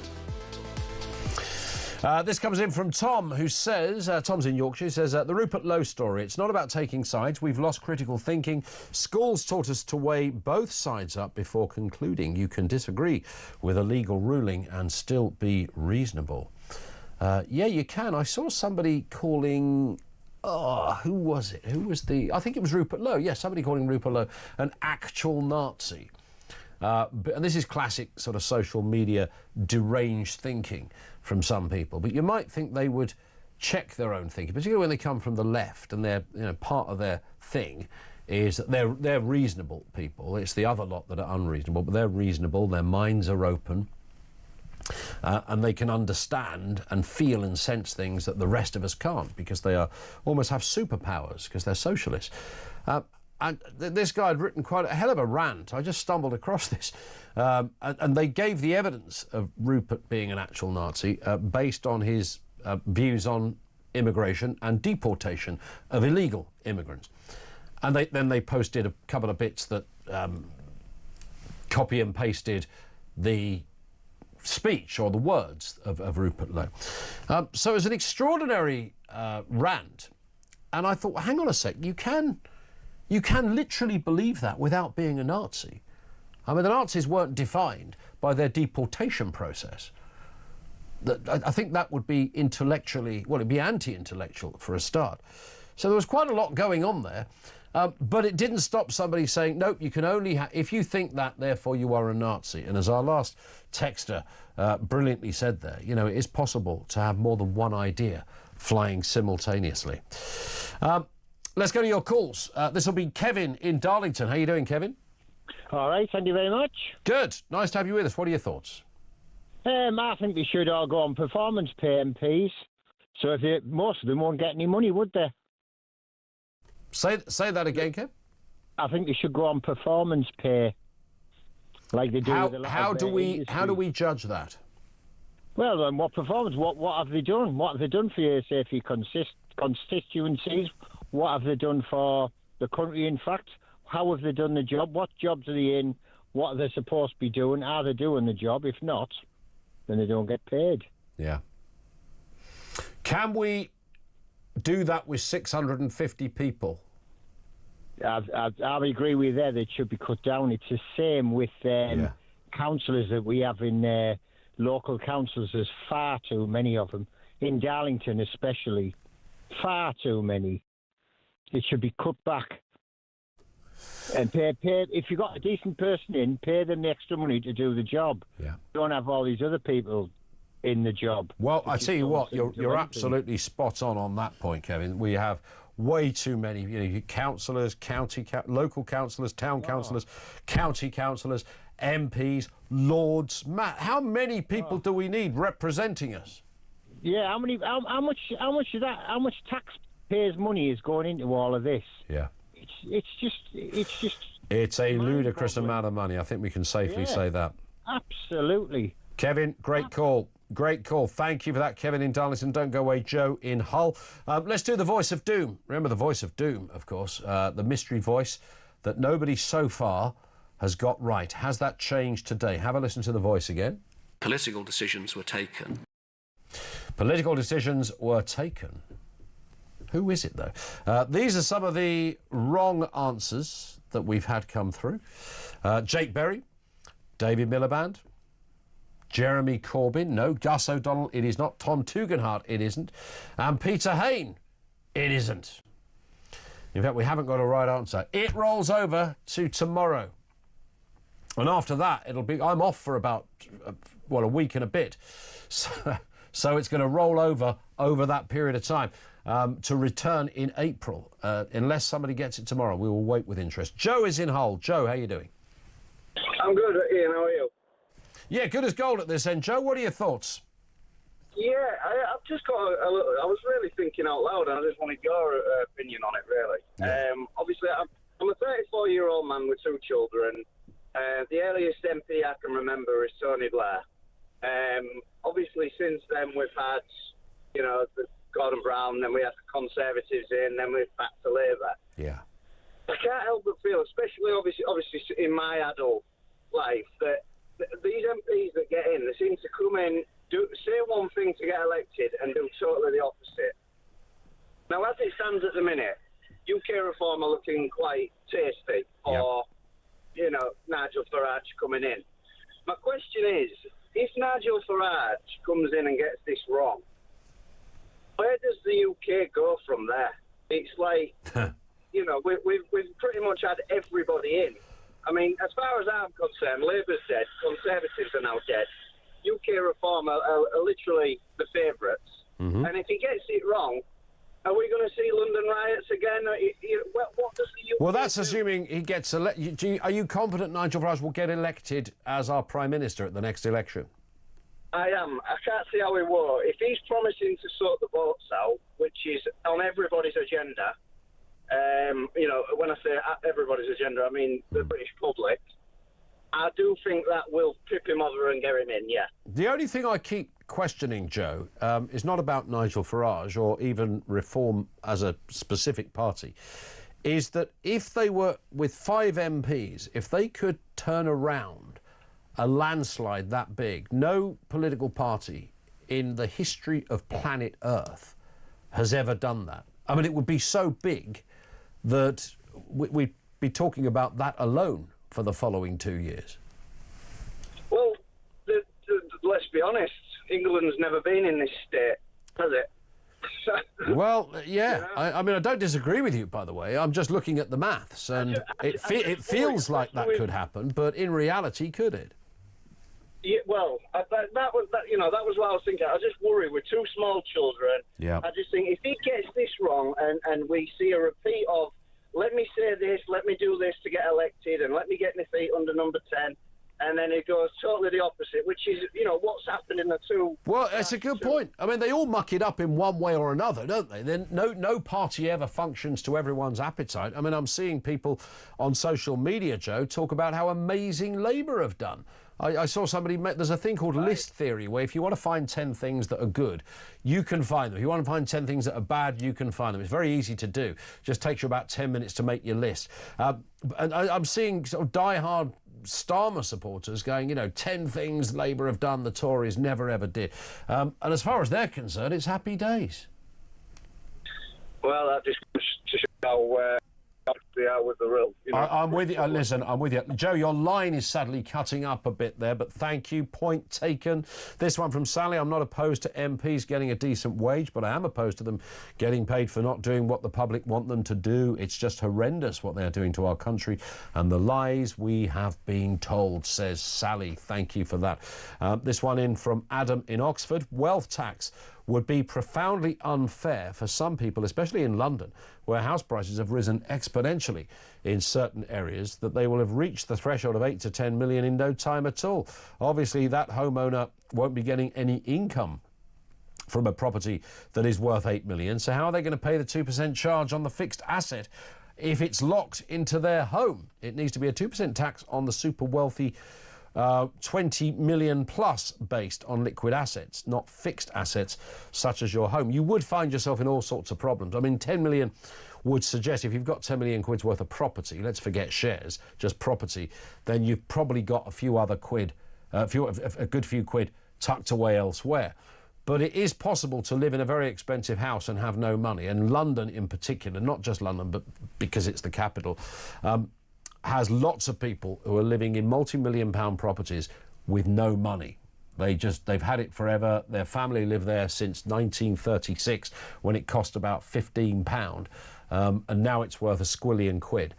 This comes in from Tom, who says, Tom's in Yorkshire, says, the Rupert Lowe story, it's not about taking sides. We've lost critical thinking. Schools taught us to weigh both sides up before concluding. You can disagree with a legal ruling and still be reasonable. Yeah, you can. I saw somebody calling... Oh, who was it? Who was the... I think it was Rupert Lowe. Yes, somebody calling Rupert Lowe an actual Nazi. And this is classic sort of social media deranged thinking from some people. But you might think they would check their own thinking, particularly when they come from the left and they're, you know, part of their thing is that they're reasonable people. It's the other lot that are unreasonable, but they're reasonable, their minds are open, and they can understand and feel and sense things that the rest of us can't, because they are almost have superpowers because they're socialists. And this guy had written quite a hell of a rant. I just stumbled across this. And they gave the evidence of Rupert being an actual Nazi based on his views on immigration and deportation of illegal immigrants. And then they posted a couple of bits that copy and pasted the speech or the words of Rupert Lowe. So it was an extraordinary rant. And I thought, well, hang on a sec, you can literally believe that without being a Nazi. I mean, the Nazis weren't defined by their deportation process. I think that would be intellectually, well, it'd be anti-intellectual for a start. So there was quite a lot going on there, but it didn't stop somebody saying, nope, you can only if you think that, therefore you are a Nazi. And as our last texter brilliantly said there, you know, it is possible to have more than one idea flying simultaneously. Let's go to your calls. This will be Kevin in Darlington. How are you doing, Kevin? All right, thank you very much. Good. Nice to have you with us. What are your thoughts? I think they should all go on performance pay, MPs. So most of them won't get any money, would they? Say that again, Kev. I think they should go on performance pay, like they do with a lot how of do we judge that? Well, then, what performance? What have they done? What have they done for you, say, for your constituencies? What have they done for the country, in fact? How have they done the job? What jobs are they in? What are they supposed to be doing? Are they doing the job? If not, then they don't get paid. Yeah. Can we do that with 650 people? I agree with you there. That should be cut down. It's the same with councillors that we have in local councils. There's far too many of them. In Darlington especially, far too many. It should be cut back. And pay. If you've got a decent person in, pay them the extra money to do the job. Yeah. Don't have all these other people in the job. Well, I tell you what, you're absolutely spot on that point, Kevin. We have way too many, councillors, local councillors, town councillors, county councillors. MPs, Lords. Matt, how many people do we need representing us? Yeah, how much of that? How much taxpayers' money is going into all of this? Yeah. It's a ludicrous amount of money. I think we can safely say that. Absolutely. Kevin, great call. Great call. Thank you for that, Kevin in Darlington. Don't go away, Joe in Hull. Let's do the voice of doom. Remember the voice of doom, of course, the mystery voice that nobody so far has got right. Has that changed today? Have a listen to the voice again. Political decisions were taken. Political decisions were taken. Who is it, though? These are some of the wrong answers that we've had come through. Jake Berry, David Miliband, Jeremy Corbyn, no. Gus O'Donnell, it is not. Tom Tugendhat, it isn't. And Peter Hain, it isn't. In fact, we haven't got a right answer. It rolls over to tomorrow. And after that, I'm off for about, a week and a bit. So it's going to roll over that period of time to return in April. Unless somebody gets it tomorrow, we will wait with interest. Joe is in Hull. Joe, how are you doing? I'm good, Ian. How are you? Yeah, good as gold at this end. Joe, what are your thoughts? Yeah, I've just got I was really thinking out loud, and I just wanted your opinion on it, really. Yeah. Obviously, I'm a 34-year-old man with 2 children. The earliest MP I can remember is Tony Blair. Obviously, since then, we've had, the Gordon Brown, then we had the Conservatives in, then we're back to Labour. Yeah. I can't help but feel, especially obviously in my adult life, that these MPs that get in, they seem to come in, say one thing to get elected and do totally the opposite. Now, as it stands at the minute, UK reform are looking quite tasty for, Nigel Farage coming in. My question is, if Nigel Farage comes in and gets this wrong, where does the UK go from there? It's like, we've pretty much had everybody in. I mean, as far as I'm concerned, Labour's dead, Conservatives are now dead. UK reform are literally the favourites. Mm-hmm. And if he gets it wrong, are we going to see London riots again? What does the UK Well, that's do? assuming he gets elected. Are you confident Nigel Farage will get elected as our Prime Minister at the next election? I am. I can't see how he will. If he's promising to sort the votes out, which is on everybody's agenda, when I say everybody's agenda, I mean the British public, I do think that will tip him over and get him in, yeah. The only thing I keep questioning, Joe, is not about Nigel Farage or even reform as a specific party, is that if they were, with 5 MPs, if they could turn around a landslide that big, no political party in the history of planet Earth has ever done that. I mean, it would be so big that we'd be talking about that alone for the following 2 years. Well, let's be honest, England's never been in this state, has it? Well, yeah. I mean, I don't disagree with you, by the way. I'm just looking at the maths, and it feels like that could happen, but in reality, could it? Yeah, well, that was what I was thinking. I just worry with 2 small children. Yeah. I just think if he gets this wrong and we see a repeat of, let me say this, let me do this to get elected, and let me get my feet under number 10, and then it goes totally the opposite, which is, what's happened in the 2. Well, it's a good point. I mean, they all muck it up in one way or another, don't they? Then no party ever functions to everyone's appetite. I mean, I'm seeing people on social media, Joe, talk about how amazing Labour have done. I saw somebody, there's a thing called list theory, where if you want to find 10 things that are good, you can find them. If you want to find 10 things that are bad, you can find them. It's very easy to do. Just takes you about 10 minutes to make your list. And I'm seeing sort of die-hard Starmer supporters going, 10 things Labour have done the Tories never ever did. And as far as they're concerned, it's happy days. Well, that just goes to show with the real. I'm with you. Listen, I'm with you. Joe, your line is sadly cutting up a bit there, but thank you. Point taken. This one from Sally. I'm not opposed to MPs getting a decent wage, but I am opposed to them getting paid for not doing what the public want them to do. It's just horrendous what they're doing to our country and the lies we have been told, says Sally. Thank you for that. This one in from Adam in Oxford. Wealth tax would be profoundly unfair for some people, especially in London, where house prices have risen exponentially in certain areas, that they will have reached the threshold of 8 to 10 million in no time at all. Obviously, that homeowner won't be getting any income from a property that is worth 8 million. So how are they going to pay the 2% charge on the fixed asset if it's locked into their home? It needs to be a 2% tax on the super wealthy 20 million plus based on liquid assets, not fixed assets such as your home. You would find yourself in all sorts of problems. I mean, 10 million would suggest if you've got 10 million quid's worth of property, let's forget shares, just property, then you've probably got a few other quid, a good few quid tucked away elsewhere. But it is possible to live in a very expensive house and have no money. And London in particular, not just London, but because it's the capital, has lots of people who are living in multi-million pound properties with no money. They've had it forever. Their family lived there since 1936 when it cost about £15, and now it's worth £1 squillion.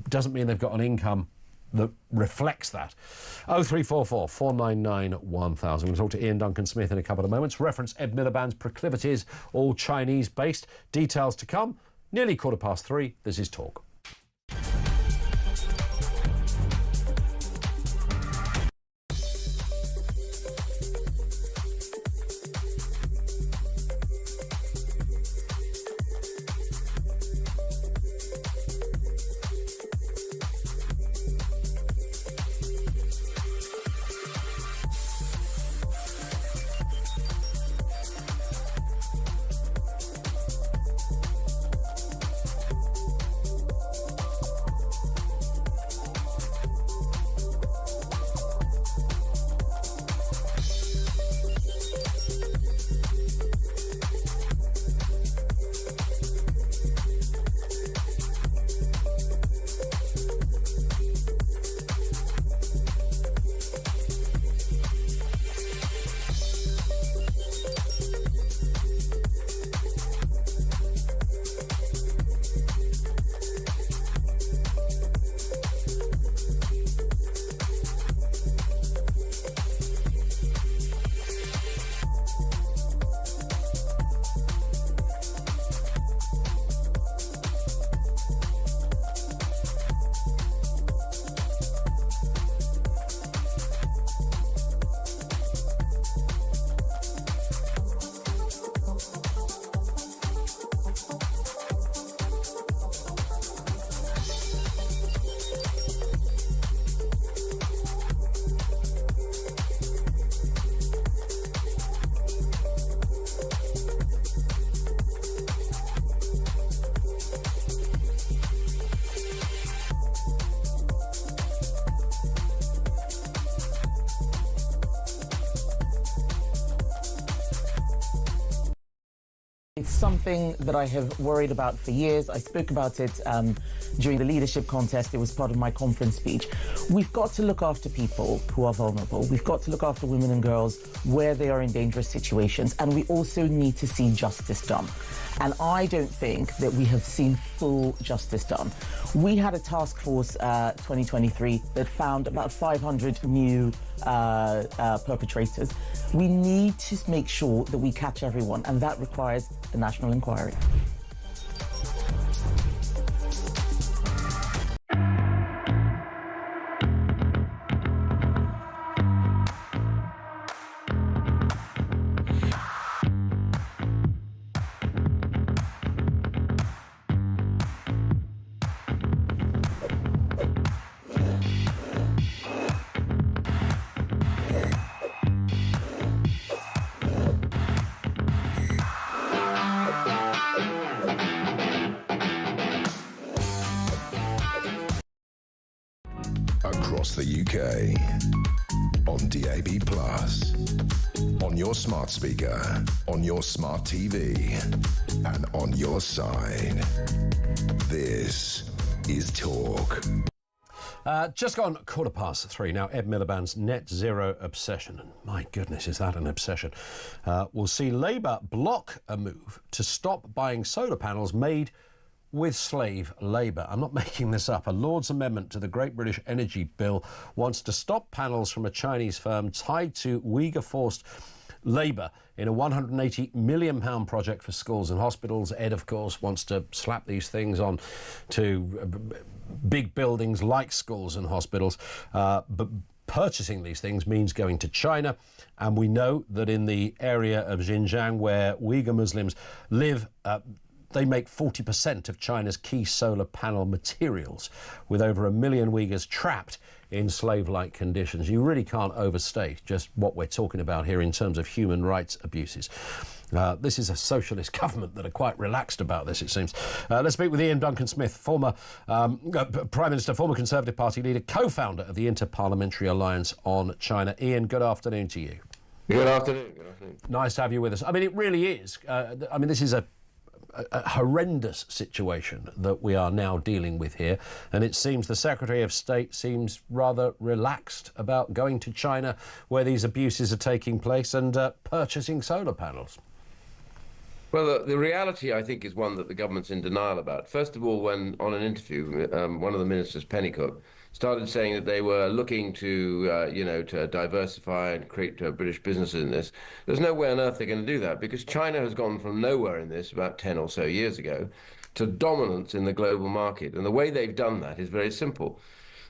Doesn't mean they've got an income that reflects that. 0344 499 1000. We'll talk to Ian Duncan Smith in a couple of moments. Reference Ed Miliband's proclivities, all Chinese based. Details to come. Nearly 3:15. This is Talk. It's something that I have worried about for years. I spoke about it during the leadership contest. It was part of my conference speech. We've got to look after people who are vulnerable. We've got to look after women and girls where they are in dangerous situations. And we also need to see justice done. And I don't think that we have seen full justice done. We had a task force 2023 that found about 500 new perpetrators. We need to make sure that we catch everyone, and that requires a national inquiry. Across the UK, on DAB+, on your smart speaker, on your smart TV, and on your side. This is Talk. Just gone 3:15. Now, Ed Miliband's net zero obsession, and my goodness, is that an obsession, will see Labour block a move to stop buying solar panels made with slave labour. I'm not making this up. A Lord's amendment to the Great British Energy Bill wants to stop panels from a Chinese firm tied to Uyghur forced Labour in a £180 million project for schools and hospitals. Ed, of course, wants to slap these things on to big buildings like schools and hospitals, but purchasing these things means going to China, and we know that in the area of Xinjiang where Uyghur Muslims live, they make 40% of China's key solar panel materials, with over 1 million Uyghurs trapped in slave-like conditions. You really can't overstate just what we're talking about here in terms of human rights abuses. This is a socialist government that are quite relaxed about this, it seems. Let's speak with Ian Duncan-Smith, former Prime Minister, former Conservative Party leader, co-founder of the Inter-Parliamentary Alliance on China. Ian, good afternoon to you. Good afternoon. Good afternoon. Nice to have you with us. I mean, it really is. I mean, this is a horrendous situation that we are now dealing with here, and it seems the Secretary of State seems rather relaxed about going to China where these abuses are taking place and purchasing solar panels. Well, the reality, I think, is one that the government's in denial about. First of all, when on an interview, one of the ministers, Pennycook, started saying that they were looking to, to diversify and create British businesses in this. There's no way on earth they're going to do that, because China has gone from nowhere in this about 10 or so years ago to dominance in the global market. And the way they've done that is very simple.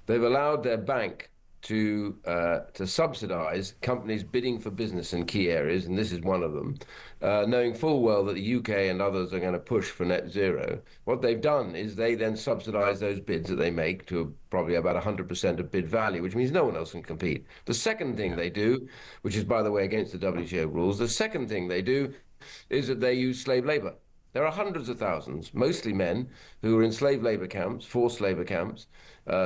They've allowed their bank to subsidise companies bidding for business in key areas, and this is one of them, knowing full well that the UK and others are going to push for net zero. What they've done is they then subsidise those bids that they make to probably about 100% of bid value, which means no one else can compete. The second thing they do, which is, by the way, against the WTO rules, the second thing they do is that they use slave labour. There are hundreds of thousands, mostly men, who are in slave labour camps, forced labour camps,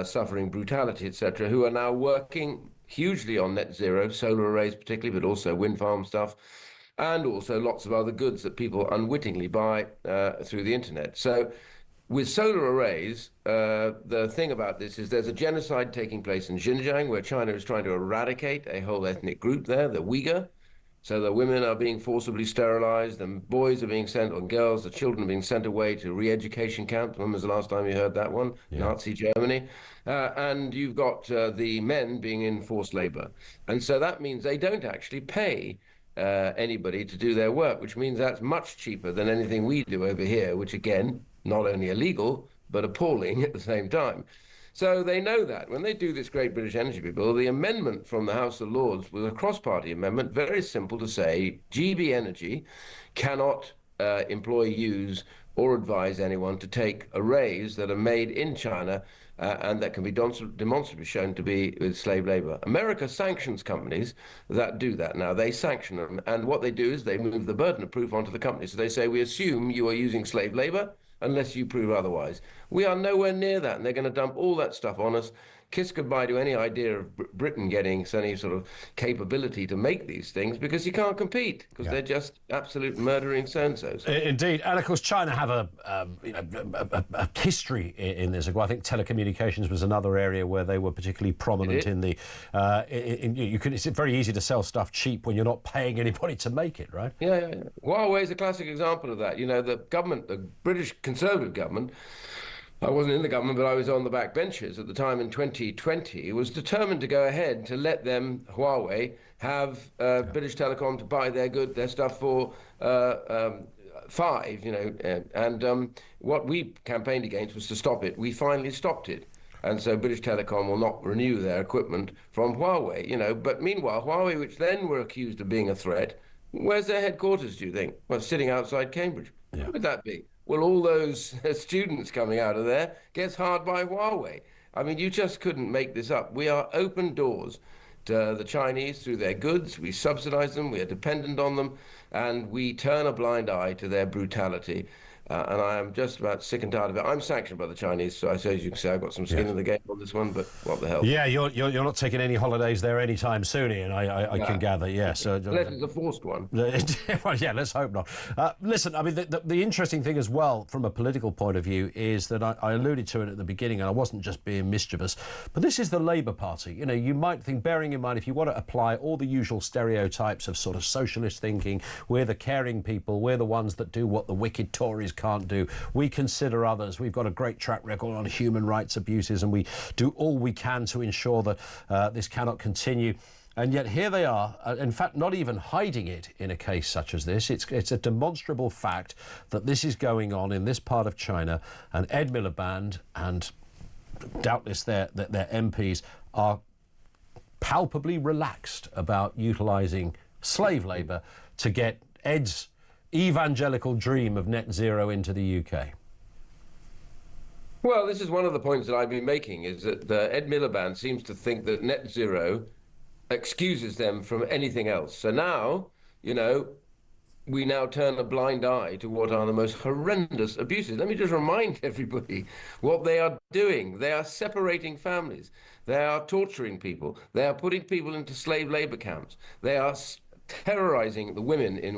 suffering brutality, etc., who are now working hugely on net zero, solar arrays particularly, but also wind farm stuff, and also lots of other goods that people unwittingly buy through the internet. So with solar arrays, the thing about this is there's a genocide taking place in Xinjiang, where China is trying to eradicate a whole ethnic group there, the Uyghur. So the women are being forcibly sterilized, and boys are being sent, and girls, the children are being sent away to re-education camps. When was the last time you heard that one? Yeah. Nazi Germany. And you've got the men being in forced labor. And so that means they don't actually pay anybody to do their work, which means that's much cheaper than anything we do over here, which again, not only illegal, but appalling at the same time. So they know that. When they do this Great British Energy Bill, the amendment from the House of Lords was a cross-party amendment, very simple to say, GB Energy cannot employ, use, or advise anyone to take arrays that are made in China and that can be demonstrably shown to be with slave labor. America sanctions companies that do that now. They sanction them. And what they do is they move the burden of proof onto the company. So they say, we assume you are using slave labor unless you prove otherwise. We are nowhere near that, and they're going to dump all that stuff on us, kiss goodbye to any idea of Britain getting any sort of capability to make these things, because you can't compete, because they're just absolute murdering so-and-sos. Indeed, and of course China have a history in this. I think telecommunications was another area where they were particularly prominent in the. It's very easy to sell stuff cheap when you're not paying anybody to make it, right? Yeah. Huawei is a classic example of that. You know, the government, the British Conservative government, I wasn't in the government, but I was on the back benches at the time in 2020, was determined to go ahead to let them, Huawei, have British Telecom to buy their stuff for $5, and what we campaigned against was to stop it. We finally stopped it. And so British Telecom will not renew their equipment from Huawei, but meanwhile, Huawei, which then were accused of being a threat, where's their headquarters, do you think? Well, sitting outside Cambridge. Yeah. Where would that be? Well, all those students coming out of there gets hired by Huawei. I mean, you just couldn't make this up. We are open doors to the Chinese through their goods. We subsidize them, we are dependent on them, and we turn a blind eye to their brutality. And I am just about sick and tired of it. I'm sanctioned by the Chinese, so I suppose you can say I've got some skin in the game on this one, but what the hell? Yeah, you're not taking any holidays there anytime soon, Ian, I can gather, yeah. So, unless it's a forced one. Well, yeah, let's hope not. Listen, I mean, the interesting thing as well, from a political point of view, is that I alluded to it at the beginning, and I wasn't just being mischievous, but this is the Labour Party. You know, you might think, bearing in mind, if you want to apply all the usual stereotypes of sort of socialist thinking, we're the caring people, we're the ones that do what the wicked Tories can't do. We consider others. We've got a great track record on human rights abuses, and we do all we can to ensure that this cannot continue. And yet here they are, in fact, not even hiding it in a case such as this. It's a demonstrable fact that this is going on in this part of China, and Ed Miliband and doubtless their MPs are palpably relaxed about utilising slave labour to get Ed's evangelical dream of net zero into the UK. Well, this is one of the points that I've been making, is that Ed Miliband seems to think that net zero excuses them from anything else. So now, you know, we now turn a blind eye to what are the most horrendous abuses. Let me just remind everybody what they are doing. They are separating families. They are torturing people. They are putting people into slave labor camps. They are terrorizing the women in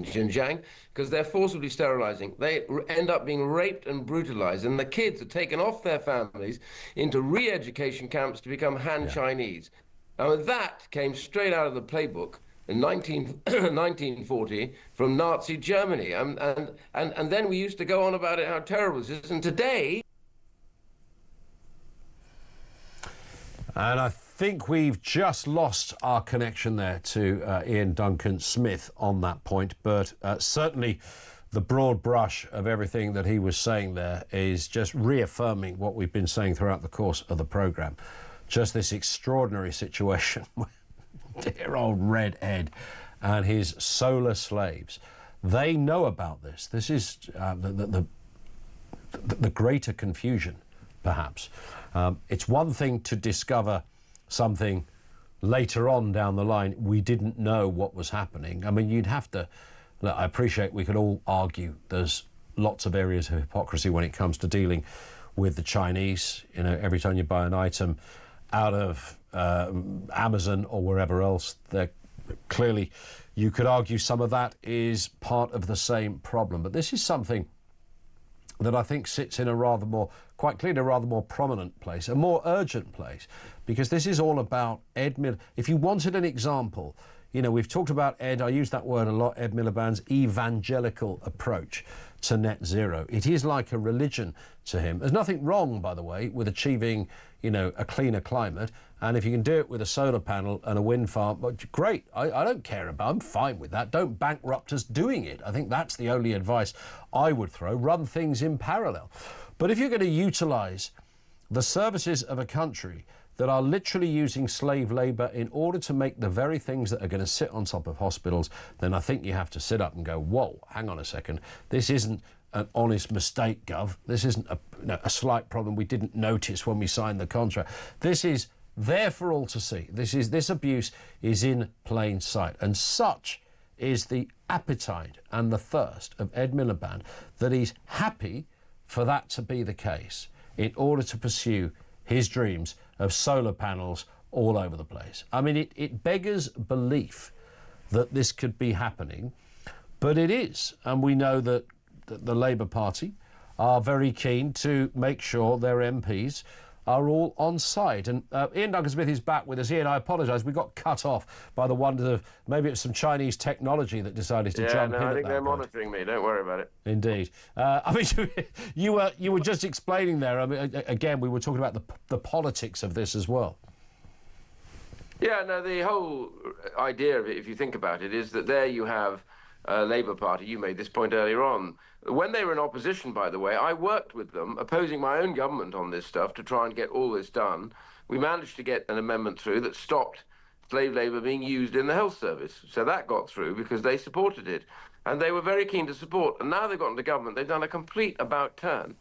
Xinjiang because they're forcibly sterilizing. They end up being raped and brutalized, and the kids are taken off their families into re-education camps to become Han Chinese. Now, that came straight out of the playbook in 1940 from Nazi Germany. And then we used to go on about it, how terrible this is. And today... And I think we've just lost our connection there to Ian Duncan Smith on that point. But certainly the broad brush of everything that he was saying there is just reaffirming what we've been saying throughout the course of the programme. Just this extraordinary situation with dear old Red Ed and his solar slaves. They know about this. This is the greater confusion, perhaps. It's one thing to discover something later on down the line. We didn't know what was happening. I mean, you'd have to... Look, I appreciate we could all argue there's lots of areas of hypocrisy when it comes to dealing with the Chinese. You know, every time you buy an item out of Amazon or wherever else, clearly you could argue some of that is part of the same problem. But this is something that I think sits in a rather more, quite clearly, a rather more prominent place, a more urgent place, because this is all about Ed Miliband. If you wanted an example, you know, we've talked about Ed, I use that word a lot, Ed Miliband's evangelical approach to net zero. It is like a religion to him. There's nothing wrong, by the way, with achieving, you know, a cleaner climate. And if you can do it with a solar panel and a wind farm, well, great. I don't care about, I'm fine with that. Don't bankrupt us doing it. I think that's the only advice I would throw. Run things in parallel. But if you're going to utilise the services of a country that are literally using slave labour in order to make the very things that are going to sit on top of hospitals, then I think you have to sit up and go, whoa, hang on a second. This isn't an honest mistake, Gov. This isn't a slight problem we didn't notice when we signed the contract. This is there for all to see. This abuse is in plain sight. And such is the appetite and the thirst of Ed Miliband that he's happy for that to be the case in order to pursue his dreams of solar panels all over the place. I mean, it beggars belief that this could be happening, but it is. And we know that the Labour Party are very keen to make sure their MPs are all on side. And Ian Duncan Smith is back with us. Ian, I apologise, we got cut off by the wonders of maybe it's some Chinese technology that decided to jump in. I think they're monitoring me. Don't worry about it. Indeed. I mean, you were just explaining there. I mean, again, we were talking about the politics of this as well. Yeah, no, the whole idea of it, if you think about it, is that there you have Labour Party. You made this point earlier on. When they were in opposition, by the way, I worked with them, opposing my own government on this stuff to try and get all this done. We managed to get an amendment through that stopped slave labour being used in the health service. So that got through because they supported it. And they were very keen to support. And now they've got into government, they've done a complete about turn.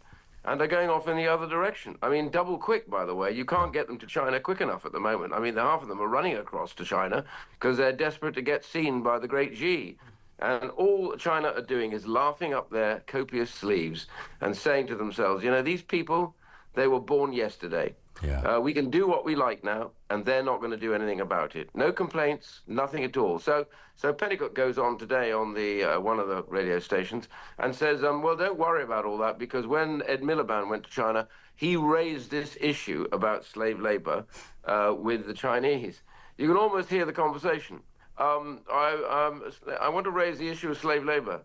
And they're going off in the other direction. I mean, double quick, by the way. You can't get them to China quick enough at the moment. I mean, half of them are running across to China because they're desperate to get seen by the great Xi. And all China are doing is laughing up their copious sleeves and saying to themselves, you know, these people, they were born yesterday. Yeah. We can do what we like now, and they're not going to do anything about it. No complaints, nothing at all. So Pennycook goes on today on the one of the radio stations and says, well, don't worry about all that, because when Ed Miliband went to China, he raised this issue about slave labor with the Chinese. You can almost hear the conversation. I want to raise the issue of slave labor.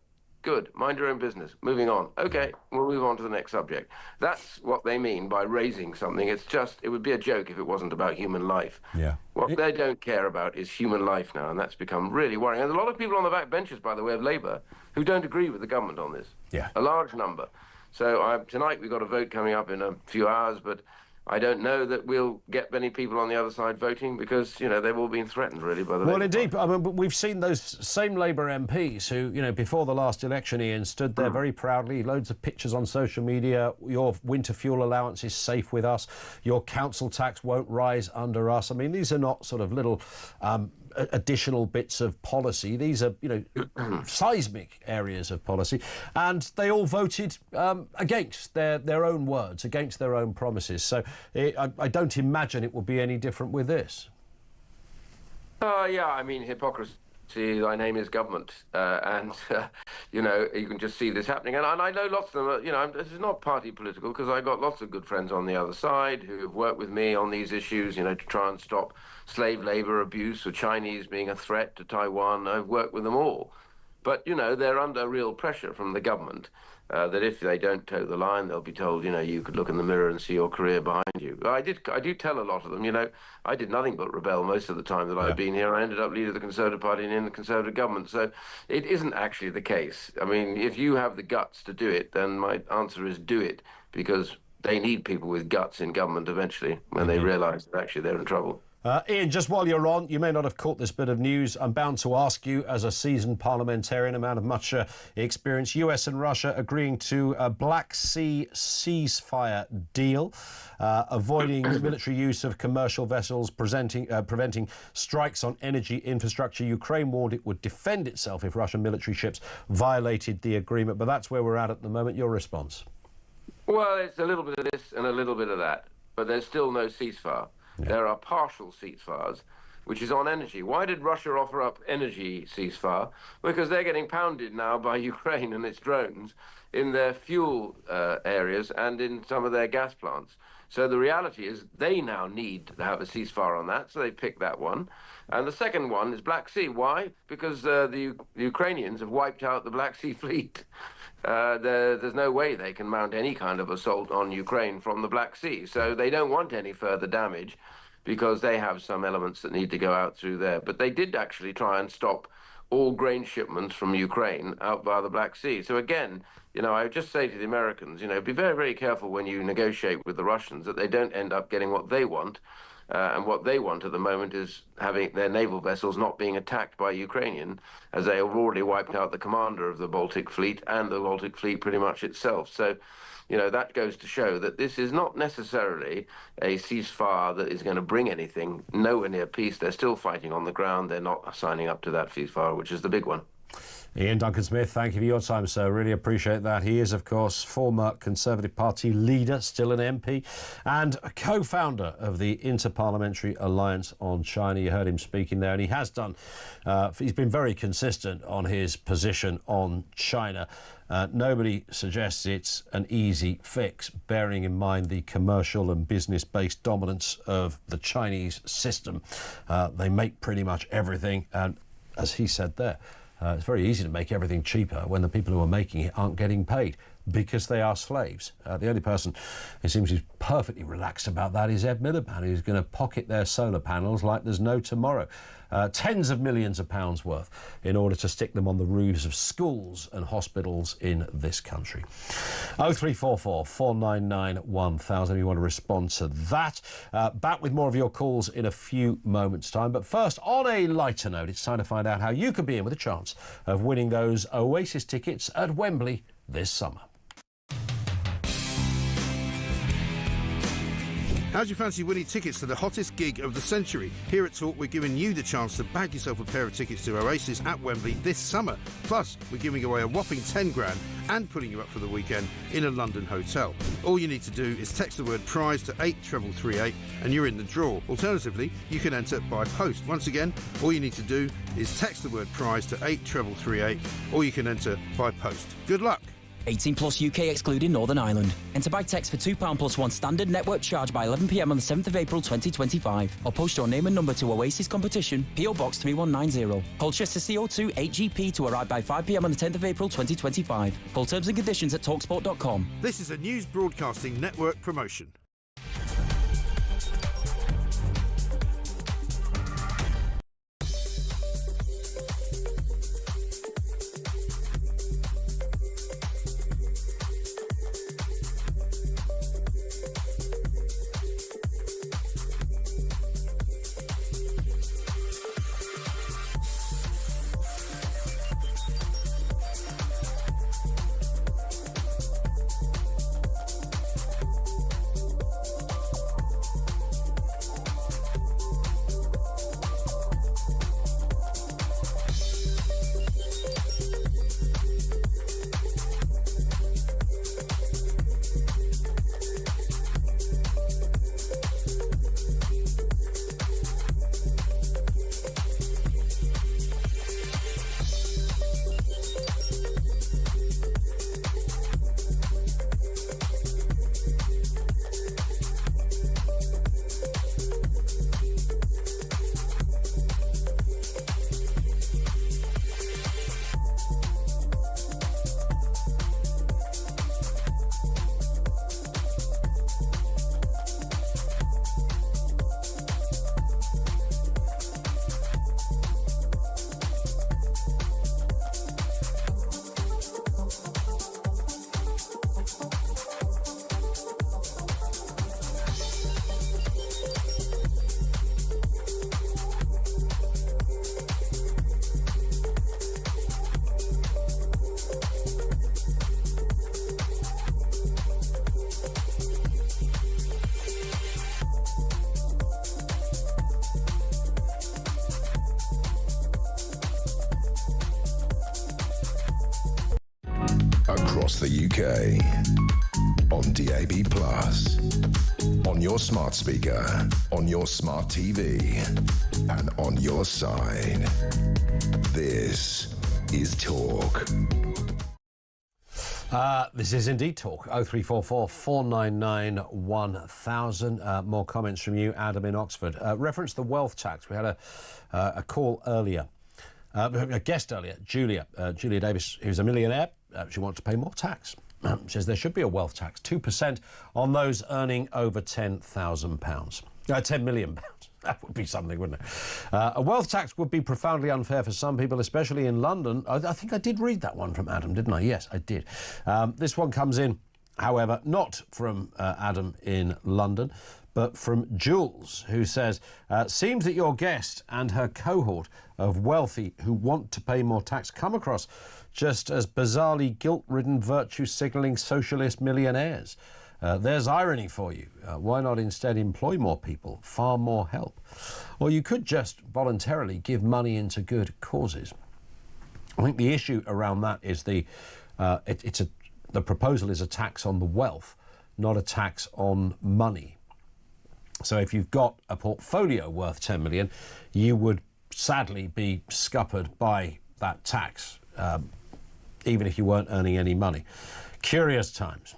Good. Mind your own business. Moving on. Okay, we'll move on to the next subject. That's what they mean by raising something. It would be a joke if it wasn't about human life. Yeah. What they don't care about is human life now, and that's become really worrying. And a lot of people on the back benches, by the way, of Labour, who don't agree with the government on this. Yeah. A large number. So tonight we've got a vote coming up in a few hours, but I don't know that we'll get many people on the other side voting because, you know, they've all been threatened, really, by the... Well, indeed. I mean, we've seen those same Labour MPs who, you know, before the last election, Ian, stood there very proudly, loads of pictures on social media, your winter fuel allowance is safe with us, your council tax won't rise under us. I mean, these are not sort of little... additional bits of policy. These are, you know, seismic areas of policy, and they all voted against their own words, against their own promises. So I don't imagine it will be any different with this. Yeah, I mean, hypocrisy. Thy name is government, you know, you can just see this happening. And I know lots of them, you know, this is not party political because I've got lots of good friends on the other side who have worked with me on these issues, you know, to try and stop slave labour abuse or Chinese being a threat to Taiwan. I've worked with them all. But, you know, they're under real pressure from the government that if they don't toe the line, they'll be told, you know, you could look in the mirror and see your career behind you. I do tell a lot of them, you know, I did nothing but rebel most of the time that I've been here. I ended up leading the Conservative Party and in the Conservative government. So it isn't actually the case. I mean, if you have the guts to do it, then my answer is do it, because they need people with guts in government eventually when they realise that actually they're in trouble. Ian, just while you're on, you may not have caught this bit of news. I'm bound to ask you, as a seasoned parliamentarian, a man of much experience, US and Russia agreeing to a Black Sea ceasefire deal, avoiding military use of commercial vessels, preventing strikes on energy infrastructure. Ukraine warned it would defend itself if Russian military ships violated the agreement. But that's where we're at the moment. Your response? Well, it's a little bit of this and a little bit of that, but there's still no ceasefire. Yeah. There are partial ceasefires, which is on energy. Why did Russia offer up energy ceasefire? Because they're getting pounded now by Ukraine and its drones in their fuel areas and in some of their gas plants. So the reality is they now need to have a ceasefire on that, so they picked that one. And the second one is Black Sea. Why? Because the Ukrainians have wiped out the Black Sea fleet. There's no way they can mount any kind of assault on Ukraine from the Black Sea. So they don't want any further damage because they have some elements that need to go out through there. But they did actually try and stop all grain shipments from Ukraine out via the Black Sea. So again, you know, I would just say to the Americans, you know, be very, very careful when you negotiate with the Russians that they don't end up getting what they want. And what they want at the moment is having their naval vessels not being attacked by Ukrainian, as they have already wiped out the commander of the Baltic Fleet and the Baltic Fleet pretty much itself. So, you know, that goes to show that this is not necessarily a ceasefire that is going to bring anything nowhere near peace. They're still fighting on the ground. They're not signing up to that ceasefire, which is the big one. Ian Duncan-Smith, thank you for your time, sir. Really appreciate that. He is, of course, former Conservative Party leader, still an MP, and a co-founder of the Inter-Parliamentary Alliance on China. You heard him speaking there, and he has done. He's been very consistent on his position on China. Nobody suggests it's an easy fix, bearing in mind the commercial and business-based dominance of the Chinese system. They make pretty much everything, and as he said there, it's very easy to make everything cheaper when the people who are making it aren't getting paid because they are slaves. The only person who seems to be perfectly relaxed about that is Ed Miliband, who's going to pocket their solar panels like there's no tomorrow. Tens of millions of pounds worth in order to stick them on the roofs of schools and hospitals in this country. 0344 499 1000 if you want to respond to that. Back with more of your calls in a few moments' time. But first, on a lighter note, it's time to find out how you could be in with a chance of winning those Oasis tickets at Wembley this summer. How do you fancy winning tickets to the hottest gig of the century? Here at Talk, we're giving you the chance to bag yourself a pair of tickets to Oasis at Wembley this summer. Plus, we're giving away a whopping 10 grand and putting you up for the weekend in a London hotel. All you need to do is text the word prize to 83338 and you're in the draw. Alternatively, you can enter by post. Once again, all you need to do is text the word prize to 83338 or you can enter by post. Good luck. 18 plus UK excluding Northern Ireland. Enter by text for £2 plus one standard network charge by 11 p.m. on the 7th of April 2025. Or post your name and number to Oasis Competition, PO Box 3190. Colchester CO2 8GP to arrive by 5 p.m. on the 10th of April 2025. Full terms and conditions at talksport.com. This is a News Broadcasting Network promotion. Across the UK, on DAB+, on your smart speaker, on your smart TV, and on your side. This is Talk. This is indeed Talk. 0344 499 1000. More comments from you, Adam in Oxford. Reference the wealth tax. We had a call earlier. A guest earlier, Julia Davis, who's a millionaire. She wants to pay more tax. Says there should be a wealth tax, 2% on those earning over £10,000. 10 million pounds. That would be something, wouldn't it? A wealth tax would be profoundly unfair for some people, especially in London. I think I did read that one from Adam, didn't I? Yes, I did. This one comes in, however, not from Adam in London, but from Jules, who says, seems that your guest and her cohort of wealthy who want to pay more tax come across just as bizarrely guilt-ridden, virtue-signalling socialist millionaires. There's irony for you. Why not instead employ more people, farm more help? Or you could just voluntarily give money into good causes. I think the issue around that is the proposal is a tax on the wealth, not a tax on money. So if you've got a portfolio worth 10 million, you would sadly be scuppered by that tax, even if you weren't earning any money. Curious times.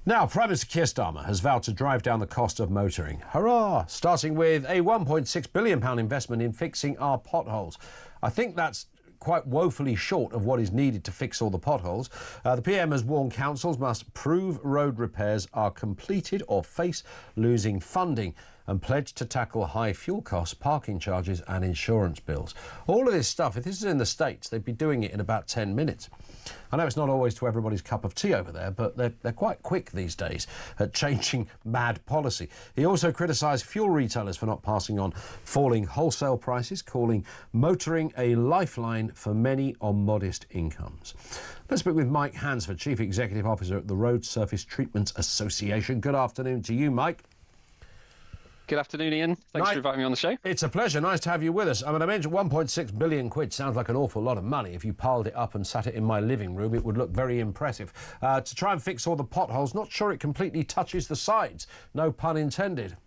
Now, Prime Minister Keir Starmer has vowed to drive down the cost of motoring. Hurrah! Starting with a £1.6 billion investment in fixing our potholes. I think that's quite woefully short of what is needed to fix all the potholes. The PM has warned councils must prove road repairs are completed or face losing funding, and pledged to tackle high fuel costs, parking charges and insurance bills. All of this stuff, if this is in the States, they'd be doing it in about 10 minutes. I know it's not always to everybody's cup of tea over there, but they're quite quick these days at changing mad policy. He also criticised fuel retailers for not passing on falling wholesale prices, calling motoring a lifeline for many on modest incomes. Let's speak with Mike Hansford, Chief Executive Officer at the Road Surface Treatment Association. Good afternoon to you, Mike. Good afternoon, Ian. Thanks for inviting me on the show. It's a pleasure. Nice to have you with us. I mean, I mentioned 1.6 billion quid sounds like an awful lot of money. If you piled it up and sat it in my living room, it would look very impressive. To try and fix all the potholes, not sure it completely touches the sides. No pun intended.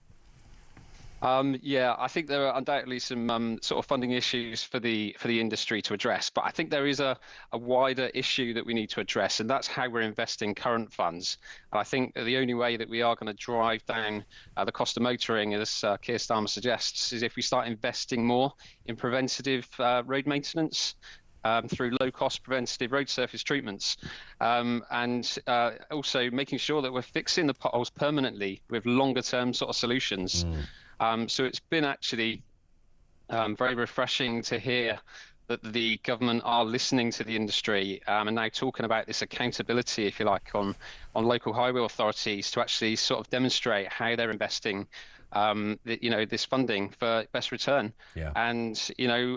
Yeah, I think there are undoubtedly some sort of funding issues for the industry to address, but I think there is a wider issue that we need to address, and that's how we're investing current funds. And I think the only way that we are going to drive down the cost of motoring, as Keir Starmer suggests, is if we start investing more in preventative road maintenance. Through low-cost preventative road surface treatments, and also making sure that we're fixing the potholes permanently with longer-term sort of solutions. So it's been actually very refreshing to hear that the government are listening to the industry and now talking about this accountability, if you like, on local highway authorities to actually sort of demonstrate how they're investing this funding for best return. Yeah. And,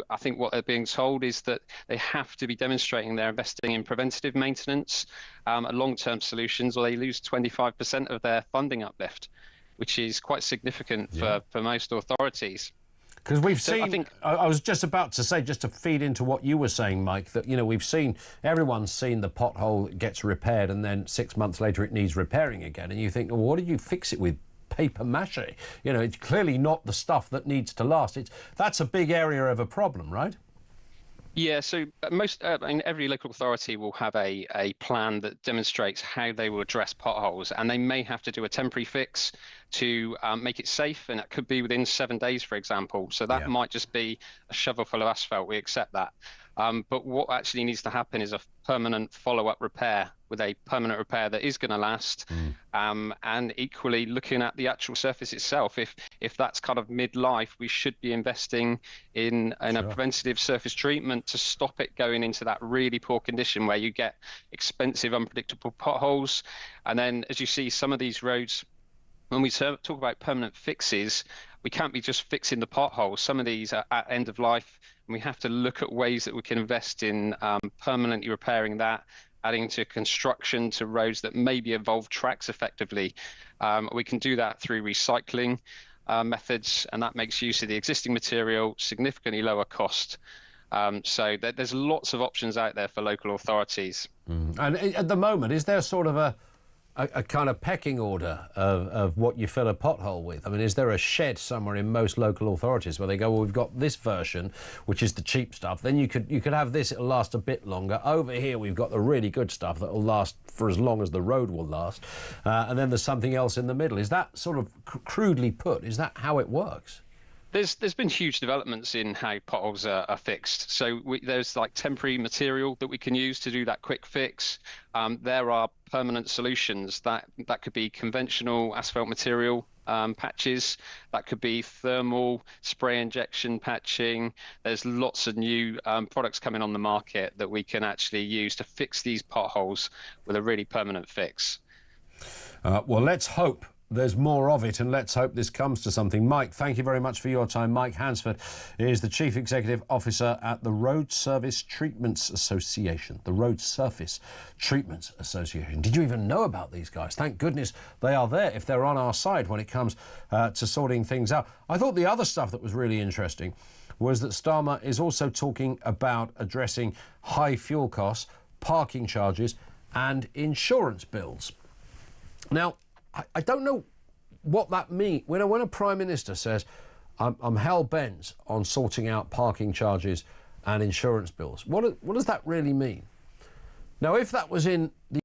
I think what they're being told is that they have to be demonstrating they're investing in preventative maintenance and long-term solutions, or they lose 25% of their funding uplift, which is quite significant for most authorities. Because we've seen, I was just about to say, just to feed into what you were saying, Mike, that, we've seen, everyone's seen the pothole gets repaired and then 6 months later it needs repairing again. And you think, well, what did you fix it with? Paper mache. It's clearly not the stuff that needs to last. That's a big area of a problem, right? Yeah, so every local authority will have a plan that demonstrates how they will address potholes, and they may have to do a temporary fix to make it safe, and that could be within 7 days, for example. So that might just be a shovel full of asphalt. We accept that. But what actually needs to happen is a permanent follow-up repair with a permanent repair that is going to last, and equally looking at the actual surface itself. If that's kind of mid-life, we should be investing in a preventative surface treatment to stop it going into that really poor condition where you get expensive, unpredictable potholes. And then, as you see, some of these roads, when we talk about permanent fixes, we can't be just fixing the potholes. Some of these are at end of life, and we have to look at ways that we can invest in permanently repairing that, adding to construction to roads that maybe evolve tracks effectively. We can do that through recycling methods, and that makes use of the existing material, significantly lower cost. So there's lots of options out there for local authorities. And at the moment, is there sort of a kind of pecking order of what you fill a pothole with? I mean, is there a shed somewhere in most local authorities where they go, well, we've got this version, which is the cheap stuff, then you could have this, it'll last a bit longer. Over here, we've got the really good stuff that'll last for as long as the road will last. And then there's something else in the middle. Is that sort of crudely put? Is that how it works? There's been huge developments in how potholes are fixed. So there's like temporary material that we can use to do that quick fix. There are permanent solutions that could be conventional asphalt material patches. That could be thermal spray injection patching. There's lots of new products coming on the market that we can actually use to fix these potholes with a really permanent fix. Well, let's hope there's more of it, and let's hope this comes to something. Mike, thank you very much for your time. Mike Hansford is the Chief Executive Officer at the Road Surface Treatments Association. The Road Surface Treatments Association. Did you even know about these guys? Thank goodness they are there if they're on our side when it comes to sorting things out. I thought the other stuff that was really interesting was that Starmer is also talking about addressing high fuel costs, parking charges and insurance bills. Now, I don't know what that means. When a Prime Minister says, I'm hell-bent on sorting out parking charges and insurance bills, what does that really mean? Now, if that was in the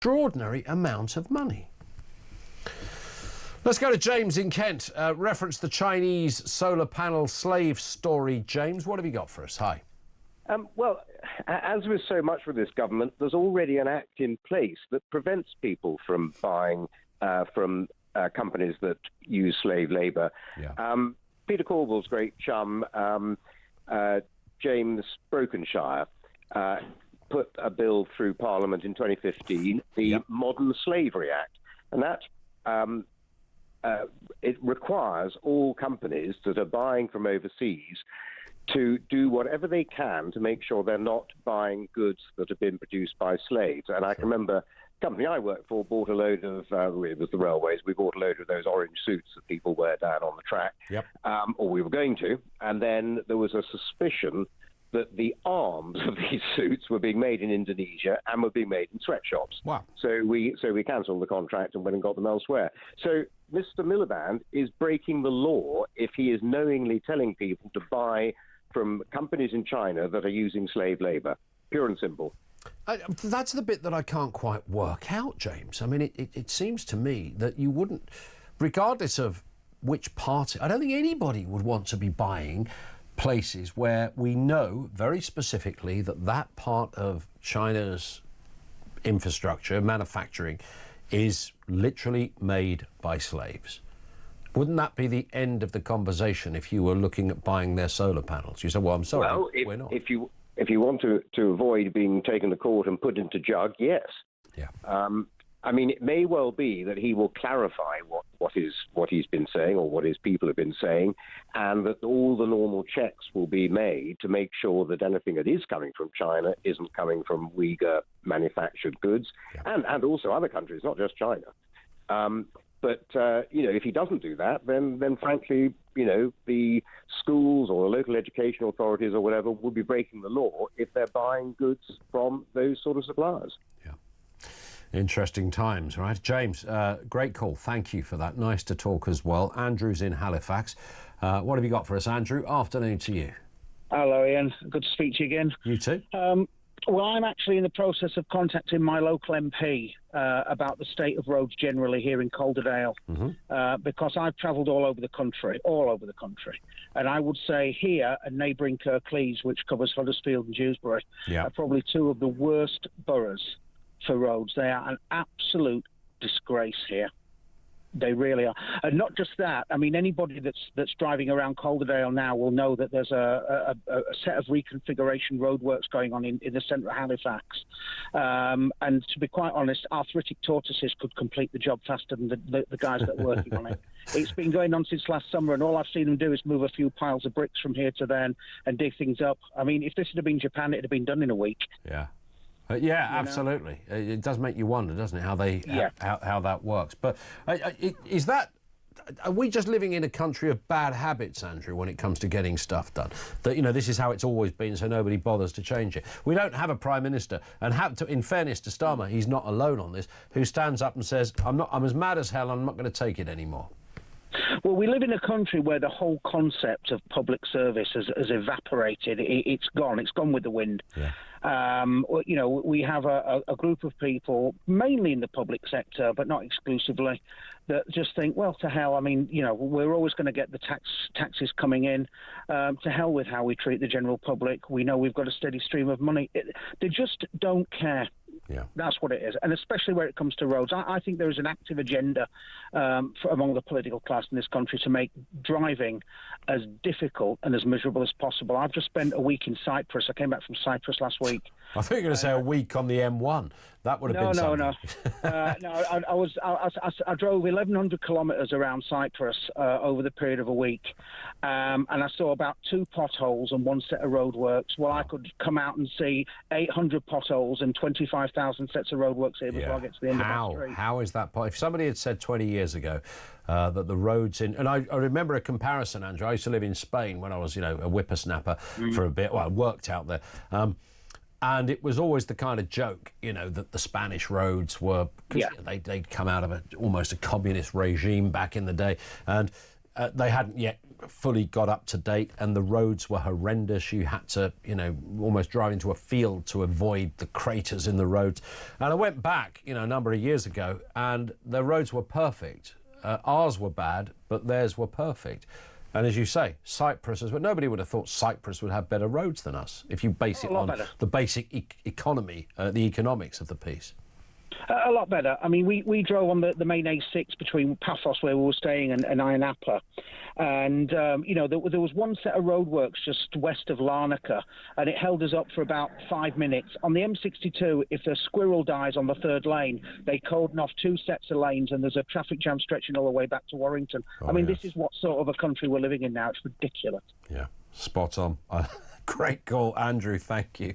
extraordinary amount of money. Let's go to James in Kent. Reference the Chinese solar panel slave story. James, what have you got for us? Hi. Well, as with so much with this government, there's already an act in place that prevents people from buying from companies that use slave labour. Yeah. Peter Corbell's great chum, James Brokenshire, put a bill through Parliament in 2015, the Modern Slavery Act, and that it requires all companies that are buying from overseas to do whatever they can to make sure they're not buying goods that have been produced by slaves. And I can remember the company I worked for bought a load of, it was the railways, we bought a load of those orange suits that people wear down on the track, or we were going to, and then there was a suspicion that the arms of these suits were being made in Indonesia and were being made in sweatshops. Wow. So we cancelled the contract and went and got them elsewhere. So Mr. Miliband is breaking the law if he is knowingly telling people to buy from companies in China that are using slave labour. Pure and simple. That's the bit that I can't quite work out, James. I mean, it seems to me that you wouldn't, regardless of which party, I don't think anybody would want to be buying places where we know very specifically that that part of China's infrastructure, manufacturing, is literally made by slaves. Wouldn't that be the end of the conversation if you were looking at buying their solar panels? You said, well, I'm sorry, well, we're not. If you want to avoid being taken to court and put into jug, yes. Yeah. I mean, it may well be that he will clarify what he's been saying or what his people have been saying, and that all the normal checks will be made to make sure that anything that is coming from China isn't coming from Uyghur manufactured goods, and also other countries, not just China. But if he doesn't do that, then frankly, the schools or the local education authorities or whatever will be breaking the law if they're buying goods from those sort of suppliers. Interesting times, right? James, great call. Thank you for that. Nice to talk as well. Andrew's in Halifax. What have you got for us, Andrew? Afternoon to you. Hello, Ian. Good to speak to you again. You too. Well, I'm actually in the process of contacting my local MP about the state of roads generally here in Calderdale, because I've travelled all over the country, and I would say here and neighbouring Kirklees, which covers Huddersfield and Dewsbury, are probably two of the worst boroughs for roads. They are an absolute disgrace here. They really are. And not just that, I mean, anybody that's driving around Calderdale now will know that there's a set of reconfiguration roadworks going on in the centre of Halifax. And to be quite honest, arthritic tortoises could complete the job faster than the guys that are working on it. It's been going on since last summer, and all I've seen them do is move a few piles of bricks from here to there and dig things up. I mean, if this had been Japan, it'd have been done in a week. Yeah. Absolutely. It does make you wonder, doesn't it, how that works. But are we just living in a country of bad habits, Andrew, when it comes to getting stuff done? That, this is how it's always been, so nobody bothers to change it. We don't have a Prime Minister, and in fairness to Starmer, he's not alone on this, who stands up and says, I'm as mad as hell, I'm not going to take it anymore. Well, we live in a country where the whole concept of public service has evaporated. It's gone. It's gone with the wind. Yeah. We have a group of people, mainly in the public sector, but not exclusively, that just think, well, to hell. I mean, we're always going to get the taxes coming in. To hell with how we treat the general public. We know we've got a steady stream of money. They just don't care. Yeah. That's what it is, and especially where it comes to roads. I think there is an active agenda among the political class in this country to make driving as difficult and as miserable as possible. I've just spent a week in Cyprus. I came back from Cyprus last week. I thought you were going to say a week on the M1. That would have been something. I drove 1,100 kilometres around Cyprus over the period of a week, and I saw about 2 potholes and 1 set of roadworks. Well, I could come out and see 800 potholes and 25,000 sets of roadworks here before I get to the end of the street. How is that possible? If somebody had said 20 years ago that the roads in... And I remember a comparison, Andrew. I used to live in Spain when I was, a whippersnapper for a bit. Well, I worked out there. And it was always the kind of joke, that the Spanish roads were... They'd come out of almost a communist regime back in the day. And they hadn't yet fully got up to date, and the roads were horrendous. You had to, almost drive into a field to avoid the craters in the roads. And I went back, a number of years ago, and the roads were perfect. Ours were bad, but theirs were perfect. And as you say, Cyprus, but nobody would have thought Cyprus would have better roads than us if you base it on the basic economy, the economics of the piece. A lot better. I mean, we drove on the main A6 between Paphos, where we were staying, and Ayia Napa. And, there was one set of roadworks just west of Larnaca, and it held us up for about 5 minutes. On the M62, if a squirrel dies on the third lane, they cordon off 2 sets of lanes, and there's a traffic jam stretching all the way back to Warrington. This is what sort of a country we're living in now. It's ridiculous. Yeah, spot on. Great call, Andrew. Thank you.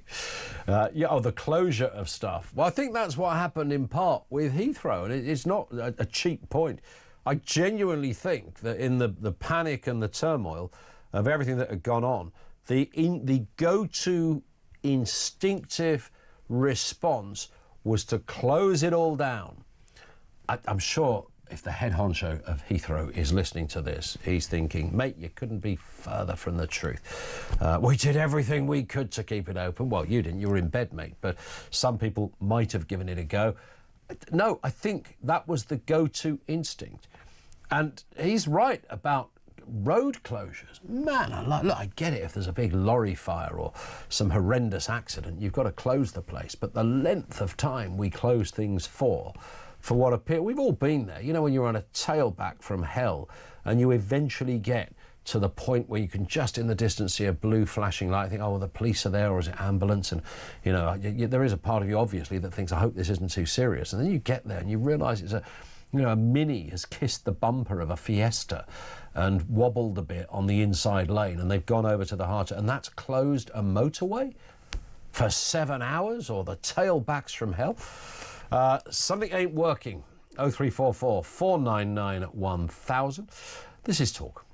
The closure of stuff. Well, I think that's what happened in part with Heathrow, and it's not a cheap point. I genuinely think that in the panic and the turmoil of everything that had gone on, the go-to instinctive response was to close it all down. I'm sure if the head honcho of Heathrow is listening to this, he's thinking, mate, you couldn't be further from the truth. We did everything we could to keep it open. Well, you didn't. You were in bed, mate. But some people might have given it a go. No, I think that was the go-to instinct. And he's right about road closures. Man, I get it if there's a big lorry fire or some horrendous accident, you've got to close the place. But the length of time we close things for what appear, we've all been there. You know, when you're on a tailback from hell and you eventually get to the point where you can just in the distance see a blue flashing light, think, oh, well, the police are there, or is it ambulance? And, there is a part of you, obviously, that thinks, I hope this isn't too serious. And then you get there and you realise it's a Mini has kissed the bumper of a Fiesta and wobbled a bit on the inside lane, and they've gone over to the heart, and that's closed a motorway for 7 hours, or the tailbacks from hell. Something ain't working. 0344 499 1000. This is Talk.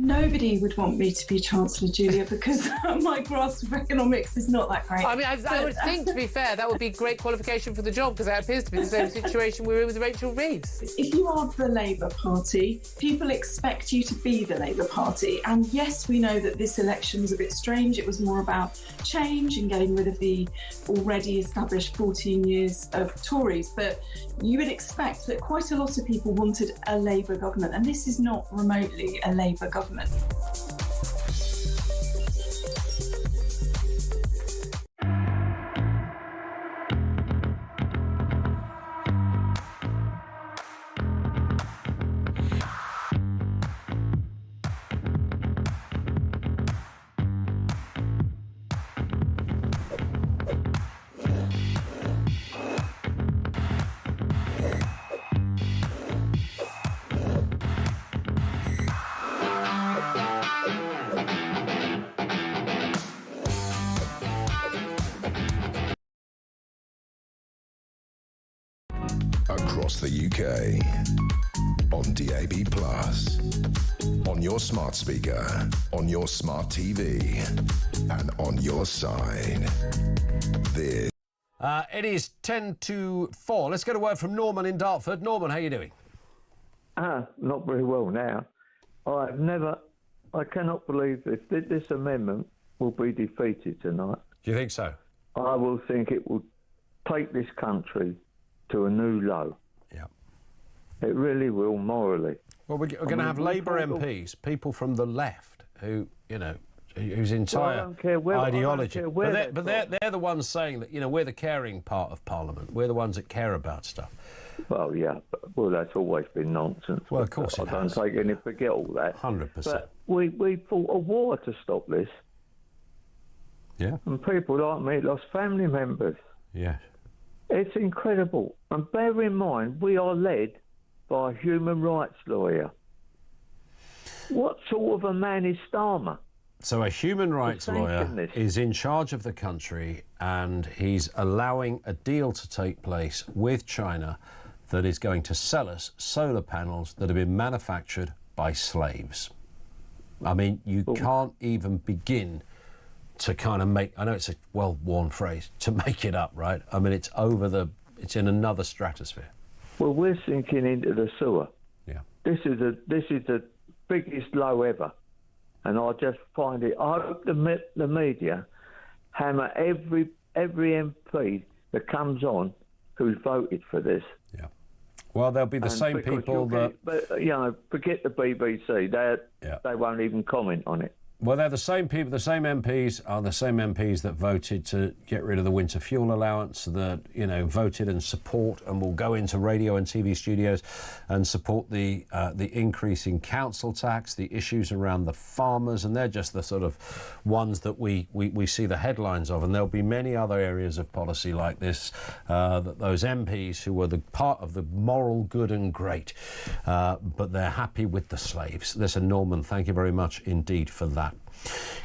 Nobody would want me to be Chancellor, Julia, because my grasp of economics is not that great. I mean, I would think, to be fair, that would be great qualification for the job, because that appears to be the same situation we were in with Rachel Reeves. If you are the Labour Party, people expect you to be the Labour Party. And yes, we know that this election was a bit strange. It was more about change and getting rid of the already established 14 years of Tories. But you would expect that quite a lot of people wanted a Labour government. And this is not remotely a Labour government. across the UK. On DAB+, on your smart speaker, on your smart TV, and on your side. This. It is 10 to 4. Let's get a word from Norman in Dartford. Norman, how are you doing? Not very well now. I cannot believe this amendment will be defeated tonight. Do you think so? I will think it will take this country to a new low. Yeah. It really will, morally. Well, we're going to have Labour MPs, people from the left, who, you know, whose entire ideology. But they're the ones saying that, you know, we're the caring part of Parliament. We're the ones that care about stuff. Well, yeah. Well, that's always been nonsense. Well, of course it has. I don't take any, forget all that. 100%. But we fought a war to stop this. Yeah. And people like me lost family members. Yeah. It's incredible. And bear in mind, we are led by a human rights lawyer. What sort of a man is Starmer? So a human rights lawyer is in charge of the country, and he's allowing a deal to take place with China that is going to sell us solar panels that have been manufactured by slaves. I mean, you can't even begin to kind of make, I know it's a well-worn phrase, to make it up, right? I mean, it's in another stratosphere. Well, we're sinking into the sewer. Yeah. This is the biggest low ever. And I just find it, I hope the media hammer every MP that comes on who's voted for this. Yeah. Well, there'll be the same people that... But, you know, forget the BBC. They won't even comment on it. Well, they're the same people, the same MPs are the same MPs that voted to get rid of the winter fuel allowance, that, you know, voted and support and will go into radio and TV studios and support the increase in council tax, the issues around the farmers, and they're just the sort of ones that we see the headlines of. And there'll be many other areas of policy like this that those MPs who were the part of the moral good and great, but they're happy with the slaves. Listen, Norman, thank you very much indeed for that.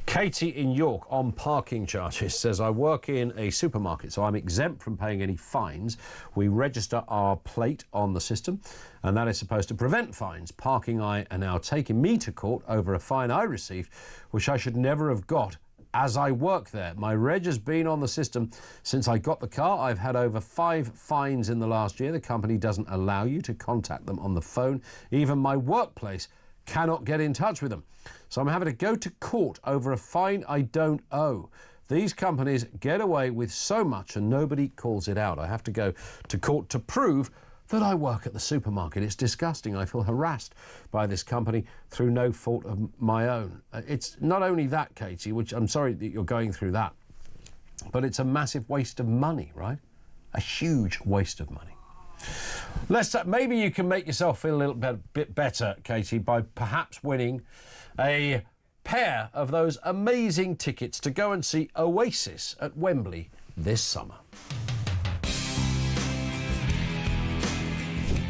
Katie in York on parking charges says, I work in a supermarket, so I'm exempt from paying any fines. We register our plate on the system, and that is supposed to prevent fines. Parking Eye are now taking me to court over a fine I received, which I should never have got as I work there. My reg has been on the system since I got the car. I've had over 5 fines in the last year. The company doesn't allow you to contact them on the phone. Even my workplace cannot get in touch with them. So I'm having to go to court over a fine I don't owe. These companies get away with so much and nobody calls it out. I have to go to court to prove that I work at the supermarket. It's disgusting. I feel harassed by this company through no fault of my own. It's not only that, Katie, which I'm sorry that you're going through that, but it's a massive waste of money, right? A huge waste of money. Maybe you can make yourself feel a little bit better, Katie, by perhaps winning a pair of those amazing tickets to go and see Oasis at Wembley this summer.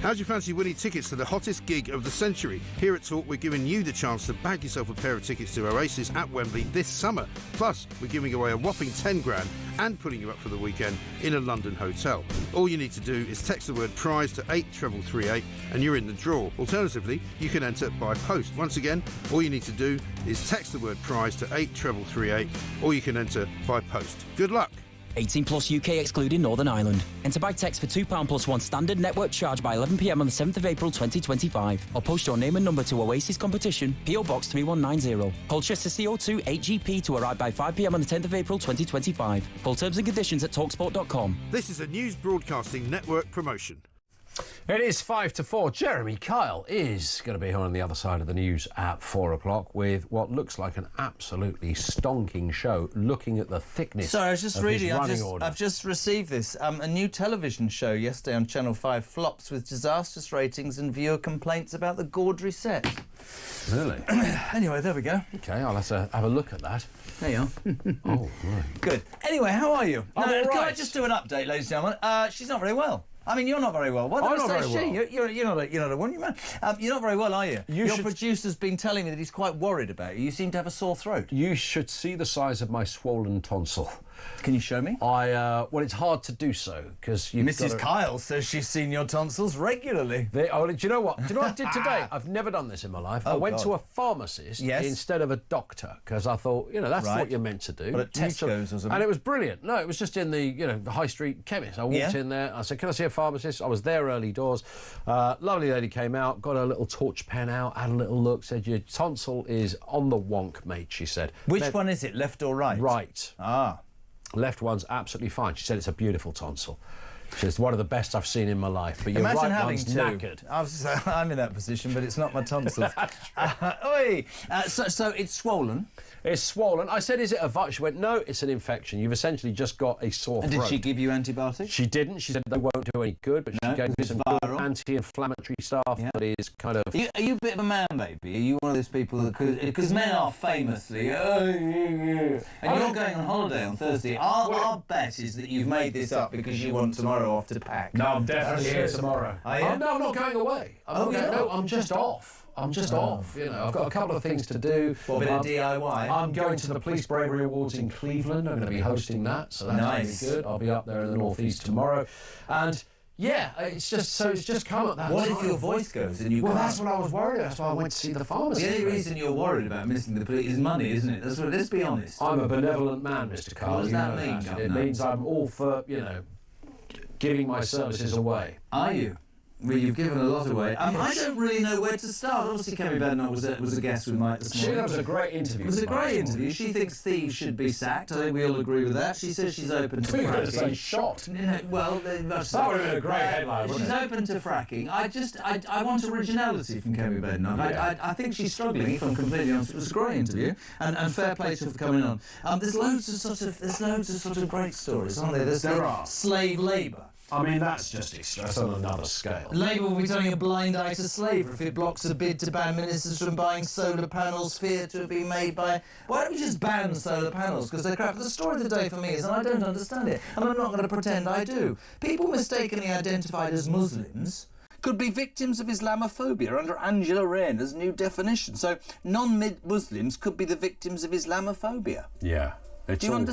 How'd you fancy winning tickets to the hottest gig of the century? Here at Talk, we're giving you the chance to bag yourself a pair of tickets to Oasis at Wembley this summer. Plus, we're giving away a whopping 10 grand and putting you up for the weekend in a London hotel. All you need to do is text the word prize to 83338 and you're in the draw. Alternatively, you can enter by post. Once again, all you need to do is text the word prize to 83338 or you can enter by post. Good luck. 18 plus UK excluding Northern Ireland. Enter by text for £2 plus 1 standard network charge by 11 p.m. on the 7th of April 2025. Or post your name and number to Oasis Competition, PO Box 3190. Colchester CO2 8GP to arrive by 5 p.m. on the 10th of April 2025. Full terms and conditions at talksport.com. This is a News Broadcasting Network promotion. It is 5 to 4. Jeremy Kyle is going to be here on the other side of the news at 4 o'clock with what looks like an absolutely stonking show, looking at the thickness. Sorry, I was just reading. Order. I've just received this. A new television show yesterday on Channel 5 flops with disastrous ratings and viewer complaints about the Gaudry set. Really? Anyway, there we go. OK, I'll have to have a look at that. There you are. Oh, right. Good. Anyway, how are you? I'm all right. Can I just do an update, ladies and gentlemen? She's not very well. I mean, you're not very well. What did I say? You're not a woman, man. You're not very well, are you? Your producer's been telling me that he's quite worried about you. You seem to have a sore throat. You should see the size of my swollen tonsil. Can you show me? Well, it's hard to do so because Mrs. Kyle says she's seen your tonsils regularly. Do you know what? Do you know what I did today? I've never done this in my life. I went to a pharmacist instead of a doctor because I thought, that's what you're meant to do. But at Tesco's or something. And it was brilliant. No, it was just in the high street chemist. I walked in there. I said, "Can I see a pharmacist?" I was there early doors. Lovely lady came out, got her little torch pen out, had a little look, said, "Your tonsil is on the wonk, mate," she said. Which one is it, left or right? Right. Ah. Left one's absolutely fine. She said it's a beautiful tonsil. It's one of the best I've seen in my life. But your Imagine right having one's two. knackered. I'm in that position, but it's not my tonsils. So it's swollen. It's swollen. I said, "Is it a virus?" She went, "No, it's an infection. You've essentially just got a sore throat." And did she give you antibiotics? She didn't. She said they won't do any good, but she gave me some good anti-inflammatory stuff that is kind of... Are you a bit of a man, baby? Are you one of those people that... Because men are famously... And you're going on holiday on Thursday. Our bet is that you've made this up because you want tomorrow off to pack. No, I'm definitely here tomorrow. Are you? No, I'm not going away. No, I'm just off. I've got a couple of things to do. What, a bit of DIY? I'm going to the Police Bravery Awards in Cleveland. I'm going to be hosting that, so that's going to be good. I'll be up there in the northeast tomorrow, and it's just come at that. What time. if your voice goes and you? Well, that's what I was worried. That's why I went to see the pharmacist. The only reason you're worried about missing the police is money, isn't it? Let's be honest. I'm a benevolent man, Mr. Carl. What does that mean, Governor? It means I'm all for giving my services away. Are you? Well, you've given a lot away. I don't really know where to start. Obviously, Kemi Badenoch was a guest with Mike this morning. That was a great interview. It was a great interview. She thinks thieves should be sacked. I think we all agree with that. She says she's open to fracking. We're going to say shot. Well, that would have been a great headline, She's open to fracking. I want originality from Kemi Badenoch. I think she's struggling, if I'm completely honest. It was a great interview, and fair play to her for coming on. There's loads of sort of great stories, aren't there? There are. Slave labour. I mean, that's just extra on another scale. Labour will be turning a blind eye to slavery if it blocks a bid to ban ministers from buying solar panels feared to have been made by... Why don't we just ban solar panels? Because they're crap. The story of the day for me is, and I don't understand it, and I'm not going to pretend I do, people mistakenly identified as Muslims could be victims of Islamophobia under Angela Rayner's new definition. So non-Muslims could be the victims of Islamophobia. Yeah. Do you understand?